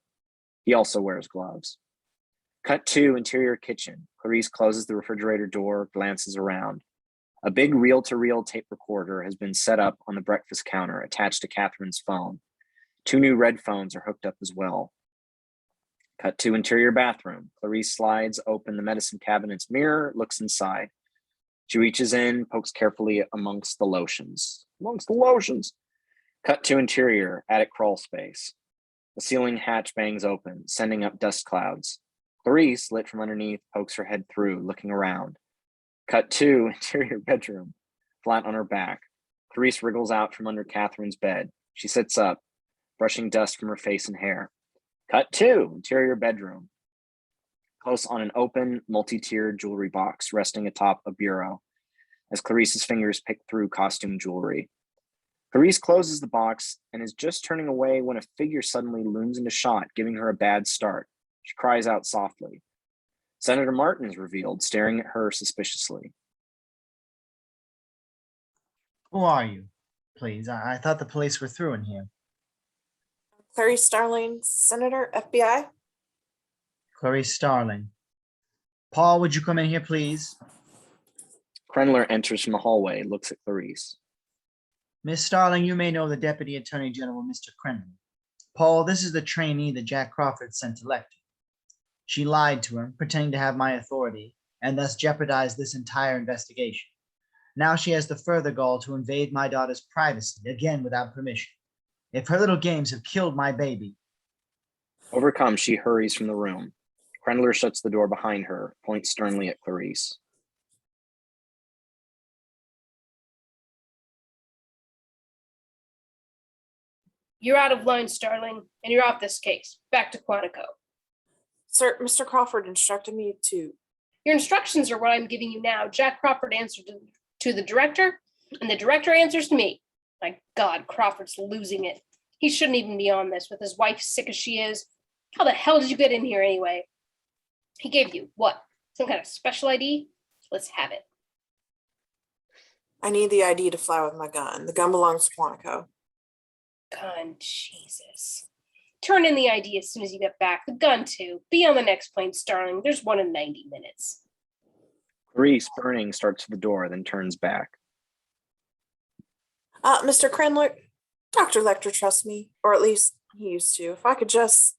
He also wears gloves. Cut to interior kitchen. Clarice closes the refrigerator door, glances around. A big reel-to-reel tape recorder has been set up on the breakfast counter, attached to Catherine's phone. 2 new red phones are hooked up as well. Cut to interior bathroom. Clarice slides open the medicine cabinet's mirror, looks inside. She reaches in, pokes carefully amongst the lotions. Cut to interior, attic crawl space. The ceiling hatch bangs open, sending up dust clouds. Clarice, lit from underneath, pokes her head through, looking around. Cut to interior bedroom, flat on her back. Clarice wriggles out from under Catherine's bed. She sits up, brushing dust from her face and hair. Cut to interior bedroom. Close on an open, multi-tiered jewelry box resting atop a bureau, as Clarice's fingers pick through costume jewelry. Clarice closes the box and is just turning away when a figure suddenly looms into shot, giving her a bad start. She cries out softly. Senator Martin is revealed, staring at her suspiciously. Who are you? Please, I thought the police were through in here. Clarice Starling, Senator, FBI. Clarice Starling. Paul, would you come in here, please? Krendler enters from the hallway, looks at Clarice. Miss Starling, you may know the Deputy Attorney General, Mr. Krendler. Paul, this is the trainee that Jack Crawford sent to lecture. She lied to him, pretending to have my authority, and thus jeopardized this entire investigation. Now she has the further gall to invade my daughter's privacy, again without permission. If her little games have killed my baby. Overcome, she hurries from the room. Krendler shuts the door behind her, points sternly at Clarice. You're out of line, Starling, and you're off this case. Back to Quantico. Sir, Mr. Crawford instructed me to. Your instructions are what I'm giving you now. Jack Crawford answered to the director, and the director answers to me. My God, Crawford's losing it. He shouldn't even be on this with his wife sick as she is. How the hell did you get in here anyway? He gave you what? Some kind of special ID? Let's have it. I need the ID to fly with my gun. The gun belongs to Quantico. Gun, Jesus. Turn in the ID as soon as you get back. The gun, too. Be on the next plane, Starling. There's one in 90 minutes. Clarice, burning, starts to the door, then turns back. Mr. Krendler, Dr. Lecter trusts me, or at least he used to. If I could just.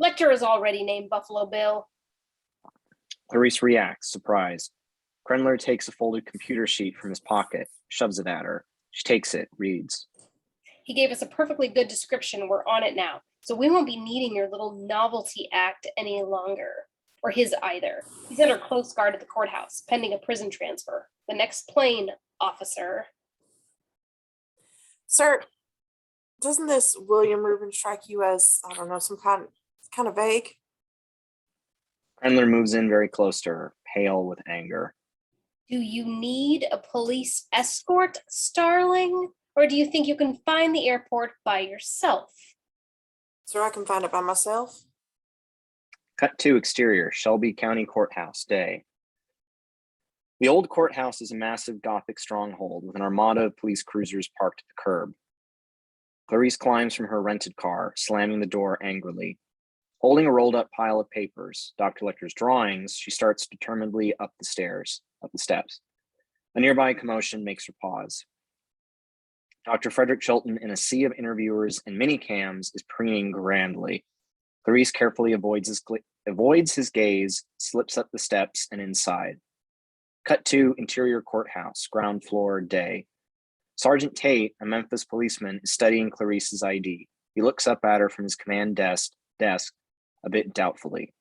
Lecter is already named Buffalo Bill. Clarice reacts, surprised. Krendler takes a folded computer sheet from his pocket, shoves it at her. She takes it, reads. He gave us a perfectly good description. We're on it now. So we won't be needing your little novelty act any longer. Or his either. He's under close guard at the courthouse, pending a prison transfer. The next plane, officer. Sir, doesn't this William Rubin strike you as, I don't know, some kind of vague? Krendler moves in very close to her, pale with anger. Do you need a police escort, Starling? Or do you think you can find the airport by yourself? Sir, I can find it by myself. Cut to exterior, Shelby County Courthouse, day. The old courthouse is a massive Gothic stronghold with an armada of police cruisers parked at the curb. Clarice climbs from her rented car, slamming the door angrily. Holding a rolled up pile of papers, Dr. Lecter's drawings, she starts determinedly up the steps. A nearby commotion makes her pause. Dr. Frederick Chilton, in a sea of interviewers and mini-cams, is preening grandly. Clarice carefully avoids his gaze, slips up the steps and inside. Cut to interior courthouse, ground floor, day. Sergeant Tate, a Memphis policeman, is studying Clarice's ID. He looks up at her from his command desk a bit doubtfully.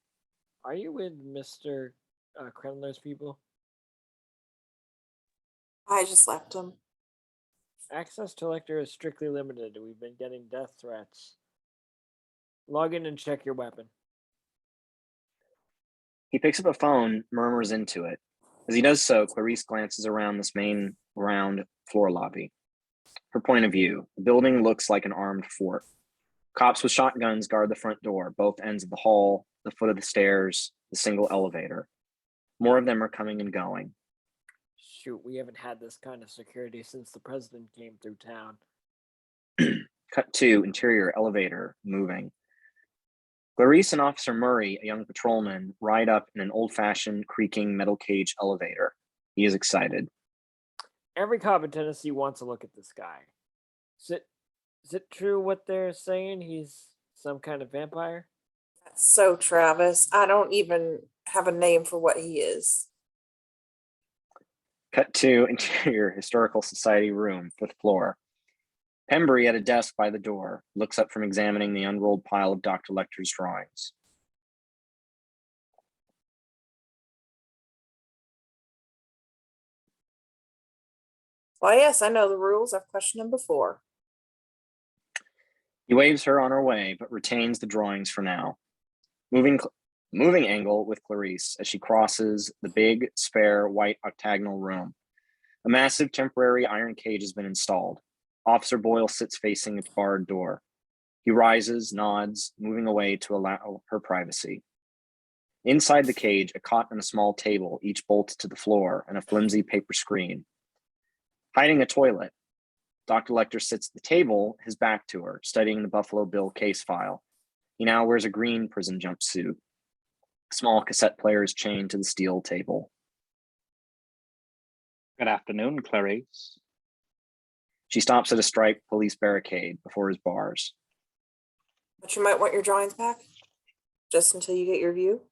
Are you with Mr. Krendler's people? I just left him. Access to Lecter is strictly limited. We've been getting death threats. Log in and check your weapon. He picks up a phone, murmurs into it. As he does so, Clarice glances around this main ground floor lobby. Her point of view, the building looks like an armed fort. Cops with shotguns guard the front door, both ends of the hall, the foot of the stairs, the single elevator. More of them are coming and going. Shoot, we haven't had this kind of security since the president came through town. Cut to interior elevator, moving. Clarice and Officer Murray, a young patrolman, ride up in an old-fashioned creaking metal cage elevator. He is excited. Every cop in Tennessee wants to look at this guy. Is it true what they're saying? He's some kind of vampire? That's so Travis. I don't even have a name for what he is. Cut to interior historical society room, 5th floor. Pembry at a desk by the door looks up from examining the unrolled pile of Dr. Lecter's drawings. Why, yes, I know the rules. I've questioned them before. He waves her on her way, but retains the drawings for now. Moving angle with Clarice as she crosses the big, spare, white octagonal room. A massive temporary iron cage has been installed. Officer Boyle sits facing its barred door. He rises, nods, moving away to allow her privacy. Inside the cage, a cot and a small table, each bolted to the floor, and a flimsy paper screen. Hiding a toilet, Dr. Lecter sits at the table, his back to her, studying the Buffalo Bill case file. He now wears a green prison jumpsuit. A small cassette player is chained to the steel table. Good afternoon, Clarice. She stops at a striped police barricade before his bars. But you might want your drawings back, just until you get your view.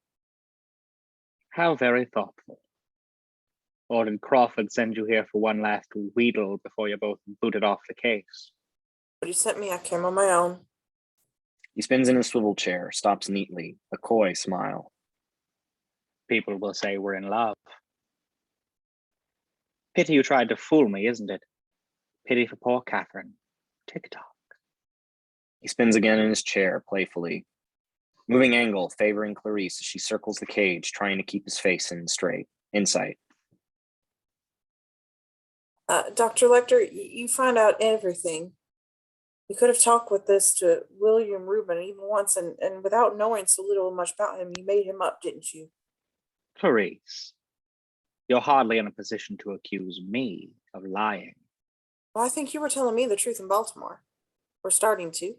How very thoughtful. Or did Crawford send you here for one last wheedle before you're both booted off the case? But you sent me, I came on my own. He spins in his swivel chair, stops neatly, a coy smile. People will say we're in love. Pity you tried to fool me, isn't it? Pity for poor Catherine. Tick-tock. He spins again in his chair, playfully. Moving angle, favoring Clarice as she circles the cage, trying to keep his face in straight. Insight. Dr. Lecter, you find out everything. You could have talked with this to William Rubin even once, and without knowing so little much about him, you made him up, didn't you? Clarice, you're hardly in a position to accuse me of lying. Well, I think you were telling me the truth in Baltimore. We're starting to.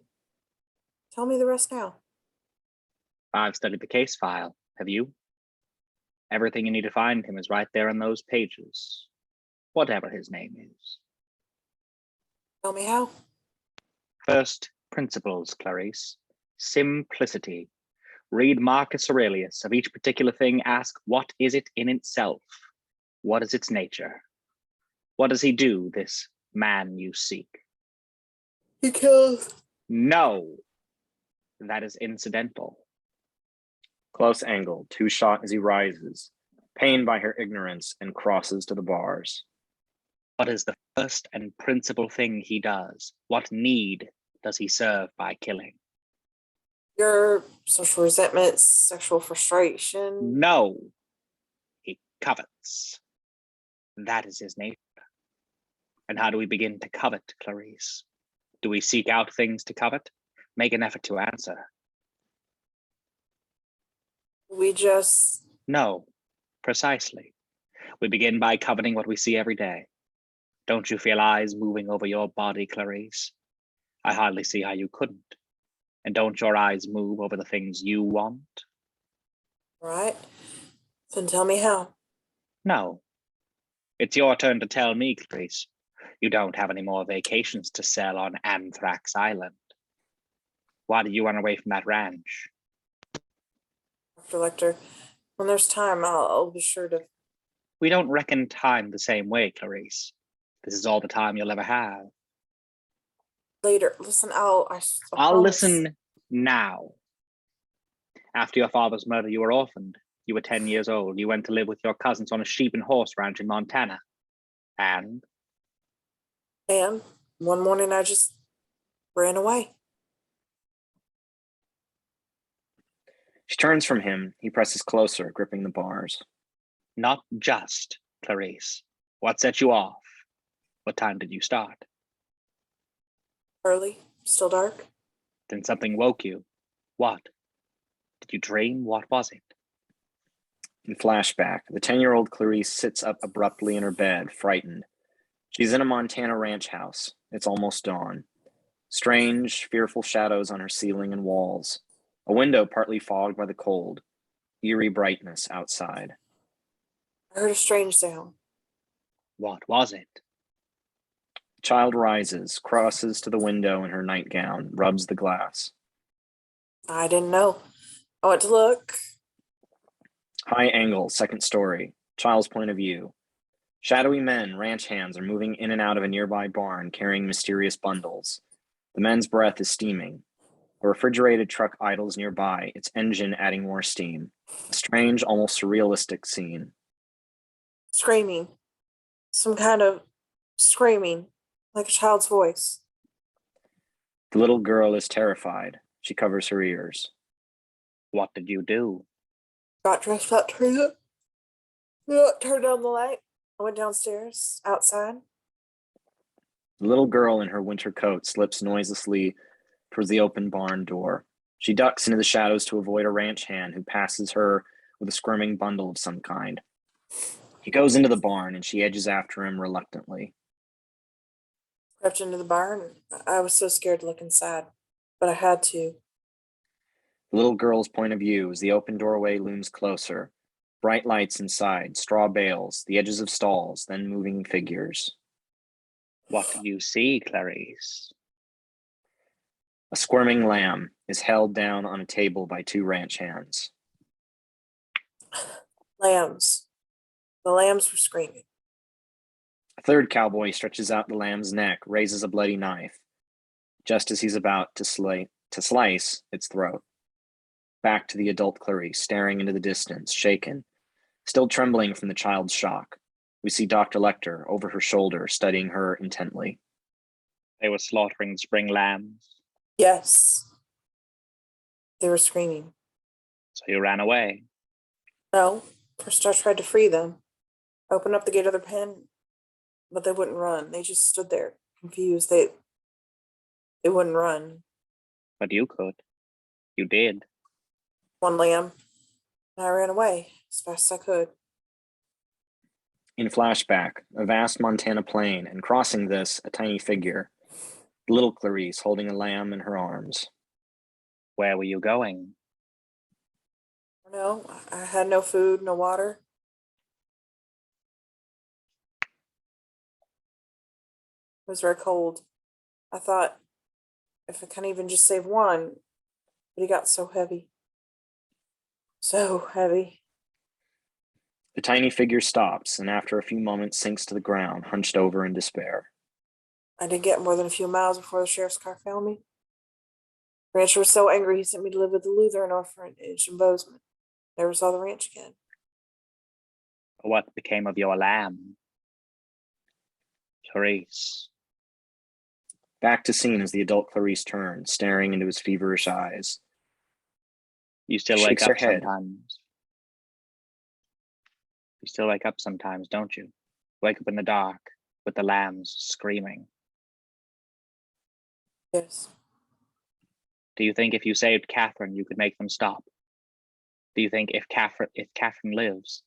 Tell me the rest now. I've studied the case file. Have you? Everything you need to find him is right there in those pages. Whatever his name is. Tell me how. First principles, Clarice. Simplicity. Read Marcus Aurelius. Of each particular thing, ask, what is it in itself? What is its nature? What does he do, this man you seek? He kills. No. That is incidental. Close angle, two shot as he rises, pained by her ignorance, and crosses to the bars. What is the first and principal thing he does? What need does he serve by killing? Your social resentment, sexual frustration. No. He covets. That is his nature. And how do we begin to covet, Clarice? Do we seek out things to covet? Make an effort to answer. We just. No, precisely. We begin by coveting what we see every day. Don't you feel eyes moving over your body, Clarice? I hardly see how you couldn't. And don't your eyes move over the things you want? Right. Then tell me how. No. It's your turn to tell me, Clarice. You don't have any more vacations to sell on Anthrax Island. Why did you run away from that ranch? Dr. Lecter, when there's time, I'll be sure to. We don't reckon time the same way, Clarice. This is all the time you'll ever have. Later. Listen, I'll I'll promise. listen now. After your father's murder, you were orphaned. You were 10 years old. You went to live with your cousins on a sheep and horse ranch in Montana. And one morning I just ran away. She turns from him. He presses closer, gripping the bars. not just, Clarice. What set you off? What time did you start? Early, still dark. Then something woke you. What? Did you dream? What was it? In flashback, the 10-year-old Clarice sits up abruptly in her bed, frightened. She's in a Montana ranch house. It's almost dawn. Strange, fearful shadows on her ceiling and walls. A window partly fogged by the cold. Eerie brightness outside. I heard a strange sound. What was it? The child rises, crosses to the window in her nightgown, rubs the glass. I didn't know. I went to look. High angle, second story. Child's point of view. Shadowy men, ranch hands, are moving in and out of a nearby barn, carrying mysterious bundles. The men's breath is steaming. A refrigerated truck idles nearby, its engine adding more steam. A strange, almost surrealistic scene. Screaming. Some kind of screaming, like a child's voice. The little girl is terrified. She covers her ears. What did you do? Got dressed up, turned down the light. I went downstairs, outside. The little girl in her winter coat slips noiselessly towards the open barn door. She ducks into the shadows to avoid a ranch hand who passes her with a squirming bundle of some kind. He goes into the barn and she edges after him reluctantly. Crept into the barn. I was so scared to look inside, but I had to. The little girl's point of view as the open doorway looms closer. Bright lights inside, straw bales, the edges of stalls, then moving figures. What do you see, Clarice? A squirming lamb is held down on a table by two ranch hands. Lambs. The lambs were screaming. A third cowboy stretches out the lamb's neck, raises a bloody knife, just as he's about to slice its throat. Back to the adult Clarice, staring into the distance, shaken, still trembling from the child's shock. We see Dr. Lecter over her shoulder, studying her intently. They were slaughtering spring lambs, Yes. They were screaming. so you ran away. No. First I tried to free them. Open up the gate of their pen, but they wouldn't run. They just stood there, confused. They wouldn't run. But you could. You did. One lamb. And I ran away as fast as I could. In flashback, a vast Montana plain, and crossing this, a tiny figure. Little Clarice holding a lamb in her arms. Where were you going? No, I had no food, no water. It was very cold. I thought if I can even just save one, but he got so heavy. So heavy. The tiny figure stops and after a few moments sinks to the ground, hunched over in despair. I didn't get more than a few miles before the sheriff's car found me. Rancher was so angry he sent me to live with the Lutheran orphanage in Bozeman. Never saw the ranch again. What became of your lamb? Clarice. Back to scene as the adult Clarice turns, staring into his feverish eyes. You still Shakes wake up her head. sometimes. You still wake up sometimes, don't you? Wake up in the dark with the lambs screaming. Yes. Do you think if you saved Catherine, you could make them stop? Do you think if Catherine lives,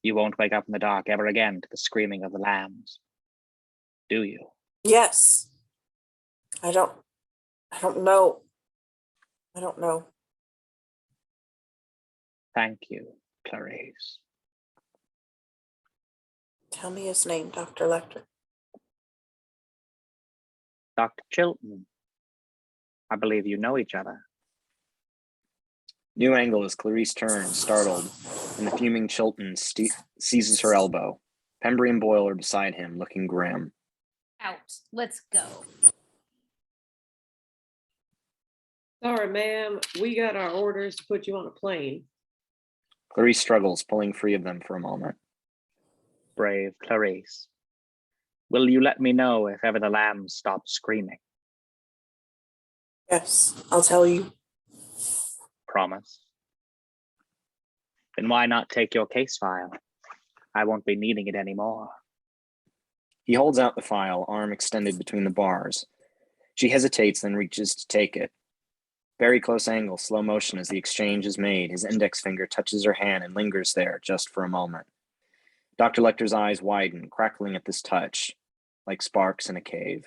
you won't wake up in the dark ever again to the screaming of the lambs? Do you? Yes. I don't know. I don't know. Thank you, Clarice. Tell me his name, Dr. Lecter. Dr. Chilton. I believe you know each other. New angle as Clarice turns, startled, and the fuming Chilton seizes her elbow. Pembry and Boyle are beside him, looking grim. Out. Let's go. Sorry, ma'am. We got our orders to put you on a plane. Clarice struggles, pulling free of them for a moment. Brave Clarice. Will you let me know if ever the lambs stop screaming? Yes, I'll tell you. Promise. Then why not take your case file? I won't be needing it anymore. He holds out the file, arm extended between the bars. She hesitates, then reaches to take it. Very close angle, slow motion as the exchange is made. His index finger touches her hand and lingers there just for a moment. Dr. Lecter's eyes widen, crackling at this touch, like sparks in a cave.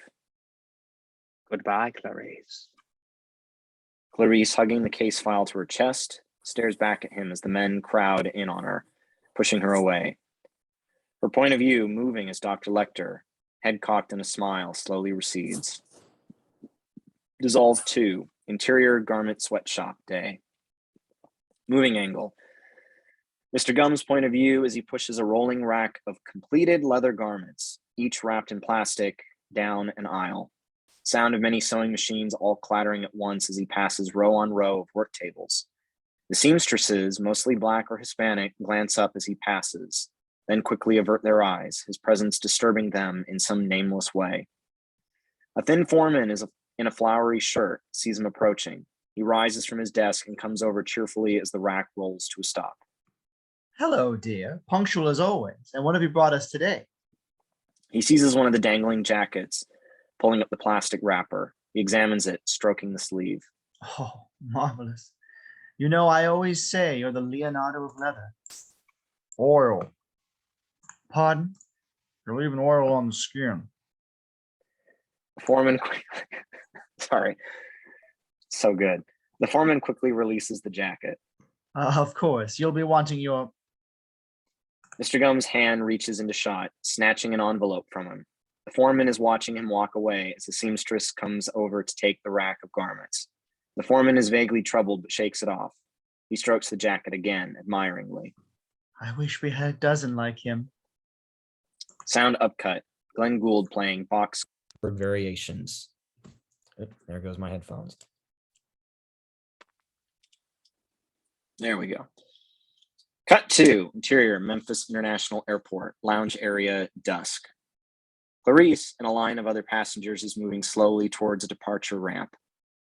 Goodbye, Clarice. Clarice, hugging the case file to her chest, stares back at him as the men crowd in on her, pushing her away. Her point of view moving as Dr. Lecter, head cocked in a smile, slowly recedes. Dissolve 2, interior garment sweatshop day. Moving angle. Mr. Gumm's point of view as he pushes a rolling rack of completed leather garments, each wrapped in plastic, down an aisle. Sound of many sewing machines all clattering at once as he passes row on row of work tables. The seamstresses, mostly Black or Hispanic, glance up as he passes, then quickly avert their eyes, his presence disturbing them in some nameless way. A thin foreman in a flowery shirt sees him approaching. He rises from his desk and comes over cheerfully as the rack rolls to a stop. Hello, dear. Punctual as always. And what have you brought us today? He seizes one of the dangling jackets, pulling up the plastic wrapper. He examines it, stroking the sleeve. Oh, marvelous. You know, I always say you're the Leonardo of leather. Oil. Pardon? You're leaving oil on the skin. The foreman, sorry, so good. The foreman quickly releases the jacket. Of course, you'll be wanting your. Mr. Gumb's hand reaches into shot, snatching an envelope from him. The foreman is watching him walk away as the seamstress comes over to take the rack of garments. The foreman is vaguely troubled but shakes it off. He strokes the jacket again, admiringly. I wish we had a dozen like him. Sound upcut. Glenn Gould playing box. Variations. Oop, there goes my headphones. There we go. Cut to interior Memphis International Airport, lounge area, dusk. Clarice and a line of other passengers is moving slowly towards a departure ramp.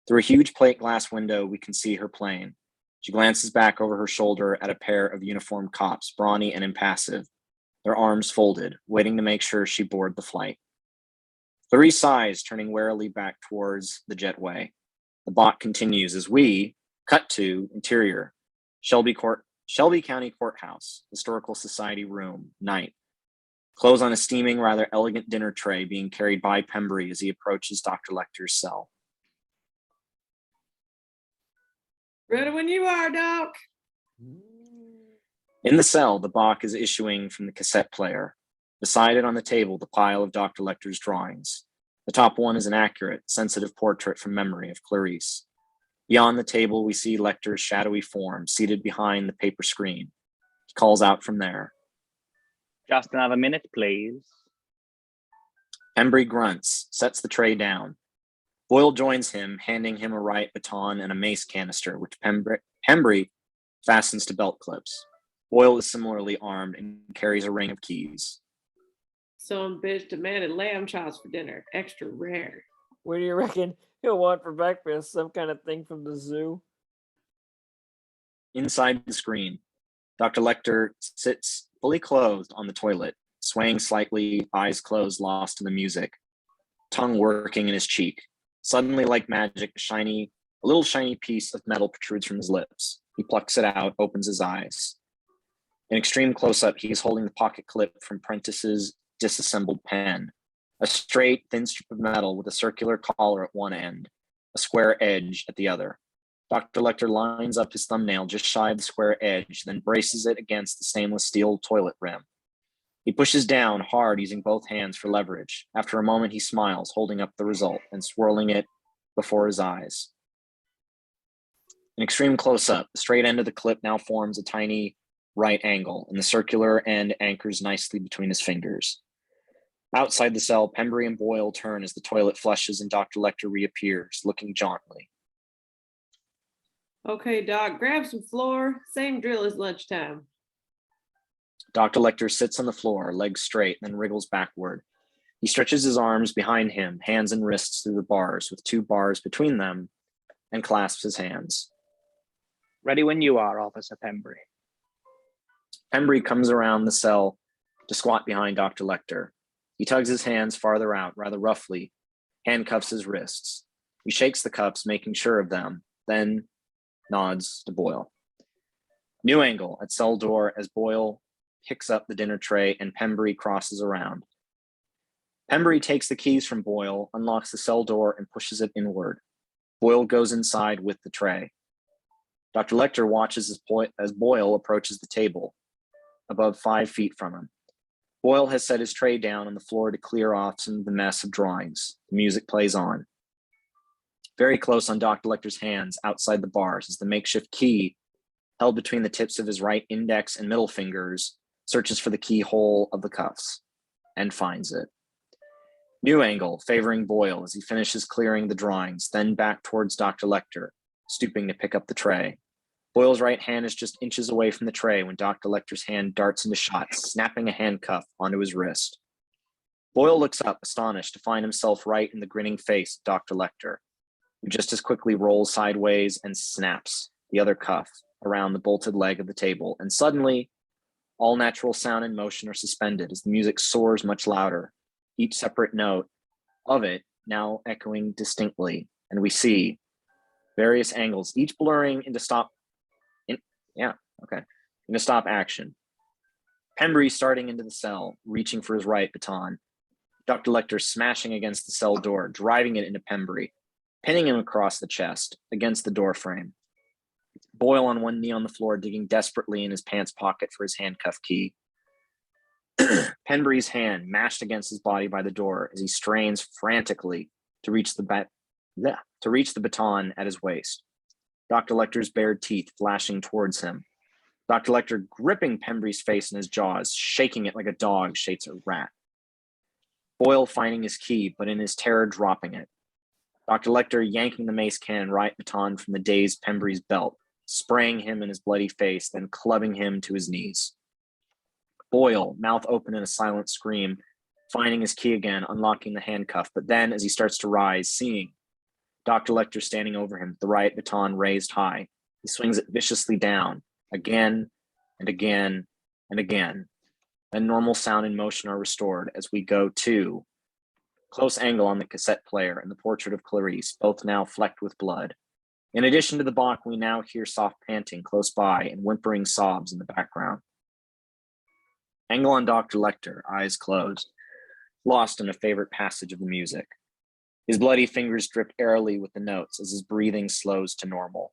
Through a huge plate glass window, we can see her plane. She glances back over her shoulder at a pair of uniformed cops, brawny and impassive, their arms folded, waiting to make sure she board the flight. Clarice sighs, turning warily back towards the jetway. The bot continues as we cut to interior Shelby County Courthouse, Historical Society room, night. Clothes on a steaming, rather elegant dinner tray being carried by Pembry as he approaches Dr. Lecter's cell. Ready when you are, Doc. In the cell, the Bach is issuing from the cassette player. Beside it on the table, the pile of Dr. Lecter's drawings. The top one is an accurate, sensitive portrait from memory of Clarice. Beyond the table, we see Lecter's shadowy form seated behind the paper screen. He calls out from there. Just another minute, please. Pembry grunts, sets the tray down. Boyle joins him, handing him a right baton and a mace canister, which Pembry fastens to belt clips. Boyle is similarly armed and carries a ring of keys. Some bitch demanded lamb chops for dinner, extra rare. What do you reckon he'll want for breakfast? Some kind of thing from the zoo? Inside the screen, Dr. Lecter sits fully clothed on the toilet, swaying slightly, eyes closed, lost in the music, tongue working in his cheek. Suddenly, like magic, a little shiny piece of metal protrudes from his lips. He plucks it out, opens his eyes. In extreme close-up, he is holding the pocket clip from Prentice's disassembled pen, a straight, thin strip of metal with a circular collar at one end, a square edge at the other. Dr. Lecter lines up his thumbnail just shy of the square edge, then braces it against the stainless steel toilet rim. He pushes down hard, using both hands for leverage. After a moment, he smiles, holding up the result and swirling it before his eyes. In extreme close-up, the straight end of the clip now forms a tiny right angle, and the circular end anchors nicely between his fingers. Outside the cell, Pembry and Boyle turn as the toilet flushes and Dr. Lecter reappears, looking jauntily. Okay, Doc, grab some floor. Same drill as lunchtime. Dr. Lecter sits on the floor, legs straight, then wriggles backward. He stretches his arms behind him, hands and wrists through the bars, with 2 bars between them, and clasps his hands. Ready when you are, Officer Pembry. Pembry comes around the cell to squat behind Dr. Lecter. He tugs his hands farther out, rather roughly, handcuffs his wrists. He shakes the cuffs, making sure of them, then nods to Boyle. New angle at cell door as Boyle picks up the dinner tray and Pembry crosses around. Pembry takes the keys from Boyle, unlocks the cell door, and pushes it inward. Boyle goes inside with the tray. Dr. Lecter watches as Boyle approaches the table, above 5 feet from him. Boyle has set his tray down on the floor to clear off some of the mess of drawings. The music plays on. Very close on Dr. Lecter's hands, outside the bars, is the makeshift key held between the tips of his right index and middle fingers, searches for the keyhole of the cuffs, and finds it. New angle, favoring Boyle as he finishes clearing the drawings, then back towards Dr. Lecter, stooping to pick up the tray. Boyle's right hand is just inches away from the tray when Dr. Lecter's hand darts into shot, snapping a handcuff onto his wrist. Boyle looks up, astonished to find himself right in the grinning face of Dr. Lecter, who just as quickly rolls sideways and snaps the other cuff around the bolted leg of the table, and suddenly, all natural sound and motion are suspended as the music soars much louder. Each separate note of it now echoing distinctly, and we see various angles, each blurring into stop action. Pembry starting into the cell, reaching for his right baton. Dr. Lecter smashing against the cell door, driving it into Pembry, pinning him across the chest against the door frame. Boyle on one knee on the floor, digging desperately in his pants pocket for his handcuff key. Pembry's hand mashed against his body by the door as he strains frantically to reach the baton at his waist. Dr. Lecter's bared teeth flashing towards him. Dr. Lecter gripping Pembry's face in his jaws, shaking it like a dog shakes a rat. Boyle finding his key, but in his terror dropping it. Dr. Lecter yanking the mace cannon right baton from the dazed Pembry's belt, spraying him in his bloody face, then clubbing him to his knees. Boyle, mouth open in a silent scream, finding his key again, unlocking the handcuff, but then as he starts to rise, seeing Dr. Lecter standing over him, the right baton raised high, he swings it viciously down, again and again and again. Then normal sound and motion are restored as we go to close angle on the cassette player and the portrait of Clarice, both now flecked with blood. In addition to the Bach, we now hear soft panting close by and whimpering sobs in the background. Angle on Dr. Lecter, eyes closed, lost in a favorite passage of the music. His bloody fingers drip airily with the notes as his breathing slows to normal.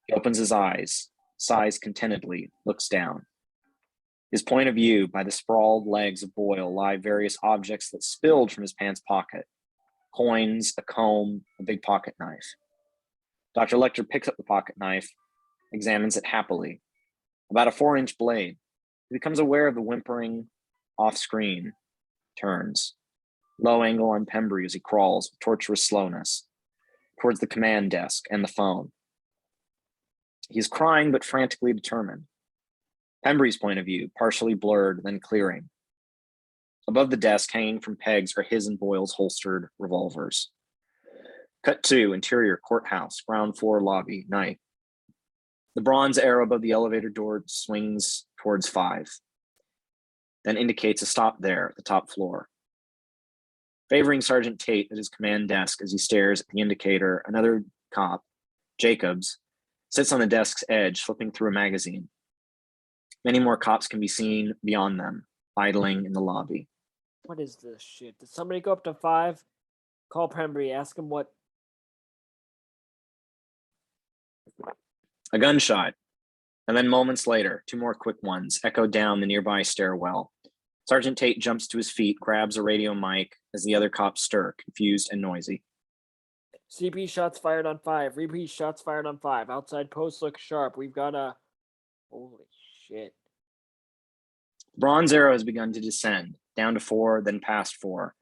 He opens his eyes, sighs contentedly, looks down. His point of view, by the sprawled legs of Boyle, lie various objects that spilled from his pants pocket. Coins, a comb, a big pocket knife. Dr. Lecter picks up the pocket knife, examines it happily. About a 4-inch blade. He becomes aware of the whimpering off screen, turns. Low angle on Pembry as he crawls with torturous slowness towards the command desk and the phone. He's crying but frantically determined. Pembry's point of view, partially blurred, then clearing. Above the desk, hanging from pegs, are his and Boyle's holstered revolvers. Cut to interior courthouse, ground floor lobby, night. The bronze arrow above the elevator door swings towards 5, then indicates a stop there at the top floor. Favoring Sergeant Tate at his command desk as he stares at the indicator, another cop, Jacobs, sits on the desk's edge, flipping through a magazine. Many more cops can be seen beyond them, idling in the lobby. What is this shit? Did somebody go up to 5? Call Pembry, ask him what. A gunshot, and then moments later, 2 more quick ones echo down the nearby stairwell. Sergeant Tate jumps to his feet, grabs a radio mic as the other cops stir, confused and noisy. CP shots fired on 5. Repeat shots fired on 5. Outside post look sharp. We've got a. Holy shit. Bronze arrow has begun to descend, down to 4, then past 4.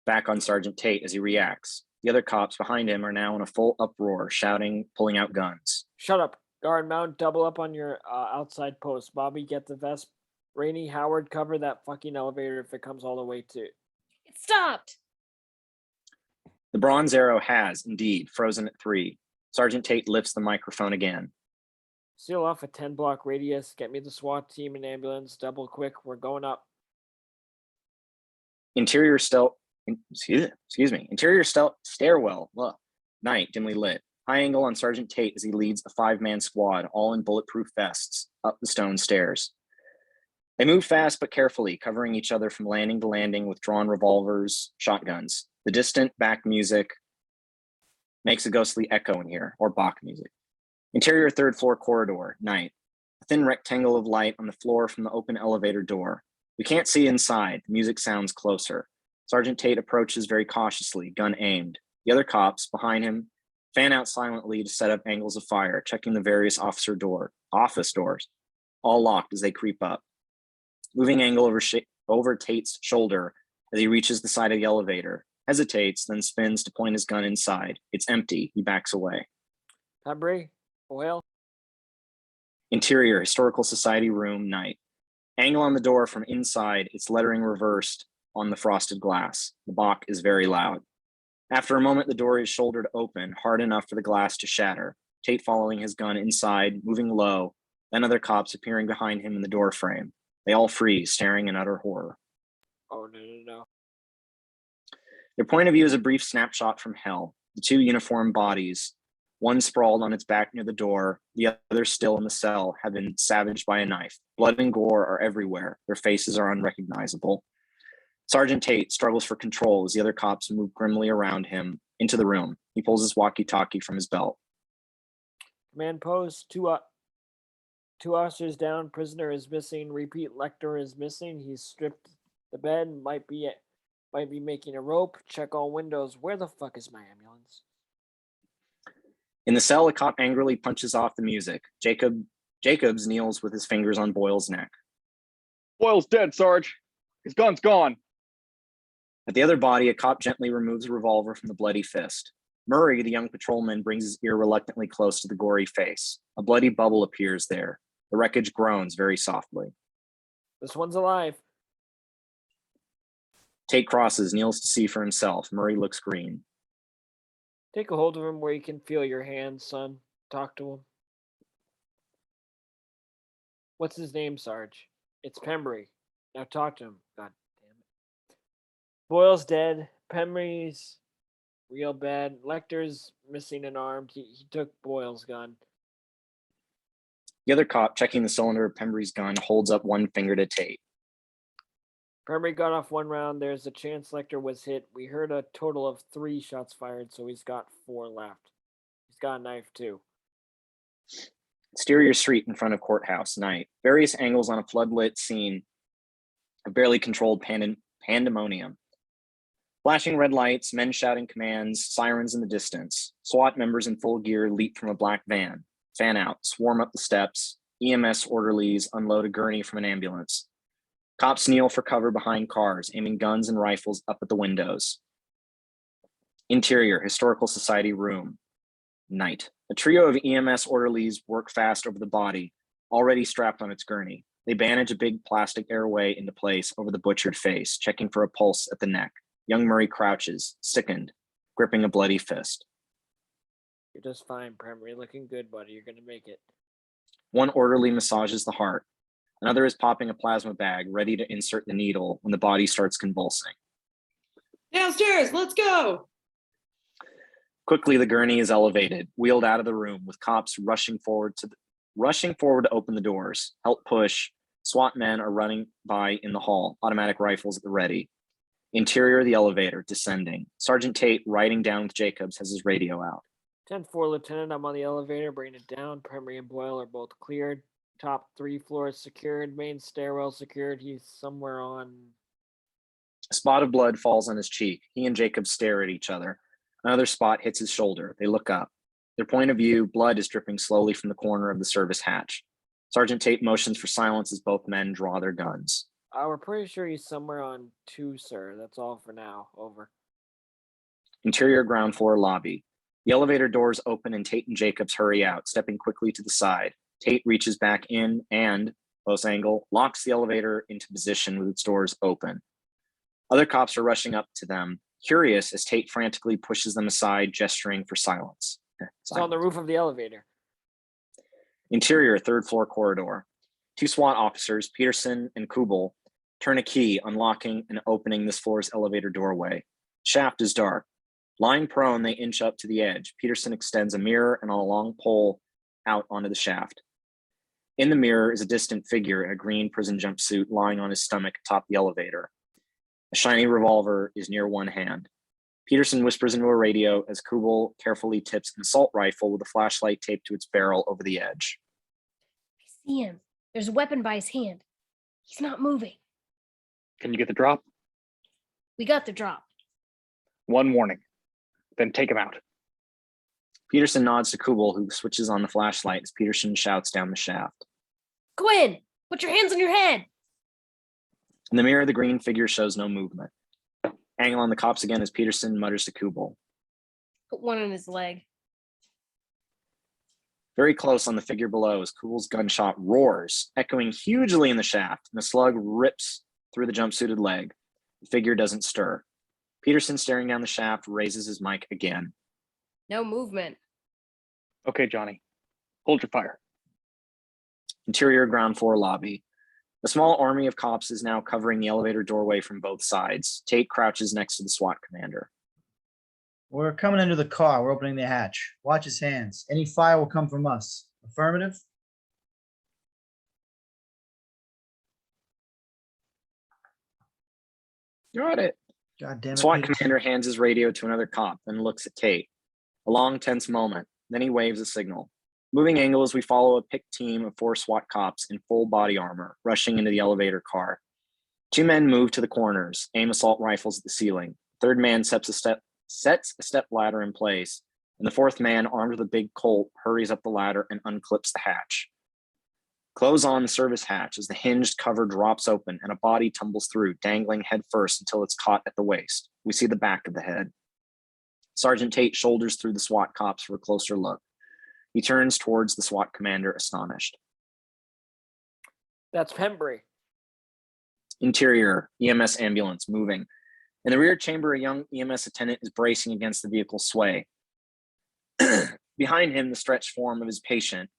Back on Sergeant Tate as he reacts. The other cops behind him are now in a full uproar, shouting, pulling out guns. Shut up. Guard mount, double up on your outside post. Bobby, get the vest. Rainey, Howard, cover that fucking elevator if it comes all the way to. It stopped. The bronze arrow has, indeed, frozen at 3. Sergeant Tate lifts the microphone again. Seal off a 10-block radius. Get me the SWAT team and ambulance. Double quick. We're going up. Interior stairwell. Ugh. Night, dimly lit. High angle on Sergeant Tate as he leads a 5-man squad, all in bulletproof vests, up the stone stairs. They move fast but carefully, covering each other from landing to landing with drawn revolvers, shotguns. The distant back music makes a ghostly echo in here, or Bach music. Interior 3rd floor corridor, night. A thin rectangle of light on the floor from the open elevator door. We can't see inside. The music sounds closer. Sergeant Tate approaches very cautiously, gun aimed. The other cops, behind him, fan out silently to set up angles of fire, checking the various office doors, all locked as they creep up. Moving angle over Tate's shoulder as he reaches the side of the elevator, hesitates, then spins to point his gun inside. It's empty. He backs away. Pembry, Boyle. Interior, Historical Society room, night. Angle on the door from inside, its lettering reversed on the frosted glass. The Bach is very loud. After a moment, the door is shouldered open, hard enough for the glass to shatter. Tate following his gun inside, moving low, then other cops appearing behind him in the door frame. They all freeze, staring in utter horror. Oh, no. Their point of view is a brief snapshot from hell. The two uniformed bodies, one sprawled on its back near the door, the other still in the cell, have been savaged by a knife. Blood and gore are everywhere. Their faces are unrecognizable. Sergeant Tate struggles for control as the other cops move grimly around him into the room. He pulls his walkie-talkie from his belt. Command post, two officers down. Prisoner is missing. Repeat, Lecter is missing. He's stripped the bed. Might be making a rope. Check all windows. Where the fuck is my ambulance? In the cell, a cop angrily punches off the music. Jacobs kneels with his fingers on Boyle's neck. Boyle's dead, Sarge. His gun's gone. At the other body, a cop gently removes a revolver from the bloody fist. Murray, the young patrolman, brings his ear reluctantly close to the gory face. A bloody bubble appears there. The wreckage groans very softly. This one's alive. Tate crosses, kneels to see for himself. Murray looks green. Take a hold of him where you can feel your hands, son. Talk to him. What's his name, Sarge? It's Pembry. Now talk to him. God damn it. Boyle's dead. Pembry's real bad. Lecter's missing an arm. He took Boyle's gun. The other cop, checking the cylinder of Pembry's gun, holds up one finger to Tate. Pembry got off one round. There's a chance Lecter was hit. We heard a total of 3 shots fired, so he's got 4 left. He's got a knife too. Exterior street in front of Courthouse, night. Various angles on a floodlit scene of barely controlled pandemonium. Flashing red lights, men shouting commands, sirens in the distance. SWAT members in full gear leap from a black van, fan out, swarm up the steps. EMS orderlies unload a gurney from an ambulance. Cops kneel for cover behind cars, aiming guns and rifles up at the windows. Interior, Historical Society room. Night. A trio of EMS orderlies work fast over the body, already strapped on its gurney. They bandage a big plastic airway into place over the butchered face, checking for a pulse at the neck. Young Murray crouches, sickened, gripping a bloody fist. You're just fine, Pembry. Looking good, buddy. You're gonna make it. One orderly massages the heart. Another is popping a plasma bag, ready to insert the needle when the body starts convulsing. Downstairs, let's go. Quickly, the gurney is elevated, wheeled out of the room, with cops rushing forward to open the doors. Help push. SWAT men are running by in the hall, automatic rifles at the ready. Interior of the elevator, descending. Sergeant Tate, riding down with Jacobs, has his radio out. 10-4, Lieutenant. I'm on the elevator, bringing it down. Pembry and Boyle are both cleared. Top 3 floors secured. Main stairwell secured. He's somewhere on. A spot of blood falls on his cheek. He and Jacobs stare at each other. Another spot hits his shoulder. They look up. Their point of view, blood is dripping slowly from the corner of the service hatch. Sergeant Tate motions for silence as both men draw their guns. We're pretty sure he's somewhere on 2, sir. That's all for now. Over. Interior ground floor lobby. The elevator doors open and Tate and Jacobs hurry out, stepping quickly to the side. Tate reaches back in and, close angle, locks the elevator into position with its doors open. Other cops are rushing up to them, curious as Tate frantically pushes them aside, gesturing for silence. It's on the roof of the elevator. Interior, 3rd floor corridor. 2 SWAT officers, Peterson and Kubel, turn a key, unlocking and opening this floor's elevator doorway. Shaft is dark. Lying prone, they inch up to the edge. Peterson extends a mirror and on a long pole out onto the shaft. In the mirror is a distant figure in a green prison jumpsuit lying on his stomach atop the elevator. A shiny revolver is near one hand. Peterson whispers into a radio as Kubel carefully tips an assault rifle with a flashlight taped to its barrel over the edge. I see him. There's a weapon by his hand. He's not moving. Can you get the drop? We got the drop. One warning. Then take him out. Peterson nods to Kubel, who switches on the flashlight as Peterson shouts down the shaft. Quinn, put your hands on your head. In the mirror, the green figure shows no movement. Angle on the cops again as Peterson mutters to Kubel. Put one on his leg. Very close on the figure below as Kubel's gunshot roars, echoing hugely in the shaft, and the slug rips through the jumpsuited leg. The figure doesn't stir. Peterson, staring down the shaft, raises his mic again. No movement. Okay, Johnny. Hold your fire. Interior ground floor lobby. A small army of cops is now covering the elevator doorway from both sides. Tate crouches next to the SWAT commander. We're coming into the car. We're opening the hatch. Watch his hands. Any fire will come from us. Affirmative? Got it. God damn it. SWAT Peter. commander hands his radio to another cop, then looks at Tate. A long, tense moment. Then he waves a signal. Moving angle as we follow a picked team of 4 SWAT cops in full body armor, rushing into the elevator car. 2 men move to the corners, aim assault rifles at the ceiling. Third man sets a step ladder in place, and the 4th man, armed with a big Colt, hurries up the ladder and unclips the hatch. Close on the service hatch as the hinged cover drops open and a body tumbles through, dangling head first until it's caught at the waist. We see the back of the head. Sergeant Tate shoulders through the SWAT cops for a closer look. He turns towards the SWAT commander, astonished. That's Pembry. Interior, EMS ambulance moving. In the rear chamber, a young EMS attendant is bracing against the vehicle's sway. Behind him, the stretched form of his patient,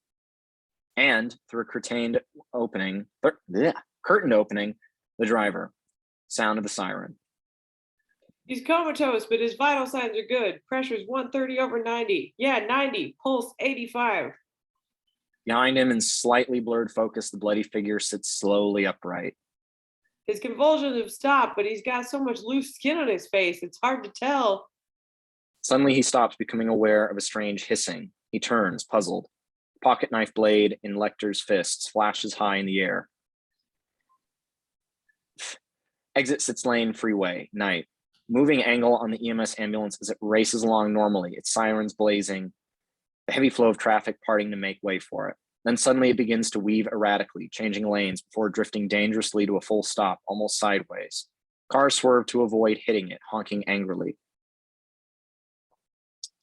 and through a curtained opening, curtained opening, the driver. Sound of the siren. He's comatose, but his vital signs are good. Pressure's 130/90. Yeah, 90. Pulse 85. Behind him, in slightly blurred focus, the bloody figure sits slowly upright. His convulsions have stopped, but he's got so much loose skin on his face, it's hard to tell. Suddenly, he stops, becoming aware of a strange hissing. He turns, puzzled. Pocket knife blade in Lecter's fists flashes high in the air. Exit 6 lane freeway, night. Moving angle on the EMS ambulance as it races along normally, its sirens blazing, the heavy flow of traffic parting to make way for it. Then suddenly it begins to weave erratically, changing lanes before drifting dangerously to a full stop, almost sideways. Cars swerve to avoid hitting it, honking angrily.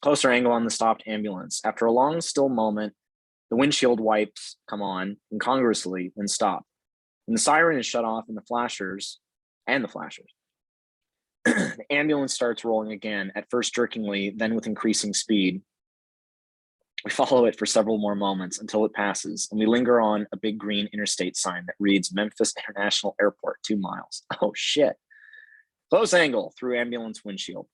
Closer angle on the stopped ambulance. After a long, still moment, the windshield wipes come on incongruously, then stop. And the siren is shut off and the flashers. The ambulance starts rolling again, at first jerkingly, then with increasing speed. We follow it for several more moments until it passes, and we linger on a big green interstate sign that reads Memphis International Airport, 2 miles. Oh shit. Close angle through ambulance windshield.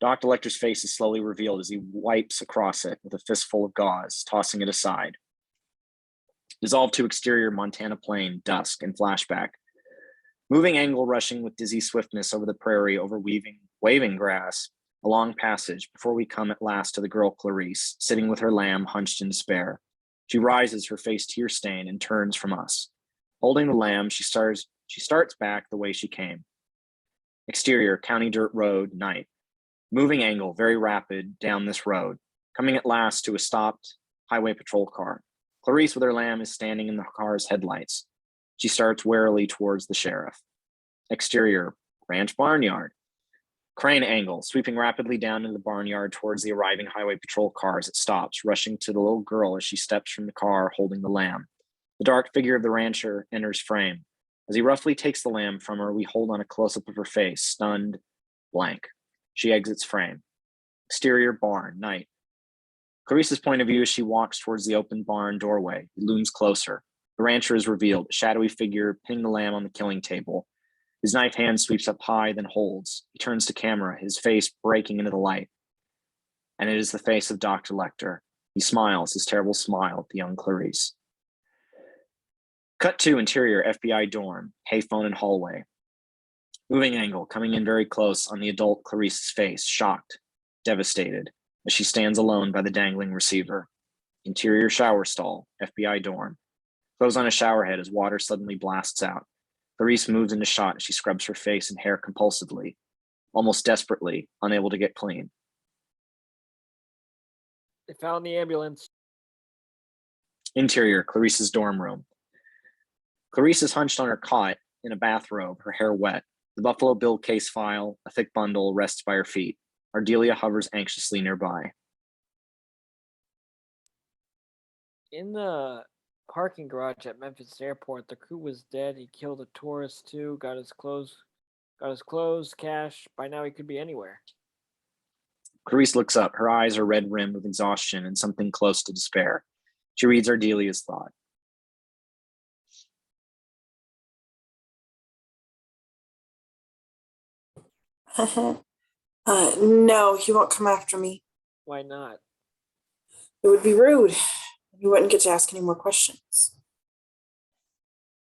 Dr. Lecter's face is slowly revealed as he wipes across it with a fistful of gauze, tossing it aside. Dissolve to exterior Montana plain, dusk, and flashback. Moving angle rushing with dizzy swiftness over the prairie, over waving grass, a long passage before we come at last to the girl Clarice, sitting with her lamb hunched in despair. She rises, her face tear-stained, and turns from us. Holding the lamb, she starts back the way she came. Exterior, county dirt road, night. Moving angle, very rapid, down this road, coming at last to a stopped highway patrol car. Clarice with her lamb is standing in the car's headlights. She starts warily towards the sheriff. Exterior, ranch barnyard. Crane angle, sweeping rapidly down into the barnyard towards the arriving highway patrol car as it stops, rushing to the little girl as she steps from the car holding the lamb. The dark figure of the rancher enters frame. As he roughly takes the lamb from her, we hold on a close-up of her face, stunned, blank. She exits frame. Exterior barn, night. Clarice's point of view as she walks towards the open barn doorway. He looms closer. The rancher is revealed, a shadowy figure pinning the lamb on the killing table. His knife hand sweeps up high, then holds. He turns to camera, his face breaking into the light. And it is the face of Dr. Lecter. He smiles, his terrible smile at the young Clarice. Cut to interior FBI dorm, payphone and hallway. Moving angle, coming in very close on the adult Clarice's face, shocked, devastated, as she stands alone by the dangling receiver. Interior shower stall, FBI dorm. Goes on a shower head as water suddenly blasts out. Clarice moves into shot as she scrubs her face and hair compulsively, almost desperately, unable to get clean. They found the ambulance. Interior, Clarice's dorm room. Clarice is hunched on her cot in a bathrobe, her hair wet. The Buffalo Bill case file, a thick bundle, rests by her feet. Ardelia hovers anxiously nearby. In the parking garage at Memphis Airport, the crew was dead. He killed a tourist too, got his clothes, cash. By now he could be anywhere. Clarice looks up. Her eyes are red rimmed with exhaustion and something close to despair. She reads Ardelia's thought. No, he won't come after me. Why not? It would be rude. You wouldn't get to ask any more questions.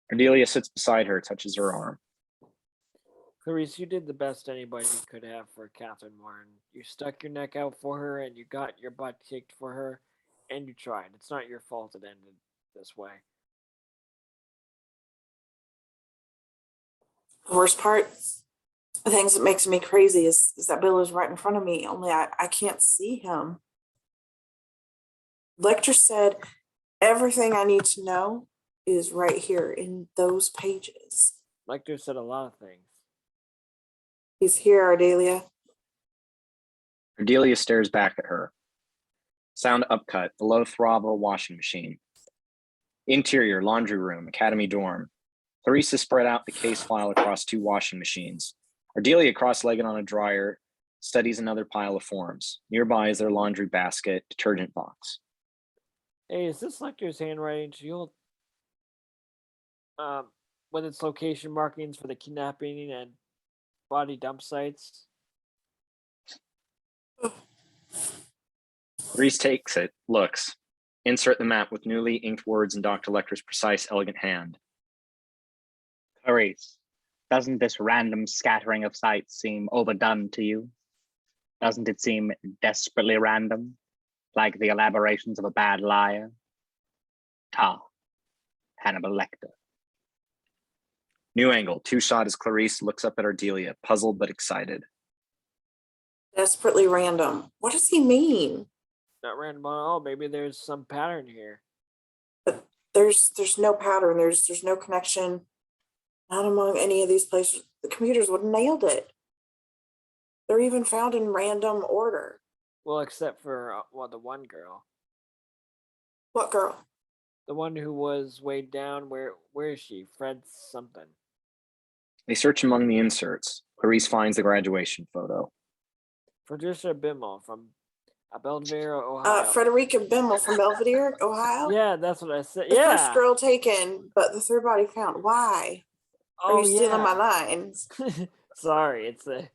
Cordelia sits beside her, touches her arm. Clarice, you did the best anybody could have for Catherine Warren. You stuck your neck out for her, and you got your butt kicked for her, and you tried. It's not your fault it ended this way. The worst part, the things that makes me crazy is that Bill is right in front of me, only I can't see him. Lecter said everything I need to know is right here in those pages. Lecter said a lot of things. He's here, Ardelia. Cordelia stares back at her. Sound upcut, the low throb of a washing machine. Interior, laundry room, academy dorm. Clarissa spread out the case file across 2 washing machines. Ardelia, cross-legged on a dryer, studies another pile of forms. Nearby is their laundry basket, detergent box. Hey, is this Lecter's handwriting? She'll, with its location markings for the kidnapping and body dump sites? Reese takes it, looks. Insert the map with newly inked words in Dr. Lecter's precise, elegant hand. Clarice, doesn't this random scattering of sites seem overdone to you? Doesn't it seem desperately random, like the elaborations of a bad liar? Ta, Hannibal Lecter. New angle, 2 shot as Clarice looks up at Ardelia, puzzled but excited. Desperately random. What does he mean? Not random at all. Maybe there's some pattern here. But there's no pattern. There's no connection. Not among any of these places. The computers would have nailed it. They're even found in random order. Well, except for the one girl. What girl? The one who was weighed down. Where is she? Fred something. They search among the inserts. Clarice finds the graduation photo. Patricia Bimmel from Belvedere, Ohio. Frederica Bimmel from Belvedere, Ohio? Yeah, that's what I said. The Yeah. first girl taken, but the third body found. Why? Are you stealing my lines? Sorry, it's a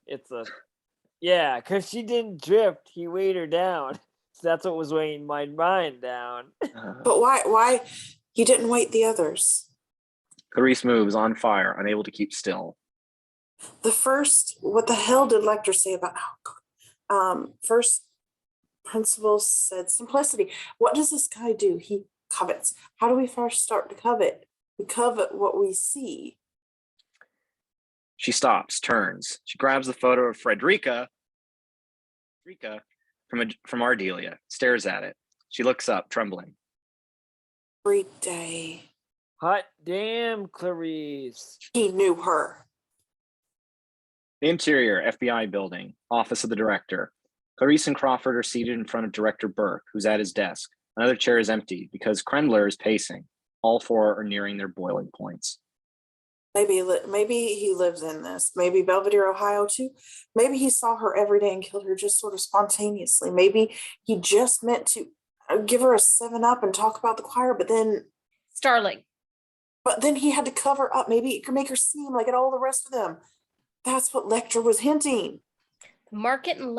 yeah, because she didn't drift. He weighed her down. So that's what was weighing my mind down. But why he didn't weight the others? Clarice moves, on fire, unable to keep still. What the hell did Lecter say about first principal said simplicity. What does this guy do? He covets. How do we first start to covet? We covet what we see. She stops, turns. She grabs the photo of Frederica from Ardelia, stares at it. She looks up, trembling. Every day. Hot damn, Clarice. He knew her. The interior, FBI building, office of the director. Clarice and Crawford are seated in front of Director Burke, who's at his desk. Another chair is empty because Krendler is pacing. All 4 are nearing their boiling points. Maybe he lives in this. Maybe Belvedere, Ohio, too. Maybe he saw her every day and killed her just sort of spontaneously. Maybe he just meant to give her a 7-Up and talk about the choir, but then Starling. But then he had to cover up. Maybe it could make her seem like all the rest of them. That's what Lecter was hinting. The market and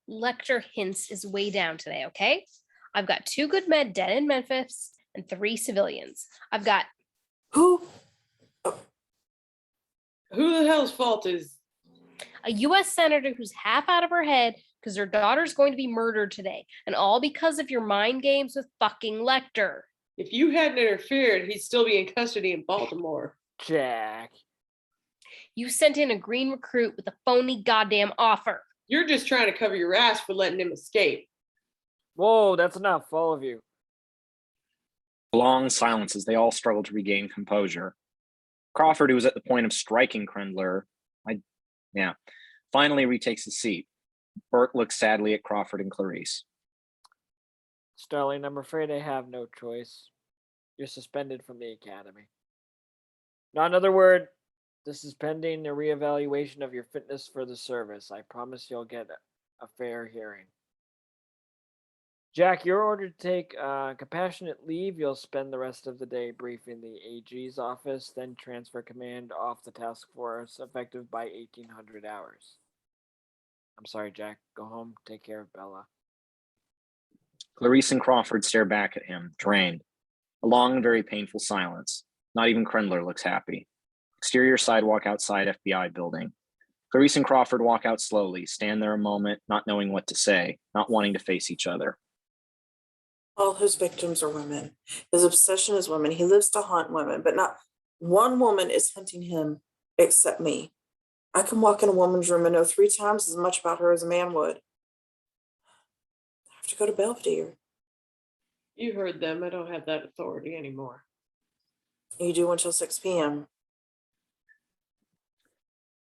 Lecter hints is way down today, okay? I've got 2 good men dead in Memphis and 3 civilians. I've got... Who? Who the hell's fault is? A U.S. senator who's half out of her head because her daughter's going to be murdered today. And all because of your mind games with fucking Lecter. If you hadn't interfered, he'd still be in custody in Baltimore. Jack. You sent in a green recruit with a phony goddamn offer. You're just trying to cover your ass for letting him escape. Whoa, that's enough, all of you. Long silence as they all struggle to regain composure. Crawford, who was at the point of striking Krendler, finally retakes his seat. Burke looks sadly at Crawford and Clarice. Starling, I'm afraid I have no choice. You're suspended from the academy. Not another word. This is pending a reevaluation of your fitness for the service. I promise you'll get a fair hearing. Jack, you're ordered to take compassionate leave. You'll spend the rest of the day briefing the AG's office, then transfer command off the task force effective by 1800 hours. I'm sorry, Jack. Go home. Take care of Bella. Clarice and Crawford stare back at him, drained. A long and very painful silence. Not even Krendler looks happy. Exterior sidewalk outside FBI building. Clarice and Crawford walk out slowly, stand there a moment, not knowing what to say, not wanting to face each other. All his victims are women. His obsession is women. He lives to hunt women, but not one woman is hunting him except me. I can walk in a woman's room and know 3 times as much about her as a man would. I have to go to Belvedere. You heard them. I don't have that authority anymore. You do until 6 p.m.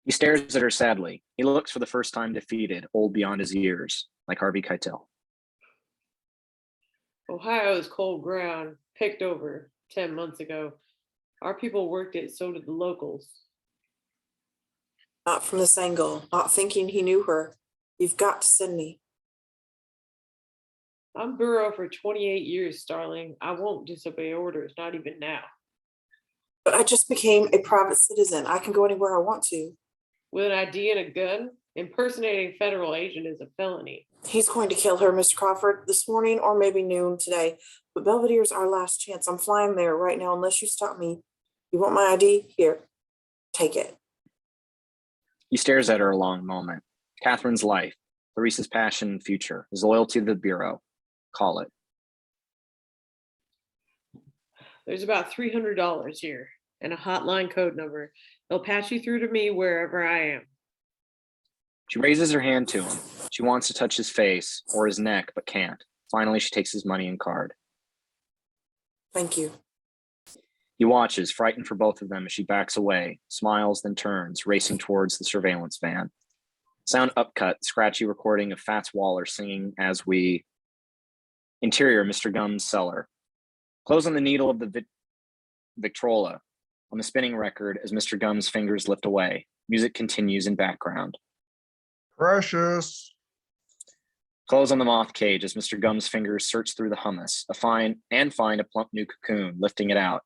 He stares at her sadly. He looks for the first time defeated, old beyond his years, like Harvey Keitel. Ohio is cold ground, picked over 10 months ago. Our people worked it, so did the locals. Not from this angle, not thinking he knew her. You've got to send me. I'm Bureau for 28 years, Starling. I won't disobey orders, not even now. But I just became a private citizen. I can go anywhere I want to. With an ID and a gun, impersonating federal agent is a felony. He's going to kill her, Mr. Crawford, this morning or maybe noon today. But Belvedere's our last chance. I'm flying there right now unless you stop me. You want my ID? Here, take it. He stares at her a long moment. Catherine's life, Clarice's passion and future, his loyalty to the Bureau. Call it. There's about $300 here and a hotline code number. They'll patch you through to me wherever I am. She raises her hand to him. She wants to touch his face or his neck, but can't. Finally, she takes his money and card. Thank you. He watches, frightened for both of them as she backs away, smiles, then turns, racing towards the surveillance van. Sound upcut, scratchy recording of Fats Waller singing as we... Interior, Mr. Gumm's cellar. Close on the needle of the Victrola on the spinning record as Mr. Gumm's fingers lift away. Music continues in background. Precious. Close on the moth cage as Mr. Gumm's fingers search through the hummus, find a plump new cocoon, lifting it out.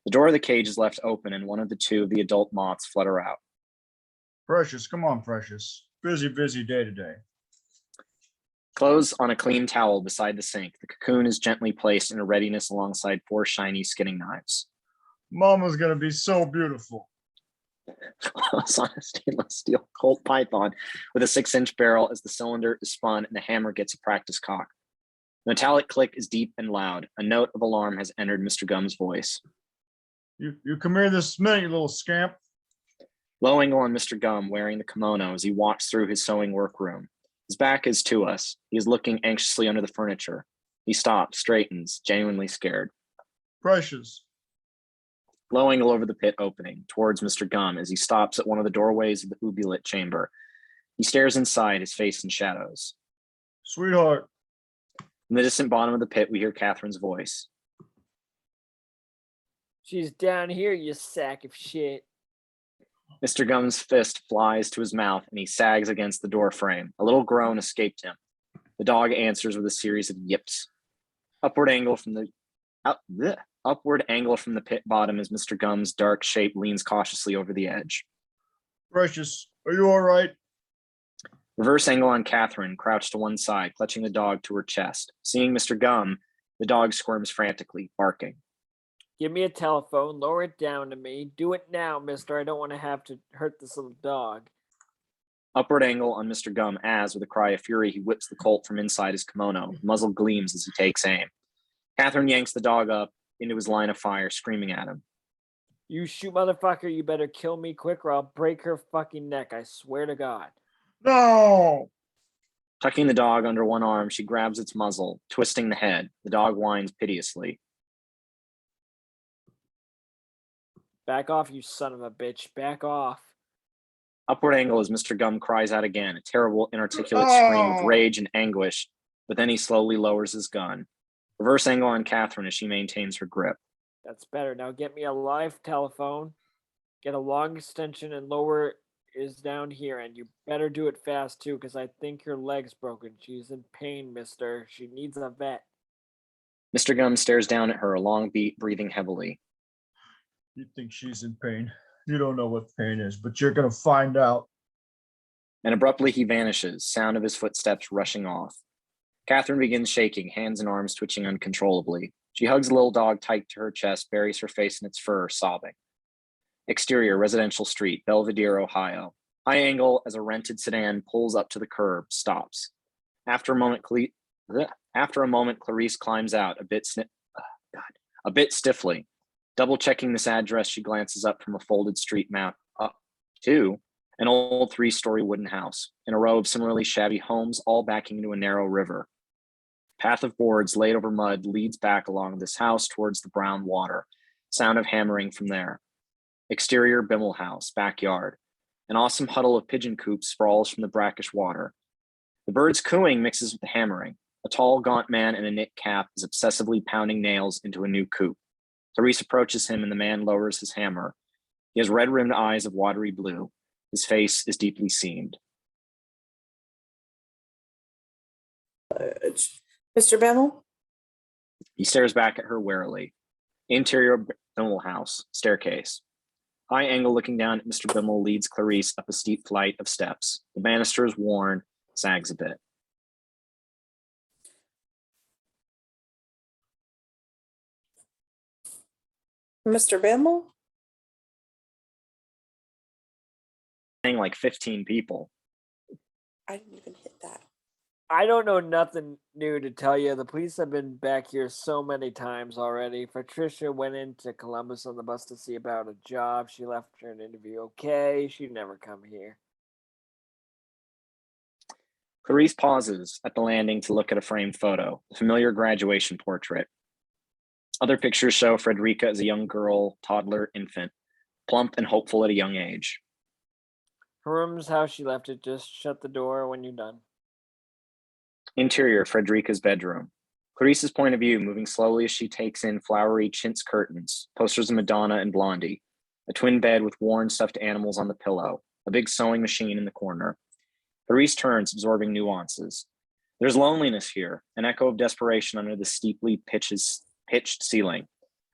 The door of the cage is left open and one of the 2 of the adult moths flutter out. Precious, come on, Precious. Busy day today. Clothes on a clean towel beside the sink. The cocoon is gently placed in a readiness alongside 4 shiny skinning knives. Mama's gonna be so beautiful. Close on a stainless steel Colt Python with a 6-inch barrel as the cylinder is spun and the hammer gets a practice cock. The metallic click is deep and loud. A note of alarm has entered Mr. Gumm's voice. You come here this minute, you little scamp. Low angle on Mr. Gumm wearing the kimono as he walks through his sewing workroom. His back is to us. He is looking anxiously under the furniture. He stops, straightens, genuinely scared. Precious. Low angle over the pit opening towards Mr. Gumm as he stops at one of the doorways of the ubulit chamber. He stares inside, his face in shadows. Sweetheart. In the distant bottom of the pit, we hear Catherine's voice. She's down here, you sack of shit. Mr. Gumm's fist flies to his mouth and he sags against the door frame. A little groan escaped him. The dog answers with a series of yips. Upward angle from the pit bottom as Mr. Gumm's dark shape leans cautiously over the edge. Precious, are you all right? Reverse angle on Catherine, crouched to one side, clutching the dog to her chest. Seeing Mr. Gumm, the dog squirms frantically, barking. Give me a telephone, lower it down to me. Do it now, mister. I don't want to have to hurt this little dog. Upward angle on Mr. Gumm as, with a cry of fury, he whips the Colt from inside his kimono. The muzzle gleams as he takes aim. Catherine yanks the dog up into his line of fire, screaming at him. You shoot, motherfucker, you better kill me quick or I'll break her fucking neck. I swear to God. No! Tucking the dog under one arm, she grabs its muzzle, twisting the head. The dog whines piteously. Back off, you son of a bitch. Back off. Upward angle as Mr. Gumm cries out again, a terrible, inarticulate scream of rage and anguish, but then he slowly lowers his gun. Reverse angle on Catherine as she maintains her grip. That's better. Now get me a live telephone. Get a long extension and lower is down here. And you better do it fast, too, because I think her leg's broken. She's in pain, mister. She needs a vet. Mr. Gumm stares down at her, a long beat, breathing heavily. You think she's in pain. You don't know what pain is, but you're gonna find out. and abruptly he vanishes, sound of his footsteps rushing off. Catherine begins shaking, hands and arms twitching uncontrollably. She hugs the little dog tight to her chest, buries her face in its fur, sobbing. Exterior, residential street, Belvedere, Ohio. High angle as a rented sedan pulls up to the curb, stops. After a moment, Clarice climbs out, a bit stiffly. Double checking this address, she glances up from a folded street map up to an old 3-story wooden house in a row of similarly shabby homes, all backing into a narrow river. Path of boards laid over mud leads back along this house towards the brown water. Sound of hammering from there. Exterior Bimmel house, backyard. An awesome huddle of pigeon coops sprawls from the brackish water. The birds cooing mixes with the hammering. A tall, gaunt man in a knit cap is obsessively pounding nails into a new coop. Clarice approaches him and the man lowers his hammer. He has red-rimmed eyes of watery blue. His face is deeply seamed. Mr. Bimmel? He stares back at her warily. Interior Bimmel house, staircase. High angle looking down at Mr. Bimmel leads Clarice up a steep flight of steps. The banister is worn, sags a bit. Mr. Bimmel? Like 15 people. I didn't even hit that. I don't know nothing new to tell you. The police have been back here so many times already. Patricia went into Columbus on the bus to see about a job. She left for an interview okay. She'd never come here. Clarice pauses at the landing to look at a framed photo, a familiar graduation portrait. Other pictures show Frederica as a young girl, toddler, infant, plump and hopeful at a young age. Her room's how she left it. Just shut the door when you're done. Interior, Frederica's bedroom. Clarice's point of view, moving slowly as she takes in flowery chintz curtains, posters of Madonna and Blondie, a twin bed with worn stuffed animals on the pillow, a big sewing machine in the corner. Clarice turns, absorbing nuances. There's loneliness here, an echo of desperation under the steeply pitched ceiling.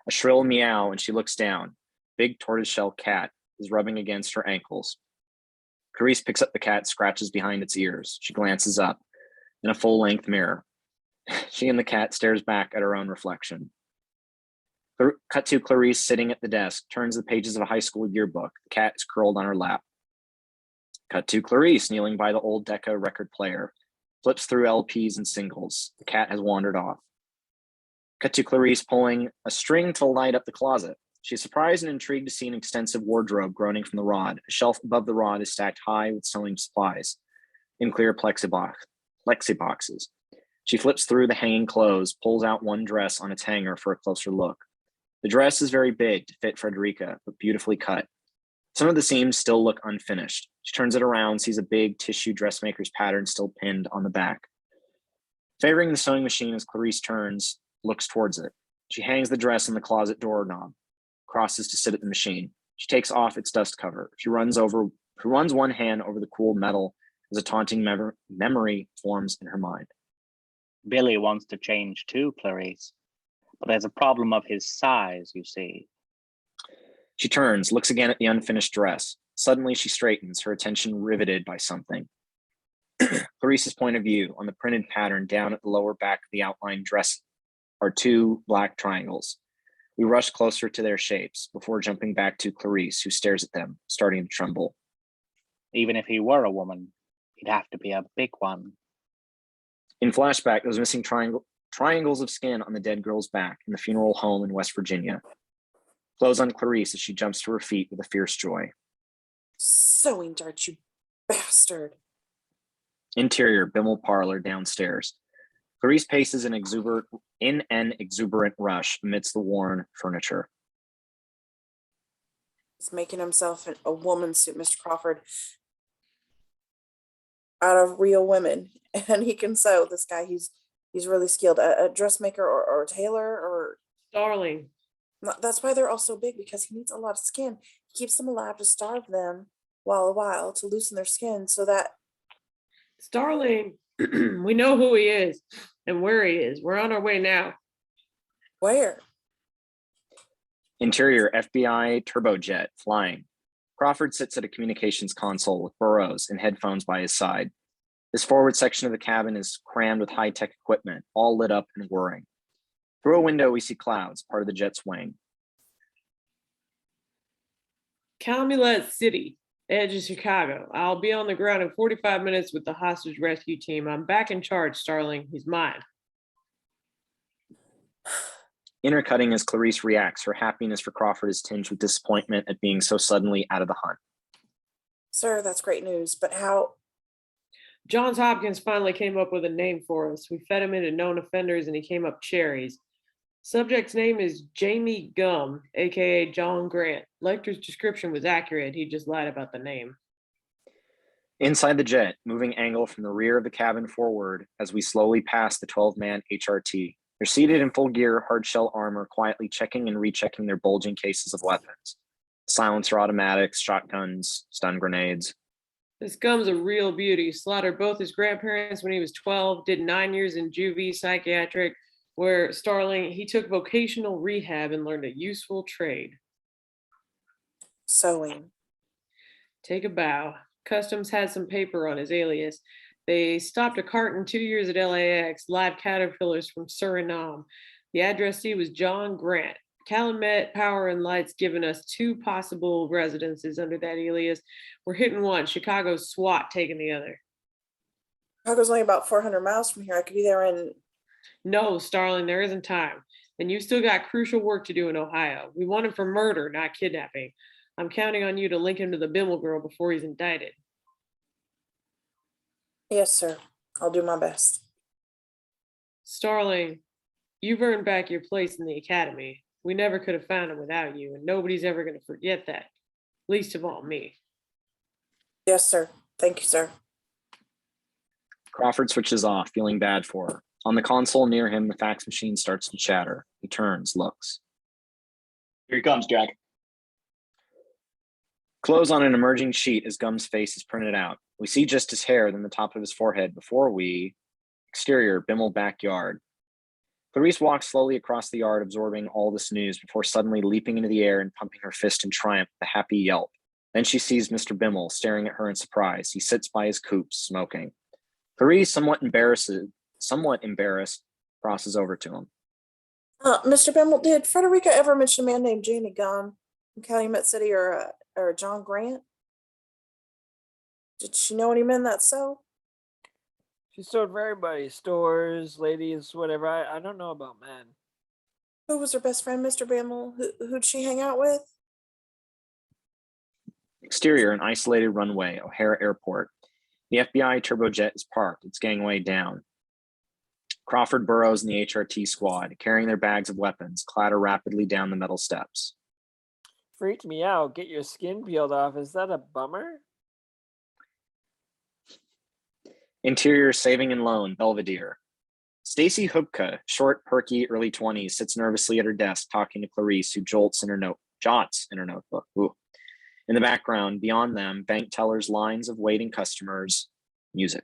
A shrill meow, and she looks down. Big tortoiseshell cat is rubbing against her ankles. Clarice picks up the cat, scratches behind its ears. She glances up. In a full-length mirror. She and the cat stares back at her own reflection. Cut to Clarice sitting at the desk, turns the pages of a high school yearbook. The cat is curled on her lap. Cut to Clarice kneeling by the old Decca record player, flips through LPs and singles. The cat has wandered off. Cut to Clarice pulling a string to light up the closet. She's surprised and intrigued to see an extensive wardrobe groaning from the rod. A shelf above the rod is stacked high with sewing supplies in clear plexi boxes. She flips through the hanging clothes, pulls out one dress on its hanger for a closer look. The dress is very big to fit Frederica, but beautifully cut. Some of the seams still look unfinished. She turns it around, sees a big tissue dressmaker's pattern still pinned on the back. Favoring the sewing machine as Clarice turns, looks towards it. She hangs the dress on the closet doorknob, crosses to sit at the machine. She takes off its dust cover. She runs one hand over the cool metal as a taunting memory forms in her mind. Billy wants to change too, Clarice. But there's a problem of his size, you see. She turns, looks again at the unfinished dress. Suddenly she straightens, her attention riveted by something. Clarice's point of view, on the printed pattern down at the lower back of the outlined dress are 2 black triangles. We rush closer to their shapes before jumping back to Clarice, who stares at them, starting to tremble. Even if he were a woman, he'd have to be a big one. In flashback, those missing triangles of skin on the dead girl's back in the funeral home in West Virginia. Close on Clarice as she jumps to her feet with a fierce joy. Sewing dart, you bastard. Interior, Bimmel parlor downstairs. Clarice paces in an exuberant rush amidst the worn furniture. He's making himself a woman suit, Mr. Crawford, out of real women, and he can sew. This guy, he's really skilled. A dressmaker or a tailor or Starling. That's why they're all so big, because he needs a lot of skin. He keeps them alive to starve them a while to loosen their skin so that. Starling, we know who he is and where he is. We're on our way now. Where? Interior, FBI turbojet flying. Crawford sits at a communications console with Burroughs and headphones by his side. This forward section of the cabin is crammed with high-tech equipment, all lit up and whirring. Through a window, we see clouds, part of the jet's wing. Calumet City, edge of Chicago. I'll be on the ground in 45 minutes with the hostage rescue team. I'm back in charge, Starling. He's mine. Intercutting as Clarice reacts, her happiness for Crawford is tinged with disappointment at being so suddenly out of the hunt. Sir, that's great news, but how? Johns Hopkins finally came up with a name for us. We fed him into known offenders and he came up cherries. Subject's name is Jamie Gum, aka John Grant. Lecter's description was accurate. He just lied about the name. Inside the jet, moving angle from the rear of the cabin forward as we slowly pass the 12-man HRT. They're seated in full gear, hard shell armor, quietly checking and rechecking their bulging cases of weapons. Silencer automatics, shotguns, stun grenades. This Gum's a real beauty. Slaughtered both his grandparents when he was 12, did 9 years in juvie psychiatric, where Starling, he took vocational rehab and learned a useful trade. Sewing. Take a bow. Customs had some paper on his alias. They stopped a carton 2 years at LAX, live caterpillars from Suriname. The addressee was John Grant. Calumet Power and Light's given us 2 possible residences under that alias. We're hitting one. Chicago's SWAT taking the other. Chicago's only about 400 miles from here. I could be there in... No, Starling, there isn't time. And you've still got crucial work to do in Ohio. We want him for murder, not kidnapping. I'm counting on you to link him to the Bimmel girl before he's indicted. Yes, sir. I'll do my best. Starling, you've earned back your place in the academy. We never could have found him without you, and nobody's ever going to forget that. Least of all me. Yes, sir. Thank you, sir. Crawford switches off, feeling bad for her. On the console near him, the fax machine starts to chatter. He turns, looks. Here he comes, Jack. Close on an emerging sheet as Gum's face is printed out. We see just his hair, then the top of his forehead before we... Exterior, Bimmel backyard. Clarice walks slowly across the yard, absorbing all this news before suddenly leaping into the air and pumping her fist in triumph with a happy yelp. Then she sees Mr. Bimmel staring at her in surprise. He sits by his coop, smoking. Clarice, somewhat embarrassed, crosses over to him. Mr. Bimmel, did Frederica ever mention a man named Jamie Gum in Calumet City or John Grant? Did she know any men that so? She sold for everybody, stores, ladies, whatever. I don't know about men. Who was her best friend, Mr. Bimmel? Who'd she hang out with? Exterior, an isolated runway, O'Hare Airport. The FBI turbojet is parked, its gangway down. Crawford, Burroughs, and the HRT squad, carrying their bags of weapons, clatter rapidly down the metal steps. Freaked me out. Get your skin peeled off. Is that a bummer? Interior, saving and loan, Belvedere. Stacy Hubka, short, perky, early 20s, sits nervously at her desk talking to Clarice, who jots in her notebook. Ooh. In the background, beyond them, bank tellers, lines of waiting customers, music.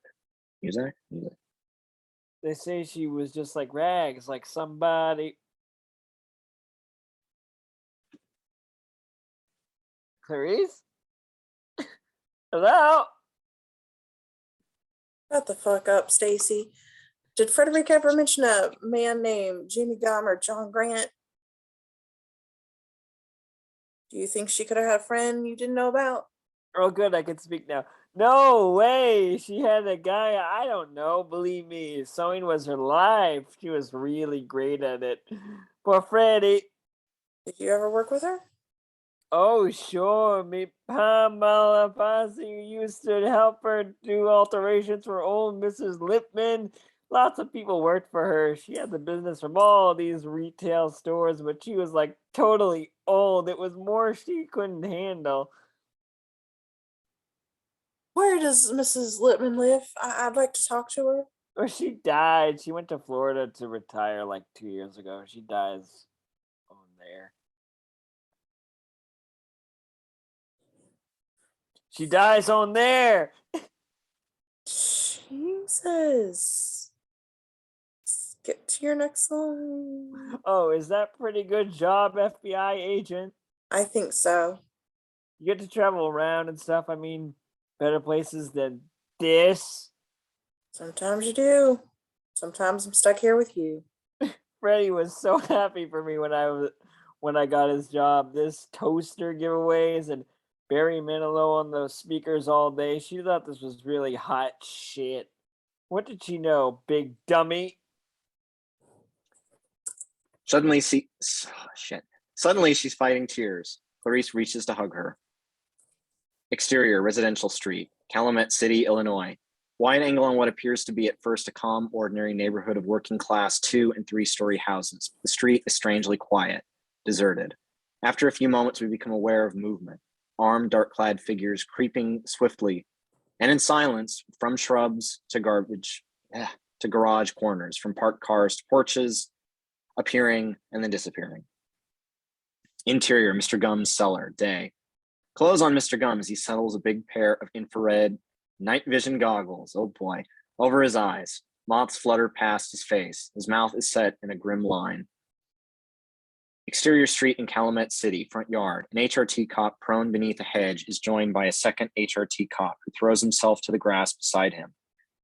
They say she was just like rags, like somebody. Clarice? Hello? Shut the fuck up, Stacy. Did Frederica ever mention a man named Jamie Gum or John Grant? Do you think she could have had a friend you didn't know about? Oh, good, I can speak now. No way! She had a guy I don't know. Believe me, sewing was her life. She was really great at it. Poor Freddie. Did you ever work with her? Oh, sure. Me Pamela Fossey used to help her do alterations for old Mrs. Lipman. Lots of people worked for her. She had the business from all these retail stores, but she was like totally old. It was more she couldn't handle. Where does Mrs. Lippman live? I'd like to talk to her. Well, she died. She went to Florida to retire like 2 years ago. She dies on there. She dies on there. Jesus. Let's get to your next line. Oh, is that pretty good job, FBI agent? I think so. You get to travel around and stuff. I mean, better places than this. Sometimes you do. Sometimes I'm stuck here with you. Freddie was so happy for me when I got his job. This toaster giveaways and Barry Manilow on the speakers all day. She thought this was really hot shit. What did she know, big dummy? Suddenly, Suddenly, she's fighting tears. Clarice reaches to hug her. Exterior, residential street, Calumet City, Illinois. Wide angle on what appears to be at first a calm, ordinary neighborhood of working class 2- and 3-story houses. The street is strangely quiet, deserted. After a few moments, we become aware of movement. Armed, dark-clad figures creeping swiftly and in silence from shrubs to garage corners, from parked cars to porches, appearing and then disappearing. Interior, Mr. Gum's cellar, day. Clothes on Mr. Gum as he settles a big pair of infrared night vision goggles, oh boy, over his eyes. Moths flutter past his face. His mouth is set in a grim line. Exterior street in Calumet City, front yard. An HRT cop prone beneath a hedge is joined by a second HRT cop who throws himself to the grass beside him.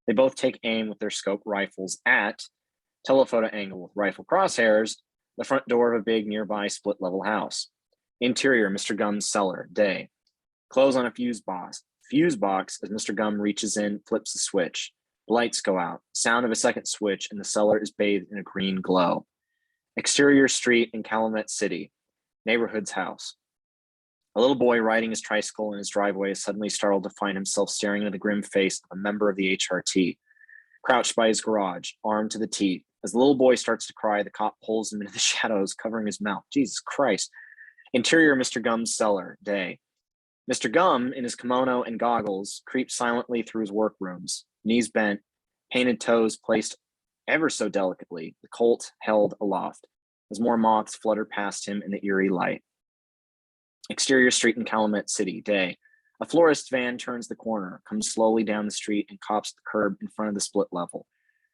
They both take aim with their scope rifles at telephoto angle with rifle crosshairs, the front door of a big nearby split level house. Interior, Mr. Gum's cellar, day. Clothes on a fuse box as Mr. Gum reaches in, flips the switch. The lights go out. Sound of a second switch, and the cellar is bathed in a green glow. Exterior street in Calumet City, neighborhood's house. A little boy riding his tricycle in his driveway is suddenly startled to find himself staring into the grim face of a member of the HRT. Crouched by his garage, armed to the teeth. As the little boy starts to cry, the cop pulls him into the shadows, covering his mouth. Jesus Christ. Interior, Mr. Gum's cellar, day. Mr. Gum, in his kimono and goggles, creeps silently through his workrooms, knees bent, painted toes placed ever so delicately, the Colt held aloft, as more moths flutter past him in the eerie light. Exterior street in Calumet City, day. A florist's van turns the corner, comes slowly down the street, and cops the curb in front of the split level.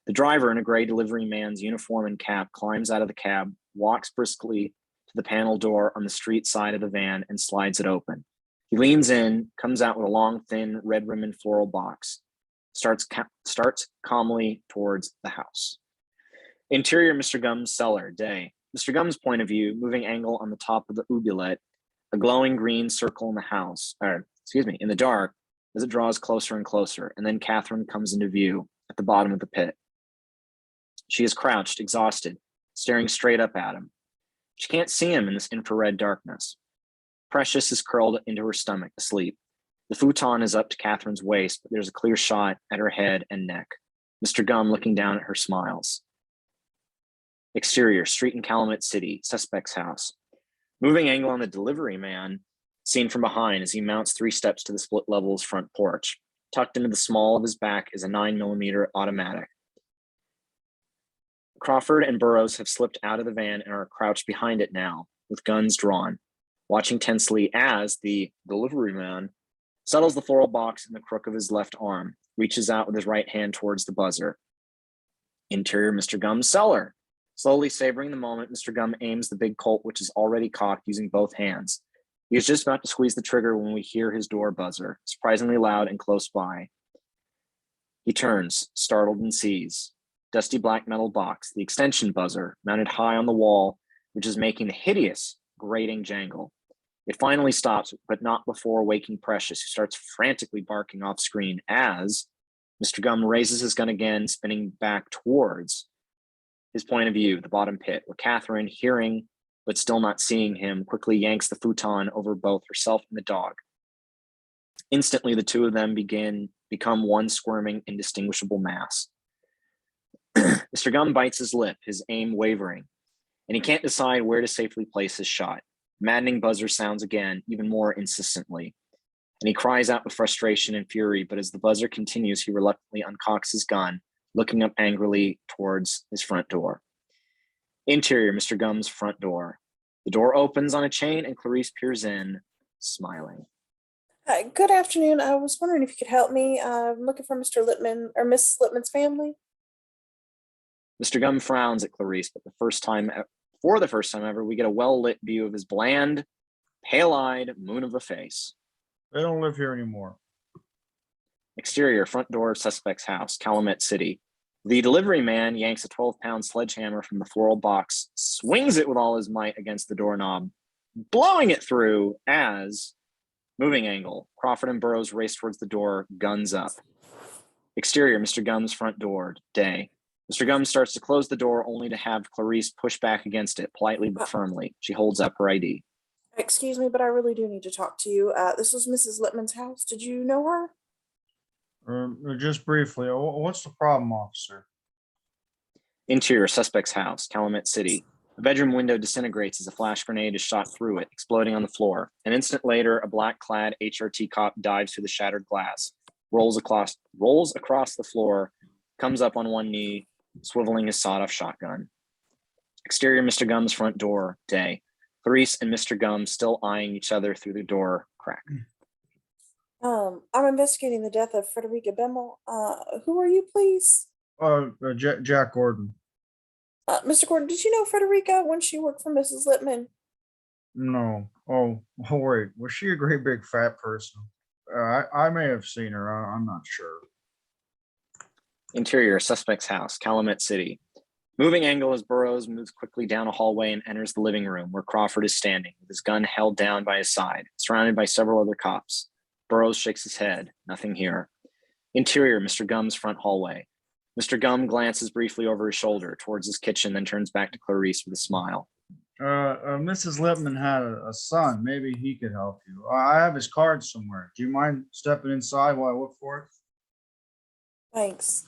The driver, in a gray delivery man's uniform and cap, climbs out of the cab, walks briskly to the panel door on the street side of the van, and slides it open. He leans in, comes out with a long, thin, red ribbon floral box, starts calmly towards the house. Interior, Mr. Gum's cellar, day. Mr. Gum's point of view, moving angle on the top of the oubliette, a glowing green circle in in the dark as it draws closer and closer, and then Catherine comes into view at the bottom of the pit. She is crouched, exhausted, staring straight up at him. She can't see him in this infrared darkness. Precious is curled into her stomach, asleep. The futon is up to Catherine's waist, but there's a clear shot at her head and neck. Mr. Gum, looking down at her, smiles. Exterior, street in Calumet City, suspect's house. Moving angle on the delivery man, seen from behind as he mounts 3 steps to the split level's front porch. Tucked into the small of his back is a 9mm automatic. Crawford and Burroughs have slipped out of the van and are crouched behind it now, with guns drawn, watching tensely as the delivery man settles the floral box in the crook of his left arm, reaches out with his right hand towards the buzzer. Interior, Mr. Gum's cellar. Slowly savoring the moment, Mr. Gum aims the big Colt, which is already cocked, using both hands. He is just about to squeeze the trigger when we hear his door buzzer, surprisingly loud and close by. He turns, startled, and sees dusty black metal box, the extension buzzer, mounted high on the wall, which is making a hideous, grating jangle. It finally stops, but not before waking Precious, who starts frantically barking off screen as Mr. Gum raises his gun again, spinning back towards his point of view, the bottom pit, where Catherine, hearing but still not seeing him, quickly yanks the futon over both herself and the dog. Instantly, the two of them become one squirming, indistinguishable mass. Mr. Gum bites his lip, his aim wavering, and he can't decide where to safely place his shot. Maddening buzzer sounds again, even more insistently, and he cries out with frustration and fury, but as the buzzer continues, he reluctantly uncocks his gun, looking up angrily towards his front door. Interior, Mr. Gum's front door. The door opens on a chain and Clarice peers in, smiling. Hi, good afternoon. I was wondering if you could help me. I'm looking for Mr. Littman or Miss Littman's family. Mr. Gum frowns at Clarice, but for the first time ever, we get a well-lit view of his bland, Pale-eyed moon of a face. They don't live here anymore. Exterior, front door of suspect's house, Calumet City. The delivery man yanks a 12-pound sledgehammer from the floral box, swings it with all his might against the doorknob, blowing it through as moving angle. Crawford and Burroughs race towards the door, guns up. Exterior, Mr. Gumm's front door, day. Mr. Gum starts to close the door only to have Clarice push back against it, politely but firmly. She holds up her ID. Excuse me, but I really do need to talk to you. This was Mrs. Lippman's house. Did you know her? Just briefly, what's the problem, officer? Interior, suspect's house, Calumet City. A bedroom window disintegrates as a flash grenade is shot through it, exploding on the floor. An instant later, a black-clad HRT cop dives through the shattered glass, rolls across the floor, comes up on one knee, swiveling his sawed-off shotgun. Exterior, Mr. Gumm's front door, day. Clarice and Mr. Gum still eyeing each other through the door crack. I'm investigating the death of Frederica Bemmel. Who are you, please? Jack Gordon. Mr. Gordon, did you know Frederica when she worked for Mrs. Lippman? No. Oh, wait. Was she a great big fat person? I may have seen her. I'm not sure. Interior, suspect's house, Calumet City. Moving angle as Burroughs moves quickly down a hallway and enters the living room where Crawford is standing with his gun held down by his side, surrounded by several other cops. Burroughs shakes his head. Nothing here. Interior, Mr. Gumm's front hallway. Mr. Gum glances briefly over his shoulder towards his kitchen, then turns back to Clarice with a smile. Mrs. Lippman had a son. Maybe he could help you. I have his card somewhere. Do you mind stepping inside while I look for it? Thanks.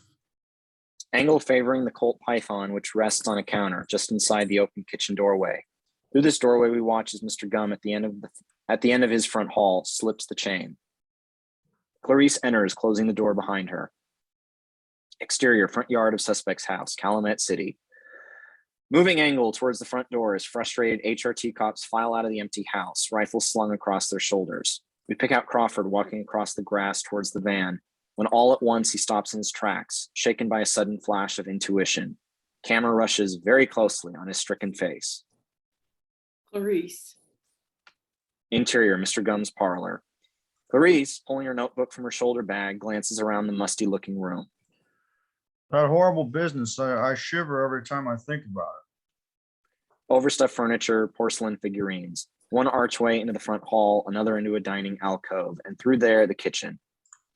Angle favoring the Colt Python, which rests on a counter just inside the open kitchen doorway. Through this doorway, we watch as Mr. Gum, at the end of his front hall, slips the chain. Clarice enters, closing the door behind her. Exterior, front yard of suspect's house, Calumet City. Moving angle towards the front door as frustrated HRT cops file out of the empty house, rifles slung across their shoulders. We pick out Crawford walking across the grass towards the van, when all at once he stops in his tracks, shaken by a sudden flash of intuition. Camera rushes very closely on his stricken face. Clarice. Interior, Mr. Gumm's parlor. Clarice, pulling her notebook from her shoulder bag, glances around the musty-looking room. That horrible business. I shiver every time I think about it. Overstuffed furniture, porcelain figurines. One archway into the front hall, another into a dining alcove, and through there, the kitchen.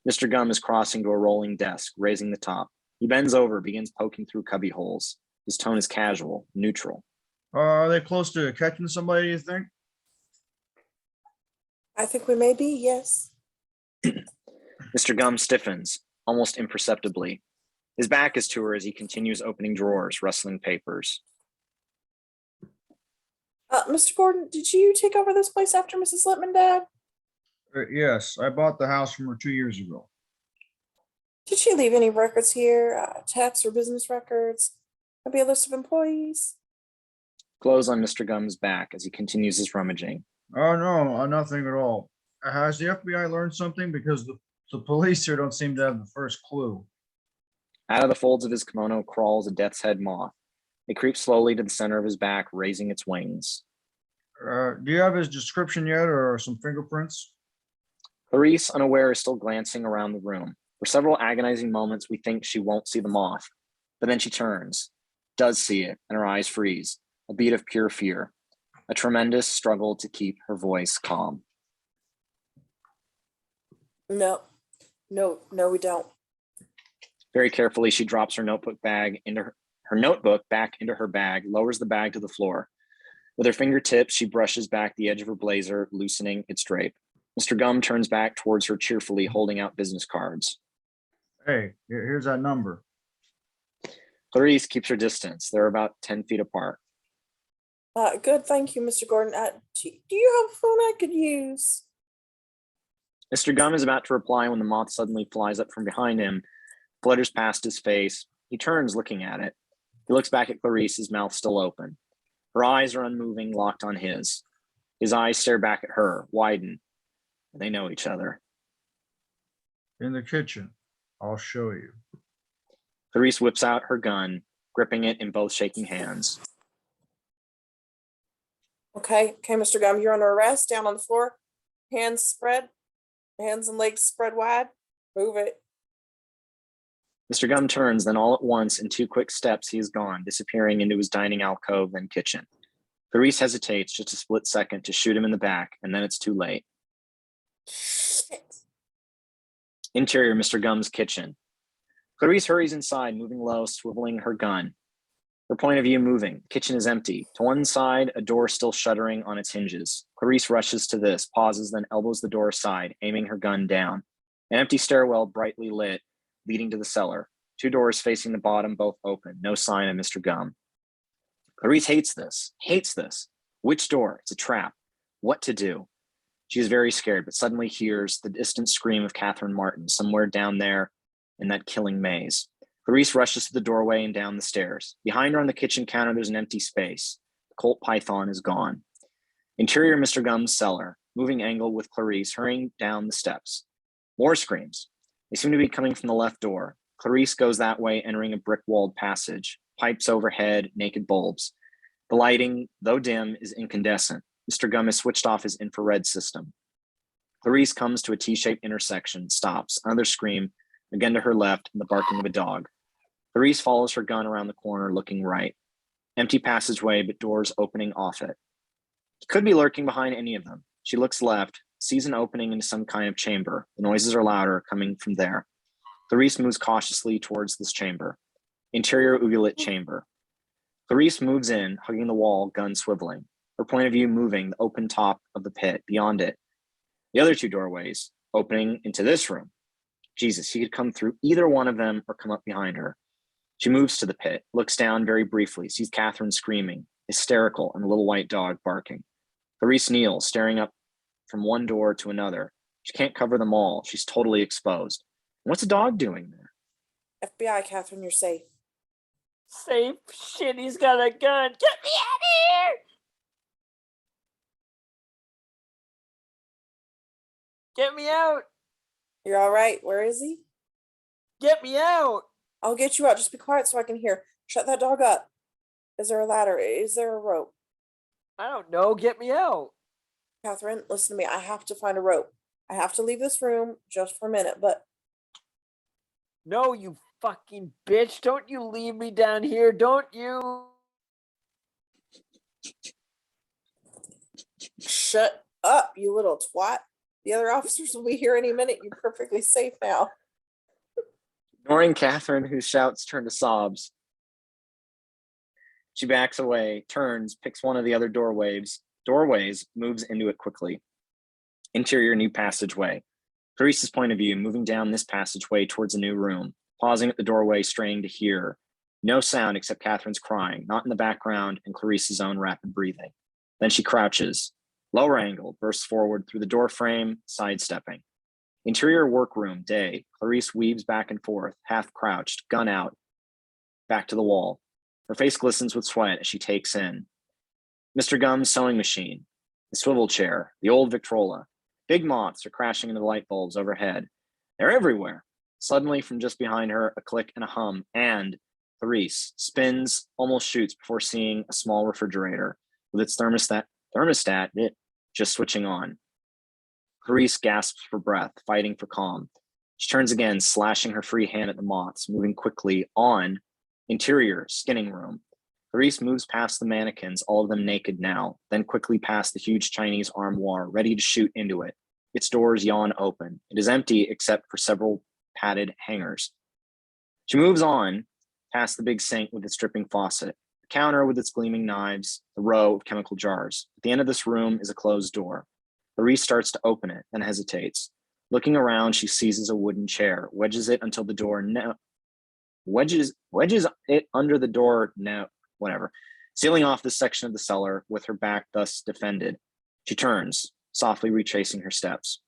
Mr. Gum is crossing to a rolling desk, raising the top. He bends over, begins poking through cubby holes. His tone is casual, neutral. Are they close to catching somebody, you think? I think we may be, yes. Mr. Gum stiffens, almost imperceptibly. His back is to her as he continues opening drawers, rustling papers. Mr. Gordon, did you take over this place after Mrs. Lippman died? Yes, I bought the house from her 2 years ago. Did she leave any records here, tax or business records? Maybe a list of employees? Clothes on Mr. Gum's back as he continues his rummaging. Oh, no, nothing at all. Has the FBI learned something? Because the police here don't seem to have the first clue. Out of the folds of his kimono crawls a death's head moth. It creeps slowly to the center of his back, raising its wings. Do you have his description yet or some fingerprints? Clarice, unaware, is still glancing around the room. For several agonizing moments, we think she won't see the moth, but then she turns, does see it, and her eyes freeze, a beat of pure fear, a tremendous struggle to keep her voice calm. No, we don't. Very carefully, she drops her notebook back into her bag, lowers the bag to the floor. With her fingertips, she brushes back the edge of her blazer, loosening its drape. Mr. Gum turns back towards her cheerfully, holding out business cards. Hey, here's that number. Clarice keeps her distance. They're about 10 feet apart. Good, thank you, Mr. Gordon. Do you have a phone I could use? Mr. Gum is about to reply when the moth suddenly flies up from behind him, flutters past his face. He turns, looking at it. He looks back at Clarice, his mouth still open. Her eyes are unmoving, locked on his. His eyes stare back at her, widen. They know each other. In the kitchen. I'll show you. Clarice whips out her gun, gripping it in both shaking hands. Okay, Mr. Gum, you're under arrest. Down on the floor. Hands spread. Hands and legs spread wide. Move it. Mr. Gum turns, then all at once, in 2 quick steps, he is gone, disappearing into his dining alcove and kitchen. Clarice hesitates just a split second to shoot him in the back, and then it's too late. Shit. Interior Mr. Gum's kitchen. Clarice hurries inside, moving low, swiveling her gun. Her point of view moving. Kitchen is empty. To one side, a door still shuddering on its hinges. Clarice rushes to this, pauses, then elbows the door aside, aiming her gun down. An empty stairwell, brightly lit, leading to the cellar. 2 doors facing the bottom, both open. No sign of Mr. Gum. Clarice hates this. Which door? It's a trap. What to do? She is very scared, but suddenly hears the distant scream of Catherine Martin somewhere down there in that killing maze. Clarice rushes to the doorway and down the stairs. Behind her on the kitchen counter, there's an empty space. The Colt Python is gone. Interior Mr. Gum's cellar. Moving angle with Clarice hurrying down the steps. More screams. They seem to be coming from the left door. Clarice goes that way, entering a brick-walled passage. Pipes overhead, naked bulbs. The lighting, though dim, is incandescent. Mr. Gum has switched off his infrared system. Clarice comes to a T-shaped intersection, stops. Another scream, again to her left, and the barking of a dog. Clarice follows her gun around the corner, looking right. Empty passageway, but doors opening off it. He could be lurking behind any of them. She looks left, sees an opening into some kind of chamber. The noises are louder, coming from there. Clarice moves cautiously towards this chamber. Interior uvulate chamber. Clarice moves in, hugging the wall, gun swiveling. Her point of view moving, the open top of the pit, beyond it. The other 2 doorways, opening into this room. Jesus, he could come through either one of them or come up behind her. She moves to the pit, looks down very briefly, sees Catherine screaming, hysterical, and a little white dog barking. Clarice kneels, staring up from one door to another. She can't cover them all. She's totally exposed. And what's the dog doing there? FBI, Catherine, you're safe. Safe shit, he's got a gun. Get me out of here! Get me out! You're all right. Where is he? Get me out! I'll get you out. Just be quiet so I can hear. Shut that dog up. Is there a ladder? Is there a rope? I don't know. Get me out. Catherine, listen to me. I have to find a rope. I have to leave this room just for a minute, but No, you fucking bitch. Don't you leave me down here. Don't you. shut up, you little twat. The other officers will be here any minute. You're perfectly safe now. Ignoring Catherine, whose shouts turn to sobs. She backs away, turns, picks one of the other doorways, moves into it quickly. Interior new passageway. Clarice's point of view, moving down this passageway towards a new room, pausing at the doorway, straining to hear. No sound except Catherine's crying, not in the background, and Clarice's own rapid breathing. Then she crouches. Lower angle, bursts forward through the door frame, sidestepping. Interior workroom, day. Clarice weaves back and forth, half crouched, gun out, back to the wall. Her face glistens with sweat as she takes in Mr. Gum's sewing machine, the swivel chair, the old Victrola. Big moths are crashing into the light bulbs overhead. They're everywhere. Suddenly, from just behind her, a click and a hum, and Clarice spins, almost shoots before seeing a small refrigerator with its thermostat just switching on. Clarice gasps for breath, fighting for calm. She turns again, slashing her free hand at the moths, moving quickly on. Interior, skinning room. Clarice moves past the mannequins, all of them naked now, then quickly past the huge Chinese armoire, ready to shoot into it. Its doors yawn open. It is empty except for several padded hangers. She moves on, past the big sink with its dripping faucet, the counter with its gleaming knives, the row of chemical jars. At the end of this room is a closed door. Clarice starts to open it, then hesitates. Looking around, she seizes a wooden chair, wedges it until the door wedges it under the door whatever, sealing off this section of the cellar with her back thus defended. She turns, softly retracing her steps.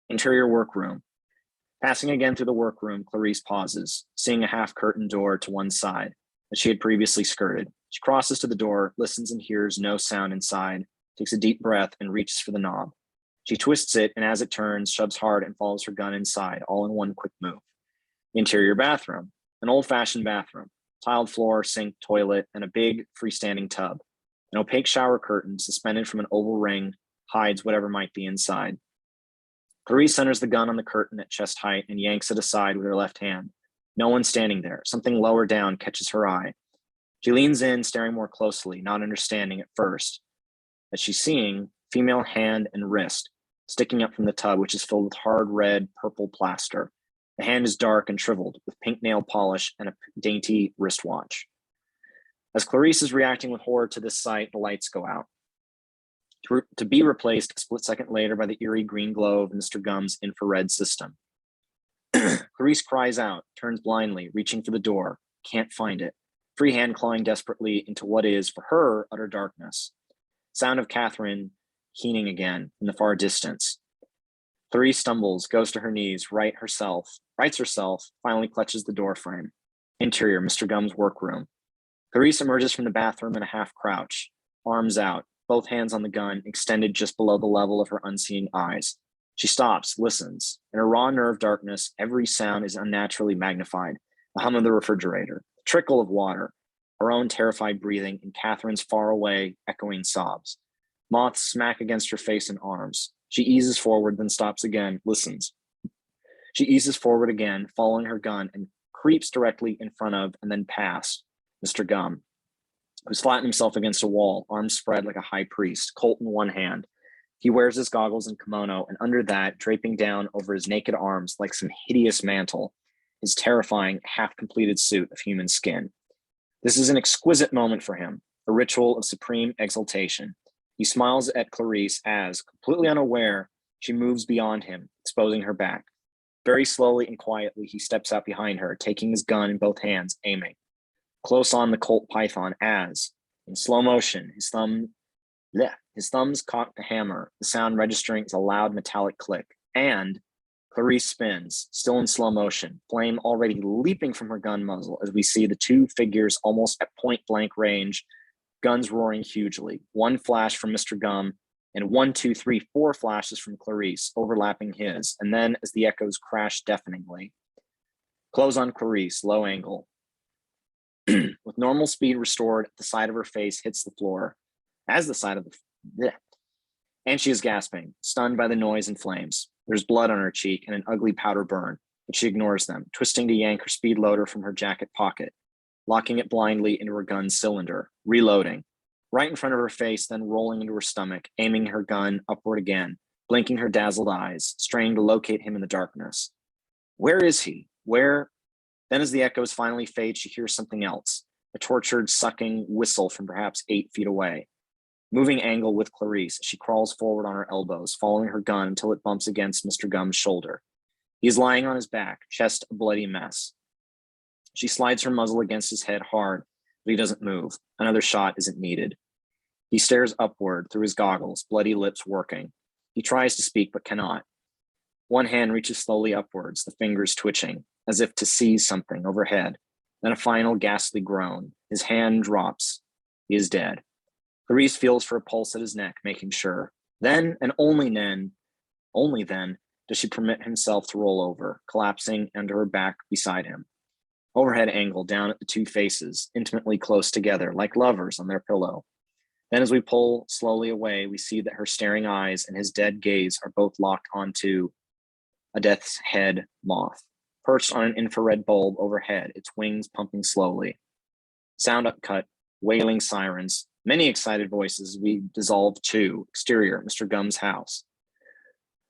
Interior workroom. Passing again through the workroom, Clarice pauses, seeing a half-curtained door to one side that she had previously skirted. She crosses to the door, listens and hears no sound inside, takes a deep breath and reaches for the knob. She twists it, and as it turns, shoves hard and follows her gun inside, all in one quick move. Interior bathroom. An old-fashioned bathroom. Tiled floor, sink, toilet, and a big freestanding tub. An opaque shower curtain suspended from an oval ring hides whatever might be inside. Clarice centers the gun on the curtain at chest height and yanks it aside with her left hand. No one standing there. Something lower down catches her eye. She leans in, staring more closely, not understanding at first. As she's seeing, female hand and wrist sticking up from the tub, which is filled with hard red, purple plaster. The hand is dark and shriveled, with pink nail polish and a dainty wristwatch. As Clarice is reacting with horror to this sight, the lights go out, to be replaced a split second later by the eerie green glow of Mr. Gum's infrared system. Clarice cries out, turns blindly, reaching for the door, can't find it, free hand clawing desperately into what is, for her, utter darkness. Sound of Catherine keening again in the far distance. Clarice stumbles, goes to her knees, rights herself, finally clutches the door frame. Interior, Mr. Gum's workroom. Clarice emerges from the bathroom in a half crouch, arms out, both hands on the gun, extended just below the level of her unseeing eyes. She stops, listens. In a raw nerve darkness, every sound is unnaturally magnified. The hum of the refrigerator, the trickle of water, her own terrified breathing, and Catherine's far away, echoing sobs. Moths smack against her face and arms. She eases forward, then stops again, listens. She eases forward again, following her gun, and creeps directly in front of, and then past, Mr. Gum, who's flattened himself against a wall, arms spread like a high priest, Colt in one hand. He wears his goggles and kimono, and under that, draping down over his naked arms like some hideous mantle, his terrifying, half-completed suit of human skin. This is an exquisite moment for him, a ritual of supreme exaltation. He smiles at Clarice as, completely unaware, she moves beyond him, exposing her back. Very slowly and quietly, he steps out behind her, taking his gun in both hands, aiming. Close on the Colt Python as, in slow motion, his thumbs cock the hammer, the sound registering as a loud metallic click, and Clarice spins, still in slow motion, flame already leaping from her gun muzzle as we see the two figures almost at point blank range, guns roaring hugely. One flash from Mr. Gum, and 1, 2, 3, 4 flashes from Clarice, overlapping his, and then as the echoes crash deafeningly. Close on Clarice, low angle. With normal speed restored, the side of her face hits the floor, as the side of the, and she is gasping, stunned by the noise and flames. There's blood on her cheek and an ugly powder burn, but she ignores them, twisting to yank her speed loader from her jacket pocket, locking it blindly into her gun cylinder, reloading, right in front of her face, then rolling into her stomach, aiming her gun upward again, blinking her dazzled eyes, straining to locate him in the darkness. Where is he? Where? Then as the echoes finally fade, she hears something else, a tortured, sucking whistle from perhaps 8 feet away. Moving angle with Clarice, she crawls forward on her elbows, following her gun until it bumps against Mr. Gum's shoulder. He is lying on his back, chest a bloody mess. She slides her muzzle against his head hard, but he doesn't move. Another shot isn't needed. He stares upward through his goggles, bloody lips working. He tries to speak, but cannot. One hand reaches slowly upwards, the fingers twitching, as if to seize something overhead. Then a final ghastly groan. His hand drops. He is dead. Clarice feels for a pulse at his neck, making sure. Then, and only then, does she permit himself to roll over, collapsing under her back beside him. Overhead angle down at the two faces, intimately close together, like lovers on their pillow. Then as we pull slowly away, we see that her staring eyes and his dead gaze are both locked onto a death's head moth, perched on an infrared bulb overhead, its wings pumping slowly. Sound upcut, wailing sirens, many excited voices. We dissolve to exterior, Mr. Gum's house.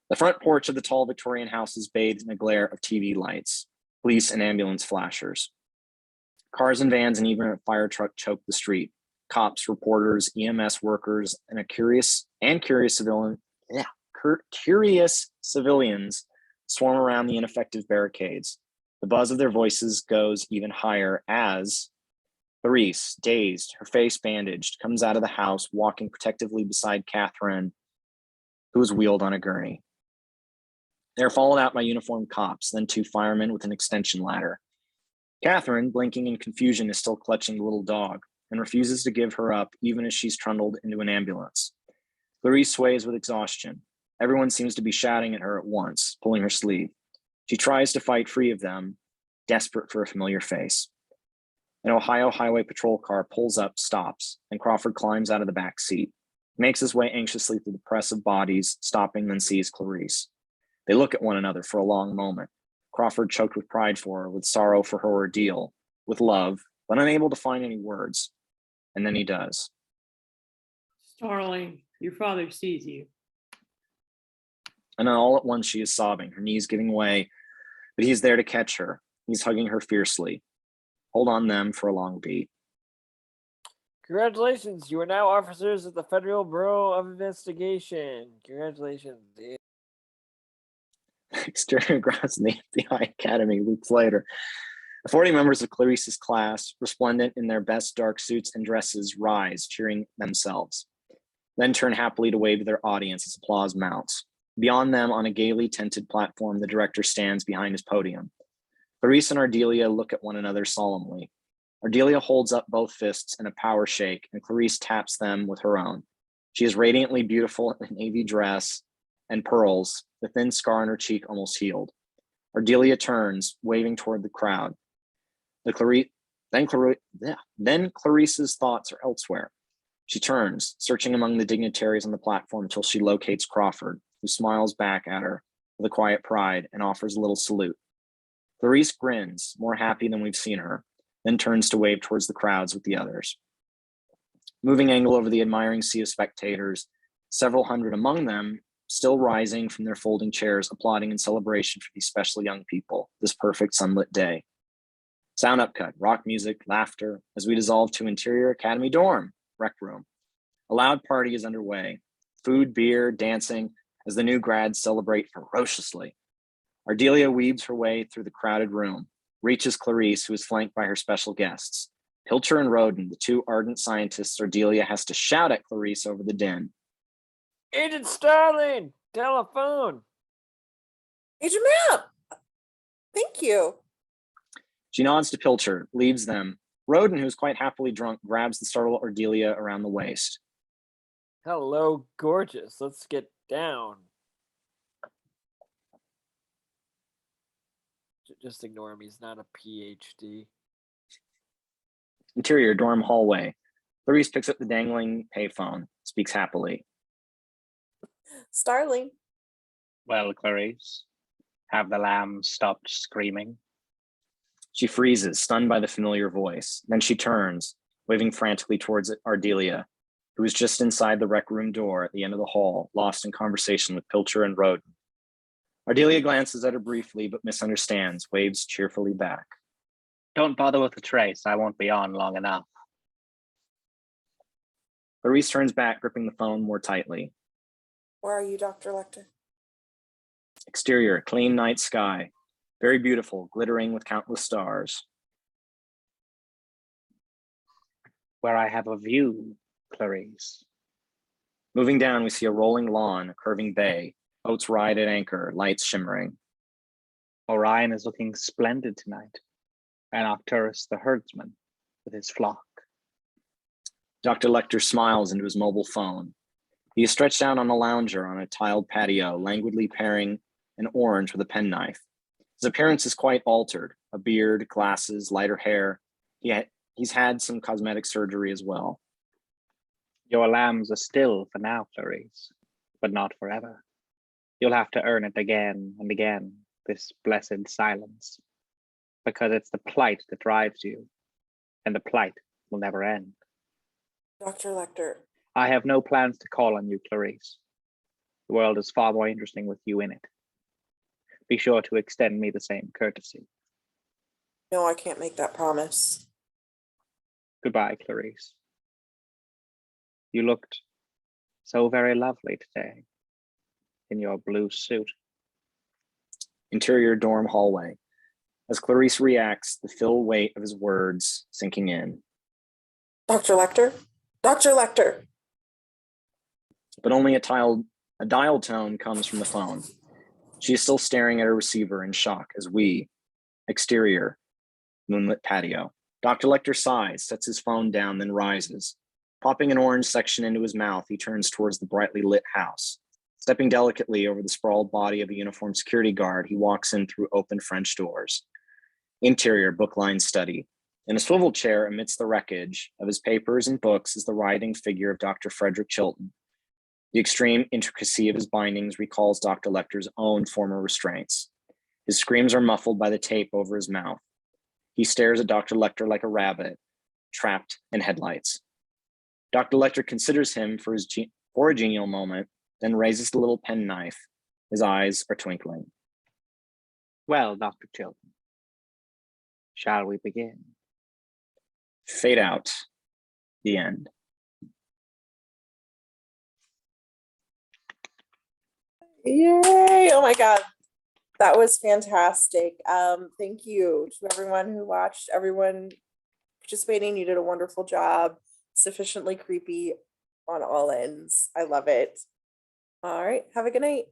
The front porch of the tall Victorian house is bathed in a glare of TV lights, police and ambulance flashers. Cars and vans and even a fire truck choke the street. Cops, reporters, EMS workers, and curious civilians swarm around the ineffective barricades. The buzz of their voices goes even higher as Clarice, dazed, her face bandaged, comes out of the house, walking protectively beside Catherine, who is wheeled on a gurney. They are followed out by uniformed cops, then 2 firemen with an extension ladder. Catherine, blinking in confusion, is still clutching the little dog and refuses to give her up even as she's trundled into an ambulance. Clarice sways with exhaustion. Everyone seems to be shouting at her at once, pulling her sleeve. She tries to fight free of them, desperate for a familiar face. An Ohio Highway Patrol car pulls up, stops, and Crawford climbs out of the back seat. He makes his way anxiously through the press of bodies, stopping, then sees Clarice. They look at one another for a long moment. Crawford choked with pride for her, with sorrow for her ordeal, with love, but unable to find any words. And then he does. Starling, your father sees you. And then all at once she is sobbing, her knees giving way, but he's there to catch her. He's hugging her fiercely. Hold on them for a long beat. Congratulations, you are now officers of the Federal Bureau of Investigation. Congratulations. Yeah. Exterior grounds in the FBI Academy weeks later. The 40 members of Clarice's class, resplendent in their best dark suits and dresses, rise, cheering themselves, then turn happily to wave to their audience as applause mounts. Beyond them, on a gaily tinted platform, the director stands behind his podium. Clarice and Ardelia look at one another solemnly. Ardelia holds up both fists in a power shake, and Clarice taps them with her own. She is radiantly beautiful in a navy dress and pearls, the thin scar on her cheek almost healed. Ardelia turns, waving toward the crowd. Then Clarice's thoughts are elsewhere. She turns, searching among the dignitaries on the platform until she locates Crawford, who smiles back at her with a quiet pride and offers a little salute. Clarice grins, more happy than we've seen her, then turns to wave towards the crowds with the others. Moving angle over the admiring sea of spectators, several hundred among them still rising from their folding chairs, applauding in celebration for these special young people, this perfect sunlit day. Sound upcut, rock music, laughter, as we dissolve to Interior Academy dorm, rec room. A loud party is underway. Food, beer, dancing, as the new grads celebrate ferociously. Ardelia weaves her way through the crowded room, reaches Clarice, who is flanked by her special guests. Pilcher and Roden, the two ardent scientists Ardelia has to shout at Clarice over the din. Agent Starling, telephone. Agent Map, thank you. She nods to Pilcher, leaves them. Roden, who's quite happily drunk, grabs the startled Ardelia around the waist. Hello, gorgeous. Let's get down. Just ignore him. He's not a PhD. Interior dorm hallway. Clarice picks up the dangling payphone, speaks happily. Starling. Well, Clarice, have the lambs stopped screaming? She freezes, stunned by the familiar voice. Then she turns, waving frantically towards Ardelia, who is just inside the rec room door at the end of the hall, lost in conversation with Pilcher and Roden. Ardelia glances at her briefly, but misunderstands, waves cheerfully back. Don't bother with the trace. I won't be on long enough. Clarice turns back, gripping the phone more tightly. Where are you, Dr. Lecter? Exterior, clean night sky. Very beautiful, glittering with countless stars. Where I have a view, Clarice. Moving down, we see a rolling lawn, a curving bay, boats ride at anchor, lights shimmering. Orion is looking splendid tonight, and Arcturus the herdsman with his flock. Dr. Lecter smiles into his mobile phone. He is stretched out on a lounger on a tiled patio, languidly paring an orange with a penknife. His appearance is quite altered, a beard, glasses, lighter hair. He's had some cosmetic surgery as well. Your lambs are still for now, Clarice, but not forever. You'll have to earn it again and again, this blessed silence, because it's the plight that drives you, and the plight will never end. Dr. Lecter. I have no plans to call on you, Clarice. The world is far more interesting with you in it. Be sure to extend me the same courtesy. No, I can't make that promise. Goodbye, Clarice. You looked so very lovely today in your blue suit. Interior dorm hallway. As Clarice reacts, the full weight of his words sinking in. Dr. Lecter? Dr. Lecter! But only a dial tone comes from the phone. She is still staring at her receiver in shock as we, exterior, moonlit patio. Dr. Lecter sighs, sets his phone down, then rises. Popping an orange section into his mouth, he turns towards the brightly lit house. Stepping delicately over the sprawled body of a uniformed security guard, he walks in through open French doors. Interior, book-lined study. In a swivel chair amidst the wreckage of his papers and books is the writhing figure of Dr. Frederick Chilton. The extreme intricacy of his bindings recalls Dr. Lecter's own former restraints. His screams are muffled by the tape over his mouth. He stares at Dr. Lecter like a rabbit, trapped in headlights. Dr. Lecter considers him for a genial moment, then raises the little penknife. His eyes are twinkling. Well, Dr. Chilton, shall we begin? Fade out. The end. Yay! Oh my God. That was fantastic. Thank you to everyone who watched, everyone participating. You did a wonderful job. Sufficiently creepy on all ends. I love it. All right. Have a good night.